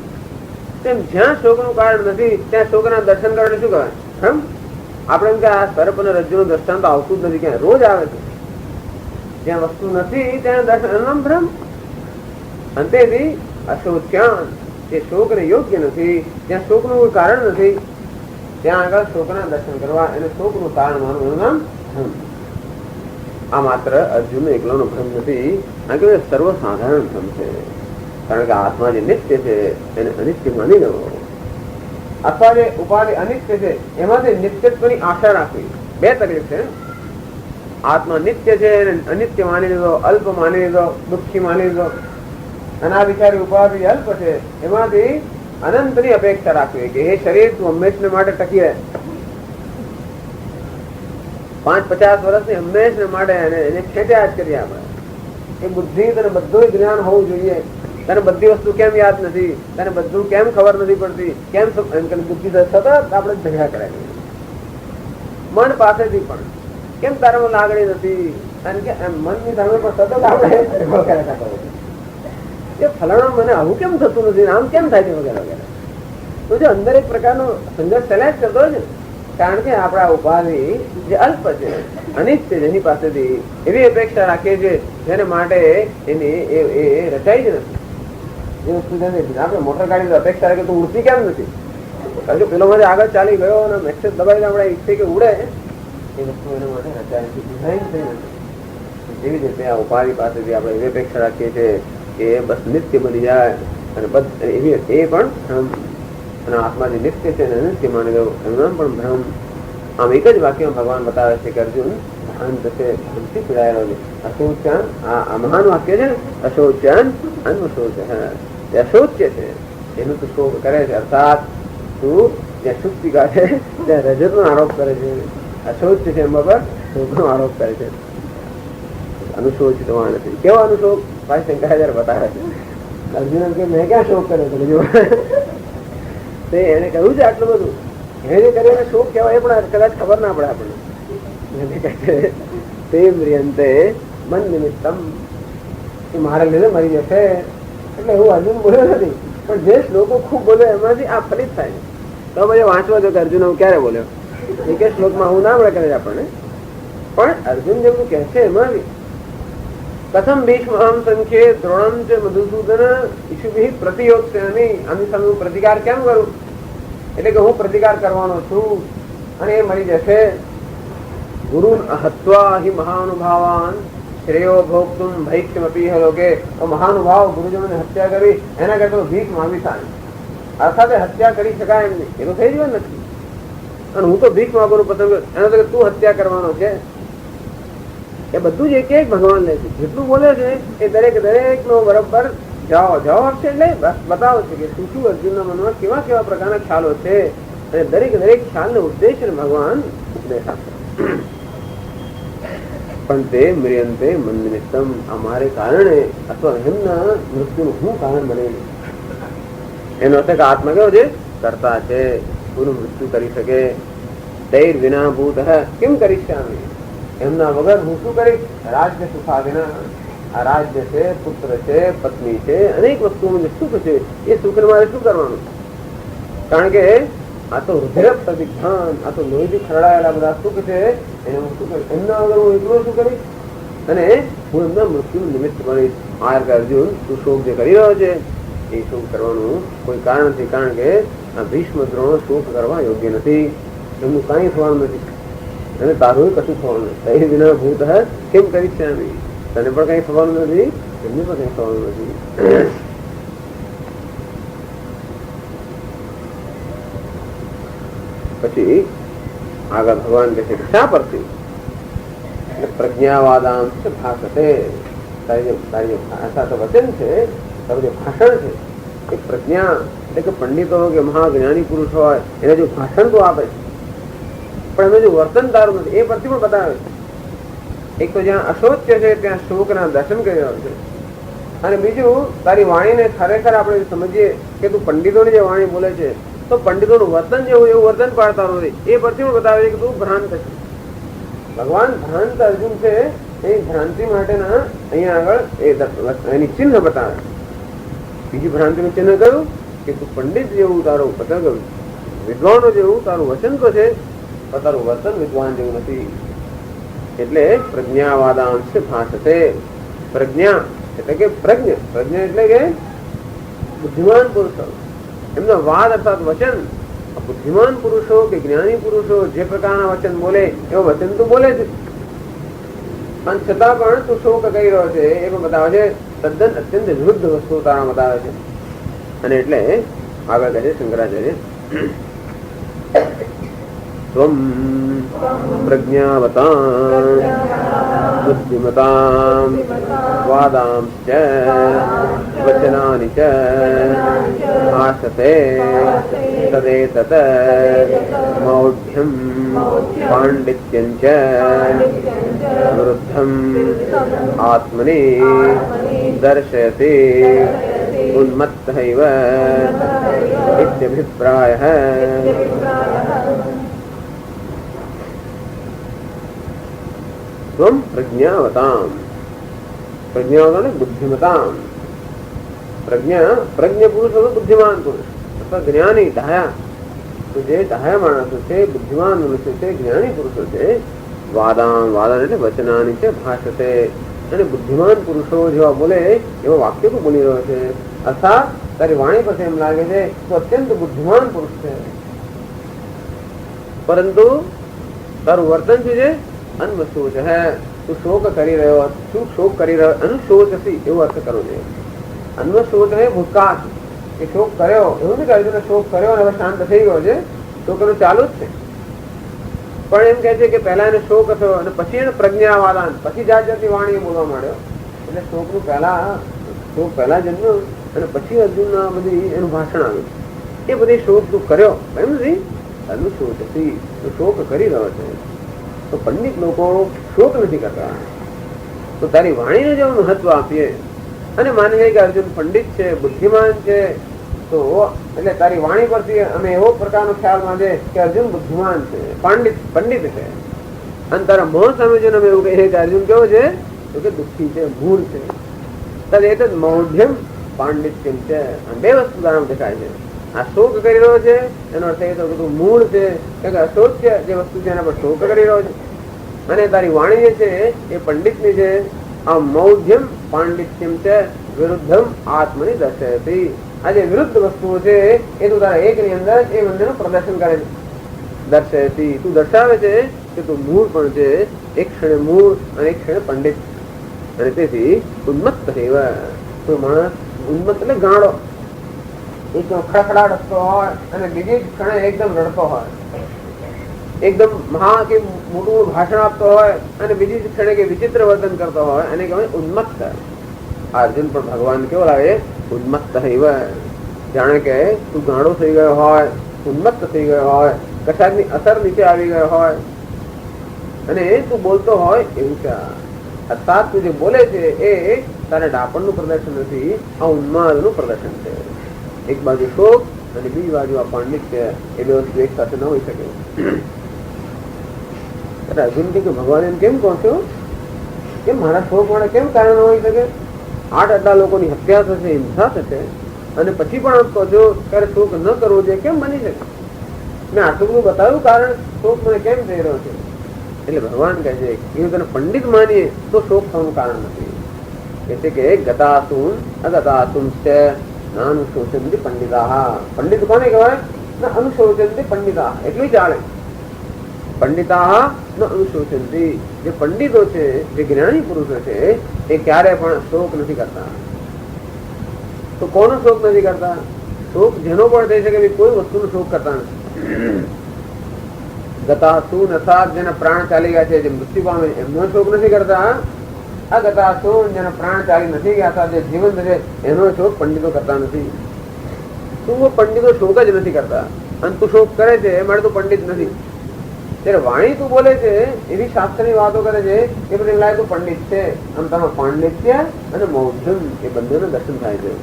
તેમ જ્યાં શોકનું કારણ નથી ત્યાં શોકના દર્શન કરવાને શું કહેવાય? ભ્રમ. આપણે એમ કે આ સર્પ અને રજ્જુનું દ્રષ્ટાંત આવતું જ નથી, ક્યાં રોજ આવે છે. જ્યાં વસ્તુ નથી ત્યાં દર્શન ભ્રમ. અંતેથી અશોચ્યાન, જે શોકને યોગ્ય નથી, જ્યાં શોકનું કોઈ કારણ નથી ત્યાં આગળ શોકના દર્શન કરવા, એને શોકનું કારણ માનવું એનું નામ ભ્રમ. આ માત્ર અર્જુન એકલાનો ભ્રમ નથી, આ કે સર્વસાધારણ ભ્રમ છે. કારણ કે આત્મા જે નિત્ય છે એને અનિત્ય માની લેવો, અથવા જે ઉપાધિ અનિત્ય છે એમાંથી નિત્યત્વની આશા રાખવી. બે તકલીફ છે. આત્મા નિત્ય છે એને અનિત્ય માની લીધો, અલ્પ માની લીધો, દુઃખી માની લીધો, અને આ વિચારી ઉપાધિ અલ્પ છે એમાંથી અનંતની અપેક્ષા રાખવી કે એ શરીર તું હંમેશને માટે ટકી રહે. 5-50 વર્ષની હંમેશને માટે એને ખેંચ્યા જ કરીએ આપણે. એ બુદ્ધિ તને બધું જ્ઞાન હોવું જોઈએ. તને બધી વસ્તુ કેમ યાદ નથી, તને બધું કેમ ખબર નથી પડતી, કેમ એમ બુદ્ધિ સતત આપણે ઝઘડા કરાવી. મન પાસેથી પણ કેમ તારામાં લાગણી નથી, કારણ કે મનની સામે પણ સતત આપણે એ ફલાણા મને આવું કેમ થતું નથી, આમ કેમ થાય છે વગેરે વગેરે. તો જે અંદર એક પ્રકારનો સંઘર્ષ ચલાય જ કરતો હોય છે. કારણ કે આપણા ઉપાધિ જે અલ્પ છે, અનિત્ય જેની પાસેથી એવી અપેક્ષા રાખીએ છીએ જેને માટે એની એ રચાઈ જ નથી. જે વસ્તુ આપણે મોટર ગાડી અપેક્ષા રાખીએ તો ઉડતી કેમ નથી? કારણ કે પેલો મારે આગળ ચાલી ગયો અને મેક્સેસ દબાઈને આપણે ઈચ્છીએ કે ઉડે, એ વસ્તુ એના માટે રચાય નથી, ડિઝાઇન થઈ નથી. એવી રીતે આ ઉપાધિ પાસેથી આપણે એવી અપેક્ષા રાખીએ છીએ કે બસ નિત્ય બની જાય અને એવી એ પણ ભ્રમ, અને આત્મા જે નિત્ય છે એને નિત્ય માની ગયો એનું પણ ભ્રમ. આમ એક જ વાક્યમાં ભગવાન બતાવે છે કે અર્જુન ભ્રાંત છે, ભ્રમથી પીડાયેલો છે. અશોચ્યાન આ મહાન વાક્ય છે ને, અશોચ્યાન અન્વશોચ. એ અશોચ્ય છે, એનું તું શોક કરે છે. અર્થાત તું જ્યાં શુક્તિકા છે ત્યાં રજતનો આરોપ કરે છે, અશોચ્ય છે એમાં પર શોકનો આરોપ કરે છે. અનુશોચિત નથી. કેવો અનુશોક ભાઈ શંકરાચાર્ય બતાવે છે. અર્જુન કે મેં ક્યાં શોક કર્યો હતો, જો એને કહ્યું છે આટલું બધું એને કરીને શોક કહેવાય પણ કદાચ ખબર ના પડે આપણને. તે મ્રિયંતે મન નિમિત્તમ, એ મારા લીધે મરી જશે એટલે એવું અર્જુન બોલ્યો નથી, પણ જે શ્લોકો ખૂબ બોલ્યો એમાંથી આ ફલિત થાય. તો પછી વાંચવા જો કે અર્જુન હું ક્યારે બોલ્યો, એક શ્લોકમાં આવું ના મળે કરે આપણને, પણ અર્જુન જેવું કહે છે એમાંથી કથમ ભીષ્મહમ સંખ્યે દ્રોણમ ચ મધુસૂદન ઈશુભિ પ્રતિયોત્સ્યામિ, આની સામે હું પ્રતિકાર કેમ કરું, એટલે કે હું પ્રતિકાર કરવાનો છું અને એ મરી જશે. ગુરુ હત્વા હિ મહાનુભાવાન શ્રેયો ભોક્તુમ ભૈક્ષમપી લોકે, મહાનુભાવ ગુરુજનોની હત્યા કરી એના કરતા ભીખ માંગી થાય. અર્થાત હત્યા કરી શકાય એમ નહીં, એ તો થઈ ગયો નથી, અને હું તો ભીખ માંગવાનું પસંદ કરું. એનો તો તું હત્યા કરવાનો છે. એ બધું જ એક એક ભગવાન લે છે, જેટલું બોલે છે એ દરેક નો બરોબર જવાબ છે. એટલે બતાવો છે કે શું શું અર્જુનના મનમાં કેવા કેવા પ્રકારના ખ્યાલો છે, અને દરેક ખ્યાલનો ઉદ્દેશ્ય ભગવાન ઉપદેશ આપે. પણ તે મ્રિયંતે મન નિમિત્તમ, અમારે કારણે અથવા એમના મૃત્યુનું શું કારણ બનેલું. એનો અર્થ કે આત્મા કેવો છે, કરતા છે, પૂરું મૃત્યુ કરી શકે. તૈર વિના ભૂત કેમ કરીશ, એમના વગર હું શું કરીશ. રાજ્ય સુખાવિના, આ રાજ્ય છે, પુત્ર છે, પત્ની છે, અનેક વસ્તુઓનું જે સુખ છે એ સુખ મારે શું કરવાનું. કારણ કે આ તો હૃદય પ્રતિજ્ઞાન, આ તો લોહીથી ખરડાયેલા બધા સુખ છે, એને હું શું કરીશ. એમના વગર હું એકલો શું કરીશ, અને હું એમના મૃત્યુ નિમિત્ત બનીશ. આ અર્જુન તું શોક જે કરી રહ્યો છે એ શોક કરવાનું કોઈ કારણ નથી, કારણ કે આ ભીષ્મ દ્રોણ શોક કરવા યોગ્ય નથી, એમનું કાંઈ થવાનું નથી, અને તારું કશું થવાનું નથી. એ વિના ભૂત કેમ કરીશ છે, તને પણ કઈ થવાનું નથી, એમને પણ કઈ થવાનું નથી. પછી આગળ ભગવાન કહે છે કે શા પરથી, પ્રજ્ઞાવાદાંશ ભાષતે, તારી જે ભાષા તો વચન છે, તારું જે ભાષણ છે એ પ્રજ્ઞા એટલે કે પંડિતો કે મહાજ્ઞાની પુરુષ હોય એને જો ભાષણ તો આપે છે, પણ એનું જો વર્તન તારું નથી એ પરથી પણ બતાવે છે. એક તો જ્યાં અશોચ્ય છે ત્યાં શોકના દર્શન કરી રહ્યો છે, અને બીજું તારી વાણીને ખરેખર આપણે સમજીએ કે તું પંડિતોની જે વાણી બોલે છે તો પંડિતોનું વર્તન જેવું એવું વર્તન પાડતા નથી, એ પરથી પણ બતાવે છે કે તું ભ્રાંત છે. ભગવાન ભ્રાંત અર્જુન છે એ ભ્રાંતિ માટેના અહીંયા આગળ એની ચિહ્ન બતાવે. બીજી ભ્રાંતિનું ચિહ્ન કયું કે તું પંડિત જેવું તારું વચન કયું, વિદ્વાનો જેવું તારું વચન તો છે પણ તારું વર્તન વિદ્વાન જેવું નથી. એટલે પ્રજ્ઞાવાદાંશ ભાષતે, પ્રજ્ઞા એટલે કે પ્રજ્ઞ, પ્રજ્ઞા એટલે કે બુદ્ધિમાન પુરુષો, એમનો વાદ અર્થાત વચન. બુદ્ધિમાન પુરુષો કે જ્ઞાની પુરુષો જે પ્રકારના વચન બોલે એવો વચન તો બોલે છે, પણ છતાં પણ તું શોક કહી રહ્યો છે એ પણ બતાવે છે. તદ્દન અત્યંત વિરુદ્ધ વસ્તુ તારા બતાવે છે. અને એટલે આગળ કહે છે શંકરાચાર્ય, ત્વમ પ્રજ્ઞાવતાં બુદ્ધિમતાં વાદાંશ્ચ વચનાનિ ચ ભાષતે તદેતત મૌઢ્યં પાંડિત્યં ચ વૃદ્ધં આત્મનિ દર્શયતિ ઉન્મત્તઃ ઇત્યભિપ્રાયઃ. त्वं प्रज्ञावतां, प्रज्ञावतां बुद्धिमतां. प्रज्ञा प्रज्ञ पुरुष हो बुद्धिमान पुरुष અથવા જ્ઞાની ડાયા, તો જે ડાયા માણસો છે, બુદ્ધિમાન મનુષ્ય છે, જ્ઞાની પુરુષો છે. વાદામ, વાદા એટલે વચનાની છે ભાષતે, અને બુદ્ધિમાન પુરુષો જેવા બોલે એવા વાક્યો તો બોલી રહ્યો છે. અર્થાત તારી વાણી પાસે એમ લાગે છે તો અત્યંત બુદ્ધિમાન પુરુષ છે, પરંતુ તારું વર્તન શું છે અન્વશોચ હે, તું શોક કરી રહ્યો, શું શોક કરી રહ્યો, અનુશોચસી એવો અર્થ કરવો જોઈએ. અન્વશોચ હે ભૂતકાળ, કે શોક કર્યો એવું નથી કે અર્જુને શોક કર્યો અને હવે શાંત થઈ ગયો છે, શોક એનો ચાલુ જ છે. પણ એમ કહે છે કે પહેલા એને શોક હતો અને પછી એને પ્રજ્ઞાવાદાન, પછી જાત જાતની વાણી બોલવા માંડ્યો. એટલે શોક પહેલા જન્મ્યો અને પછી અર્જુન બધી એનું ભાષણ આવ્યું. એ બધી શોક તું કર્યો એમ નથી, અનુશોચતી તો શોક કરી રહ્યો છે. તો પંડિત લોકો શોક નથી કરતા. તો તારી વાણીને જો મહત્વ આપીએ અને માની લઈએ કે અર્જુન પંડિત છે, બુદ્ધિમાન છે, તો એટલે તારી વાણી પરથી અમે એવો પ્રકારનો ખ્યાલ માંગે કે અર્જુન બુદ્ધિમાન છે, પંડિત છે. અને તારા મોહ સામે જો અમે એવું કહીએ કે અર્જુન કેવો છે તો કે દુઃખી છે, મૂળ છે. તદ એ તો મૌઢ્યમ પાંડિત્યમ છે. બે વસ્તુ તારામાં દેખાય છે. આ શોક કરી રહ્યો છે એનો અર્થ એ તો કે તું મૂળ છે, કે અશોચ્ય જે વસ્તુ છે એના પર શોક કરી રહ્યો છે. અને તારી વાણી જે છે એ પંડિતની છે. આ મૌઢ્યમ પાંડિત્યમ છે વિરુદ્ધમ આત્મની દર્શયતી. આ જે વિરુદ્ધ વસ્તુઓ છે એ તું તારા એકની અંદર એ બંનેનું પ્રદર્શન કરે છે. દર્શયતી તું દર્શાવે છે કે તું મૂળ પણ છે, એક ક્ષણે મૂળ અને એક ક્ષણે પંડિત. અને તેથી ઉન્મત્ત થયેવા. કોઈ માણસ ઉન્મત્ત એટલે ગાળો, એકદમ ખડખડાટ હસતો હોય અને બીજી ક્ષણે એકદમ રડતો હોય, એકદમ મહા કે મોટું ભાષણ આપતો હોય અને બીજી ક્ષણે કે વિચિત્ર વર્તન કરતો હોય, અને કહેવાય ઉન્મત્ત. અર્જુન પણ ભગવાન કેવો લાગે? ઉન્મત્ત થયેવા. જાણે કે તું ગાળો થઈ ગયો હોય, ઉન્મત્ત થઈ ગયો હોય, કશાકની અસર નીચે આવી ગયો હોય અને તું બોલતો હોય એવું છે. અર્થાત તું જે બોલે છે એ તારે ડાપણનું પ્રદર્શન નથી, આ ઉન્માદનું પ્રદર્શન છે. એક બાજુ શોક અને બીજી બાજુ આ પાંડિત્ય, એ બે વસ્તુ એક સાથે ન હોઈ શકે. અર્જુન કે ભગવાન એમ કેમ કહો છો કે મારા શોક માટે કેમ કારણ ન હોઈ શકે? 8 લોકોની હત્યા થશે, હિંસા થશે અને પછી પણ આપ કહો છો ત્યારે શોક ન કરવો જોઈએ, કેમ બની શકે? મેં આટલું બધું બતાવ્યું કારણ શોક મને કેમ થઈ રહ્યો છે. એટલે ભગવાન કહે છે કે તને પંડિત માનીએ તો શોક થવાનું કારણ નથી. કે છે કે ગતાસુન અગતાસુન છે નાનુશોચંતિ પંડિતા. પંડિત કોને કહેવાય? ન અનુશોચંતિ પંડિતા. એટલું ચાલે. પંડિતા ન અનુશોચંતિ. જે પંડિતો છે, જે જ્ઞાની પુરુષો છે, એ ક્યારે પણ શોક નથી કરતા. તો કોનો શોક નથી કરતા? શોક જેનો પણ થઈ શકે કોઈ વસ્તુનો શોક કરતા નથી. ગતાસુન અર્થાત જેના પ્રાણ ચાલી ગયા છે, જે મૃત્યુ પામે, એમનો શોક નથી કરતા. અગતાસુન જેના પ્રાણ ચાલી નથી ગયા હતા, જે જીવંત છે, એનો શોક પંડિતો કરતા નથી. તું પંડિતો શોક જ નથી કરતા અને તું શોક કરે છે એ માટે તું પંડિત નથી. ત્યારે વાણી તું બોલે છે એવી શાસ્ત્રની વાતો કરે છે એ બધી લાગે તું પંડિત છે. આમ તમે પાંડિત્ય અને મૌઢ્યમ એ બંનેનું દર્શન થાય છે.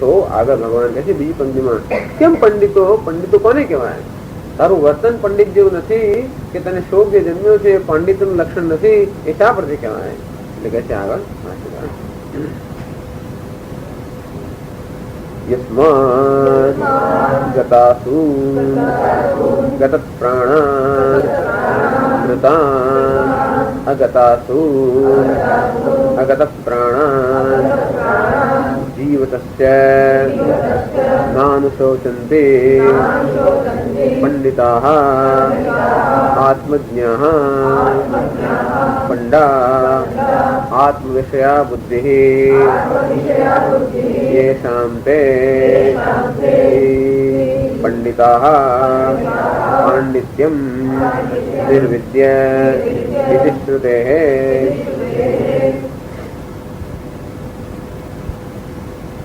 તો આગળ ભગવાન કહે છે બીજી પંક્તિમાં, કેમ પંડિતો કોને કહેવાય? તારું વર્તન પંડિત જેવું નથી કે તને શોક જે જન્મ્યો છે એ પંડિતનું લક્ષણ નથી, એ શા પરથી કહેવાય? એટલે કહે છે આગળ યસ્માત ગતાસુ ગત પ્રાણાન મૃતાન અગતાસુ અગત પ્રાણાન જીવતસ્ય નાનુશોચન્તે પંડિતાઃ આત્મજ્ઞાઃ પંડા આત્મવિષયા બુદ્ધિઃ યેષાં તે પંડિતાઃ પાંડિત્યમ નિર્વિદ્ય ઇતિ શ્રુતેઃ.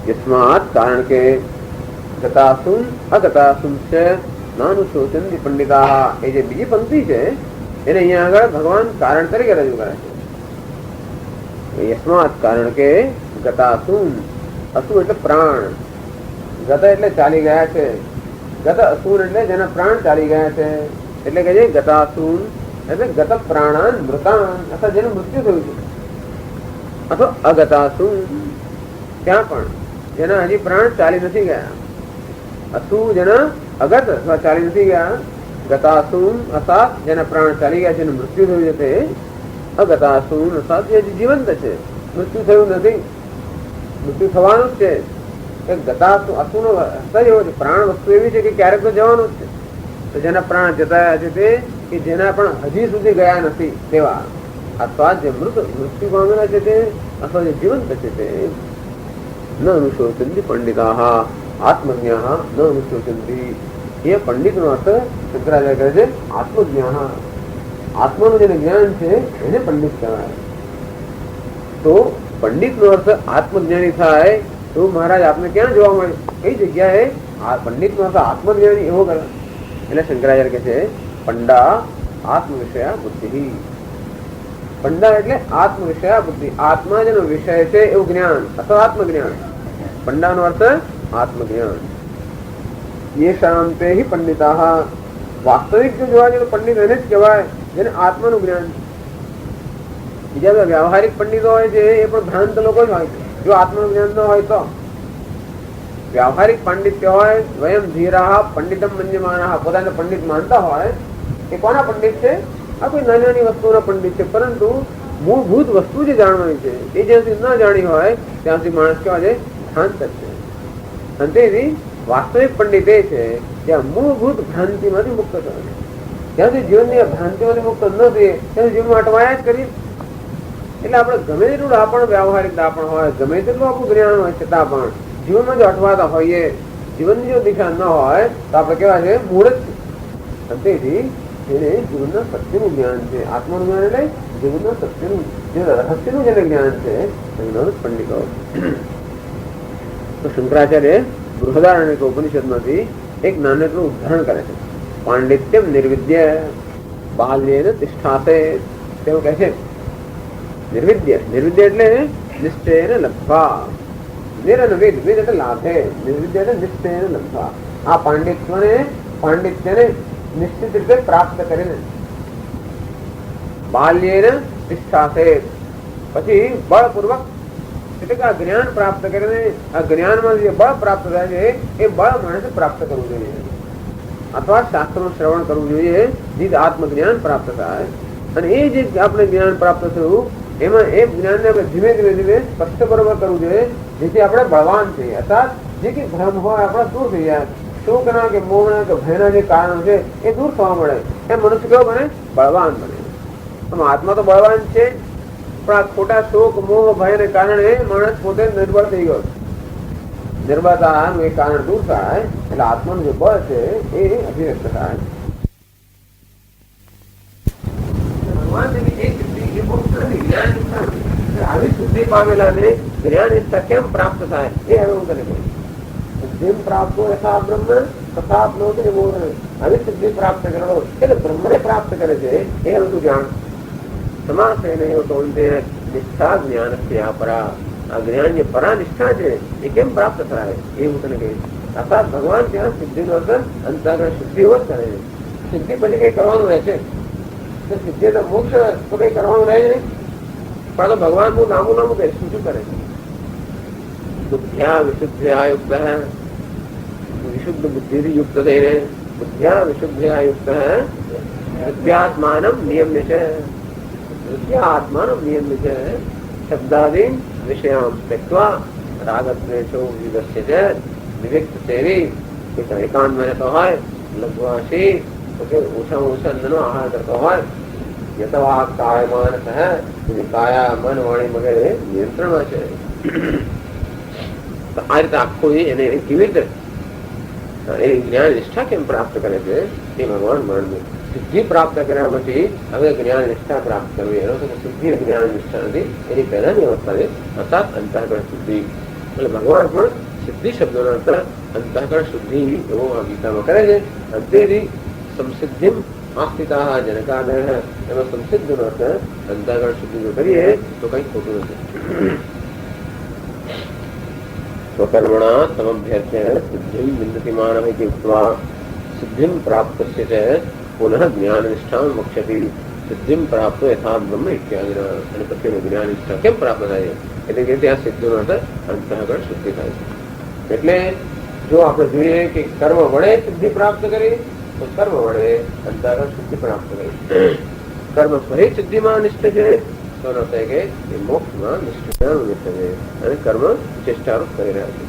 યસ્માત કારણ કે ગતાસુન અગતાસુન છે નાનુશોચંતિ પંડિતાઃ. એ જે બીજી પંક્તિ છે એને અહીંયા આગળ ભગવાન કારણ તરીકે રજૂ કરે છે. યસ્માત કારણ કે ગતાસુન, અસુ એટલે પ્રાણ, ગત એટલે ચાલી ગયા છે, ગત અસુર એટલે જેના પ્રાણ ચાલી ગયા છે. એટલે કે છે ગતાસુન એટલે ગત પ્રાણાન મૃતાન, અથવા જેનું મૃત્યુ થયું છે. અથવા અગતાસુન ત્યાં પણ જેના હજી પ્રાણ ચાલી નથી ગયા. અસુ જેના અગત અથવા ચાલી નથી ગયા. ગતાસુન અર્થાત જેના પ્રાણ ચાલી ગયા છે એનું મૃત્યુ થયું છે તે અગતાસુન અર્થાત જે જીવંત છે, મૃત્યુ થયું નથી, મૃત્યુ થવાનું જ છે. ગતાસુ અસુનો અર્થ એવો છે, પ્રાણ વસ્તુ એવી છે કે ક્યારેક તો જવાનું જ છે. તો જેના પ્રાણ જતા છે તે કે જેના પણ હજી સુધી ગયા નથી તેવા, અથવા જે મૃત્યુ પામેલા છે તે અથવા જે જીવંત છે તે ન અનુશોચંતિ પંડિતાઃ આત્મજ્ઞાન ન વિશ્વચંતી. એ પંડિતનો અર્થ શંકરાચાર્ય કહે છે આત્મજ્ઞાન. આત્માનું જેને જ્ઞાન છે એને પંડિત કહેવાય. તો પંડિતનો અર્થ આત્મજ્ઞાની થાય તો મહારાજ આપને ક્યાં જોવા મળે? કઈ જગ્યાએ આ પંડિતનો અર્થ આત્મજ્ઞાની એવો કરે? એટલે શંકરાચાર્ય કહે છે પંડા આત્મ વિષયા બુદ્ધિ. પંડા એટલે આત્મ વિષયા બુદ્ધિ. આત્મા જેનો વિષય છે એવું જ્ઞાન અથવા આત્મજ્ઞાન. પંડાનો અર્થ આત્મજ્ઞાન. ये शांते ही पंडिता. वास्तविक जो જોવા જઈએ પંડિત એને જ કહેવાય જેને આત્માનું જ્ઞાન. બીજા વ્યવહારિક પંડિતો હોય છે એ પણ ભ્રાંત લોકો જ હોય છે જો આત્માનું જ્ઞાન ન હોય તો. વ્યવહારિક પાંડિત્ય હોય વયમ ધીરા પંડિતમ મન્યમાના, પોતાને પંડિત માનતા હોય એ કોના પંડિત છે? આ કોઈ નાની નાની વસ્તુના પંડિત છે, પરંતુ મૂળભૂત વસ્તુ જે જાણવાની છે એ જ્યાં સુધી ન જાણી હોય ત્યાં સુધી માણસ કેવા છે? ભ્રાંત જ છે. અને તેથી વાસ્તવિક પંડિત એ છે જ્યાં મૂળભૂત ભ્રાંતિમાંથી મુક્ત થશે. જ્યાં સુધી જીવનની ભ્રાંતિમાંથી મુક્ત ન થઈએ ત્યાં જીવનમાં અટવાયા જ કરીએ. એટલે આપણે ગમે તેટલું દાપણ વ્યવહારિક દાપણ હોય, ગમે તેટલું આપણું જ્ઞાન હોય છતાં પણ જીવનમાં જો અટવાતા હોઈએ, જીવનની જો દિશા ન હોય તો આપણે કેવા છે? મૂળ જ છે. તેથી એને જીવનના સત્યનું જ્ઞાન છે. આત્માનું જ્ઞાન એટલે જીવનના સત્યનું જે રહસ્યનું જેને જ્ઞાન છે એમનો પંડિતો. તો શંકરાચાર્ય બૃહદારણ્યક ઉપનિષદમાંથી એક નાનકડું ઉદાહરણ કરે છે. પાંડિત્યમ નિર્વિદ્ય બાલ્યેન તિષ્ઠાસે. તેવું કહે છે નિર્વિદ્ય. નિર્વિદ્ય એટલે નિશ્ચયેન લબ્ધ્વા. નિરનવિદ, વિદ એટલે લાભે. નિર્વિદ્ય એટલે નિશ્ચયેન લબ્ધ્વા. આ પાંડિત્યને નિશ્ચિત રીતે પ્રાપ્ત કરીને બાલ્યેન તિષ્ઠાસે, પછી બળપૂર્વક એટલે કે આ જ્ઞાન પ્રાપ્ત કરીને આ જ્ઞાનમાં જે બળ પ્રાપ્ત થાય છે એ બળ માણસે પ્રાપ્ત કરવું જોઈએ અથવા શાસ્ત્રનું શ્રવણ કરવું જોઈએ જે આત્મજ્ઞાન પ્રાપ્ત થાય. અને એ જે આપણે જ્ઞાન પ્રાપ્ત થયું એમાં એ જ્ઞાનને આપણે ધીમે ધીમે સ્પષ્ટ બરોબર કરવું જોઈએ જેથી આપણે બળવાન થઈએ. અર્થાત જે કે ભ્રમ હોય આપણા દૂર થઈ જાય. શોકના કે મોહના કે ભયના જે કારણો છે એ દૂર થવા મળે. એ મનુષ્ય કેવો બને? બળવાન બને. આત્મા તો બળવાન છે પણ આ ખોટા શોક મોહ ભયને કારણે માણસ પોતે નિર્બળ થઈ ગયો. નિર્બળતાનું એ કારણ દૂર થાય એટલે આત્માનું જે બળ છે એ અભિવ્યક્ત થાય. આવી શુદ્ધિ પામેલાને જ્ઞાન નિષ્ઠા કેમ પ્રાપ્ત થાય એ હવે હું તને કહું. જેમ પ્રાપ્ત યથા બ્રહ્મ તથા પ્નોતિ બોધ. આવી શુદ્ધિ પ્રાપ્ત કરો એટલે બ્રહ્મને પ્રાપ્ત કરે છે એ હવે તું જાણ. નિષ્ઠા જ્ઞાન પરા. આ જ્ઞાન જે પરા નિષ્ઠા છે એ કેમ પ્રાપ્ત થાય એ હું તને કહીશ. અર્થાત ભગવાન ત્યાં સિદ્ધિનો અર્થ અંતઃકરણ શુદ્ધિ જ કરે છે. સિદ્ધિ પછી કઈ કરવાનું રહે છે? સિદ્ધિ તો મોક્ષ તો કઈ કરવાનું રહે નહીં. પણ તો ભગવાન નું નામું કહે શું કરે છે? બુદ્ધ્યા વિશુદ્ધ્યા યુક્ત, વિશુદ્ધ બુદ્ધિથી યુક્ત થઈને બુદ્ધ્યા વિશુદ્ધ્યા યુક્ત બુદ્ધ્યાત્માનમ નિયમ્ય છે. આત્માનો નિયમ છે શબ્દાદીન વિષયામ ત્યક્ત્વા રાગદ્વેષો વિવસ્ય છે વિવિક્ત સેવી. એકાંતમાં રહેતો હોય, લઘુવાસી, ઓછામાં ઓછા અન્નનો આહાર કરતો હોય, યતવા કાય માનસ કાયા મન વાણી વગેરે નિયંત્રણમાં છે. આ રીતે આખું એને કેવી રીતે એ જ્ઞાન નિષ્ઠા કેમ પ્રાપ્ત કરે છે એ ભગવાન માનવું. સિદ્ધિ પ્રાપ્ત કર્યા પછી હવે જ્ઞાન નિષ્ઠા પ્રાપ્ત કરવી એનો સિદ્ધિ જ્ઞાન નિષ્ઠા નથી. એની પહેલાની અવસ્થા છે અર્થાત અંતઃકરણ શુદ્ધિ. એટલે ભગવાન પણ સિદ્ધિ શબ્દનો અર્થ અંતઃકરણ શુદ્ધિ એવો આ ગીતામાં કરે છે. અંતેથી સંસિદ્ધિમ આસ્થિતા જનકાદય. એમાં સંસિદ્ધનો અર્થ અંતઃકરણ શુદ્ધિ જો કરીએ તો કઈ ખોટું નથી. સ્વકર્મણા સમભ્યર્થ્ય સિદ્ધિમ વિંદતિમાનઃ ઇતિ ઉક્ત્વા સિદ્ધિમ પ્રાપ્તસ્ય ચ પુનઃ જ્ઞાન નિષ્ઠાં વક્ષ્યતિ. સિદ્ધિમ પ્રાપ્ત યથા બ્રહ્મ ઇત્યાદિના. અને પછી જ્ઞાન નિષ્ઠા કેમ પ્રાપ્ત થાય એટલે કે ત્યાં સિદ્ધિનો અર્થ અંતઃકરણ શુદ્ધિ થાય છે. એટલે જો આપણે જોઈએ કે કર્મ વડે સિદ્ધિ પ્રાપ્ત કરી તો કર્મ વડે અંતઃકરણ શુદ્ધિ પ્રાપ્ત કરી. કર્મ ફરી સિદ્ધિમાં નિષ્ઠ છે તો ન થાય કે એ મોક્ષમાં નિષ્ઠાનું નિષ્ઠ છે અને કર્મ ચેષ્ટારૂપ કરી રહ્યા છે.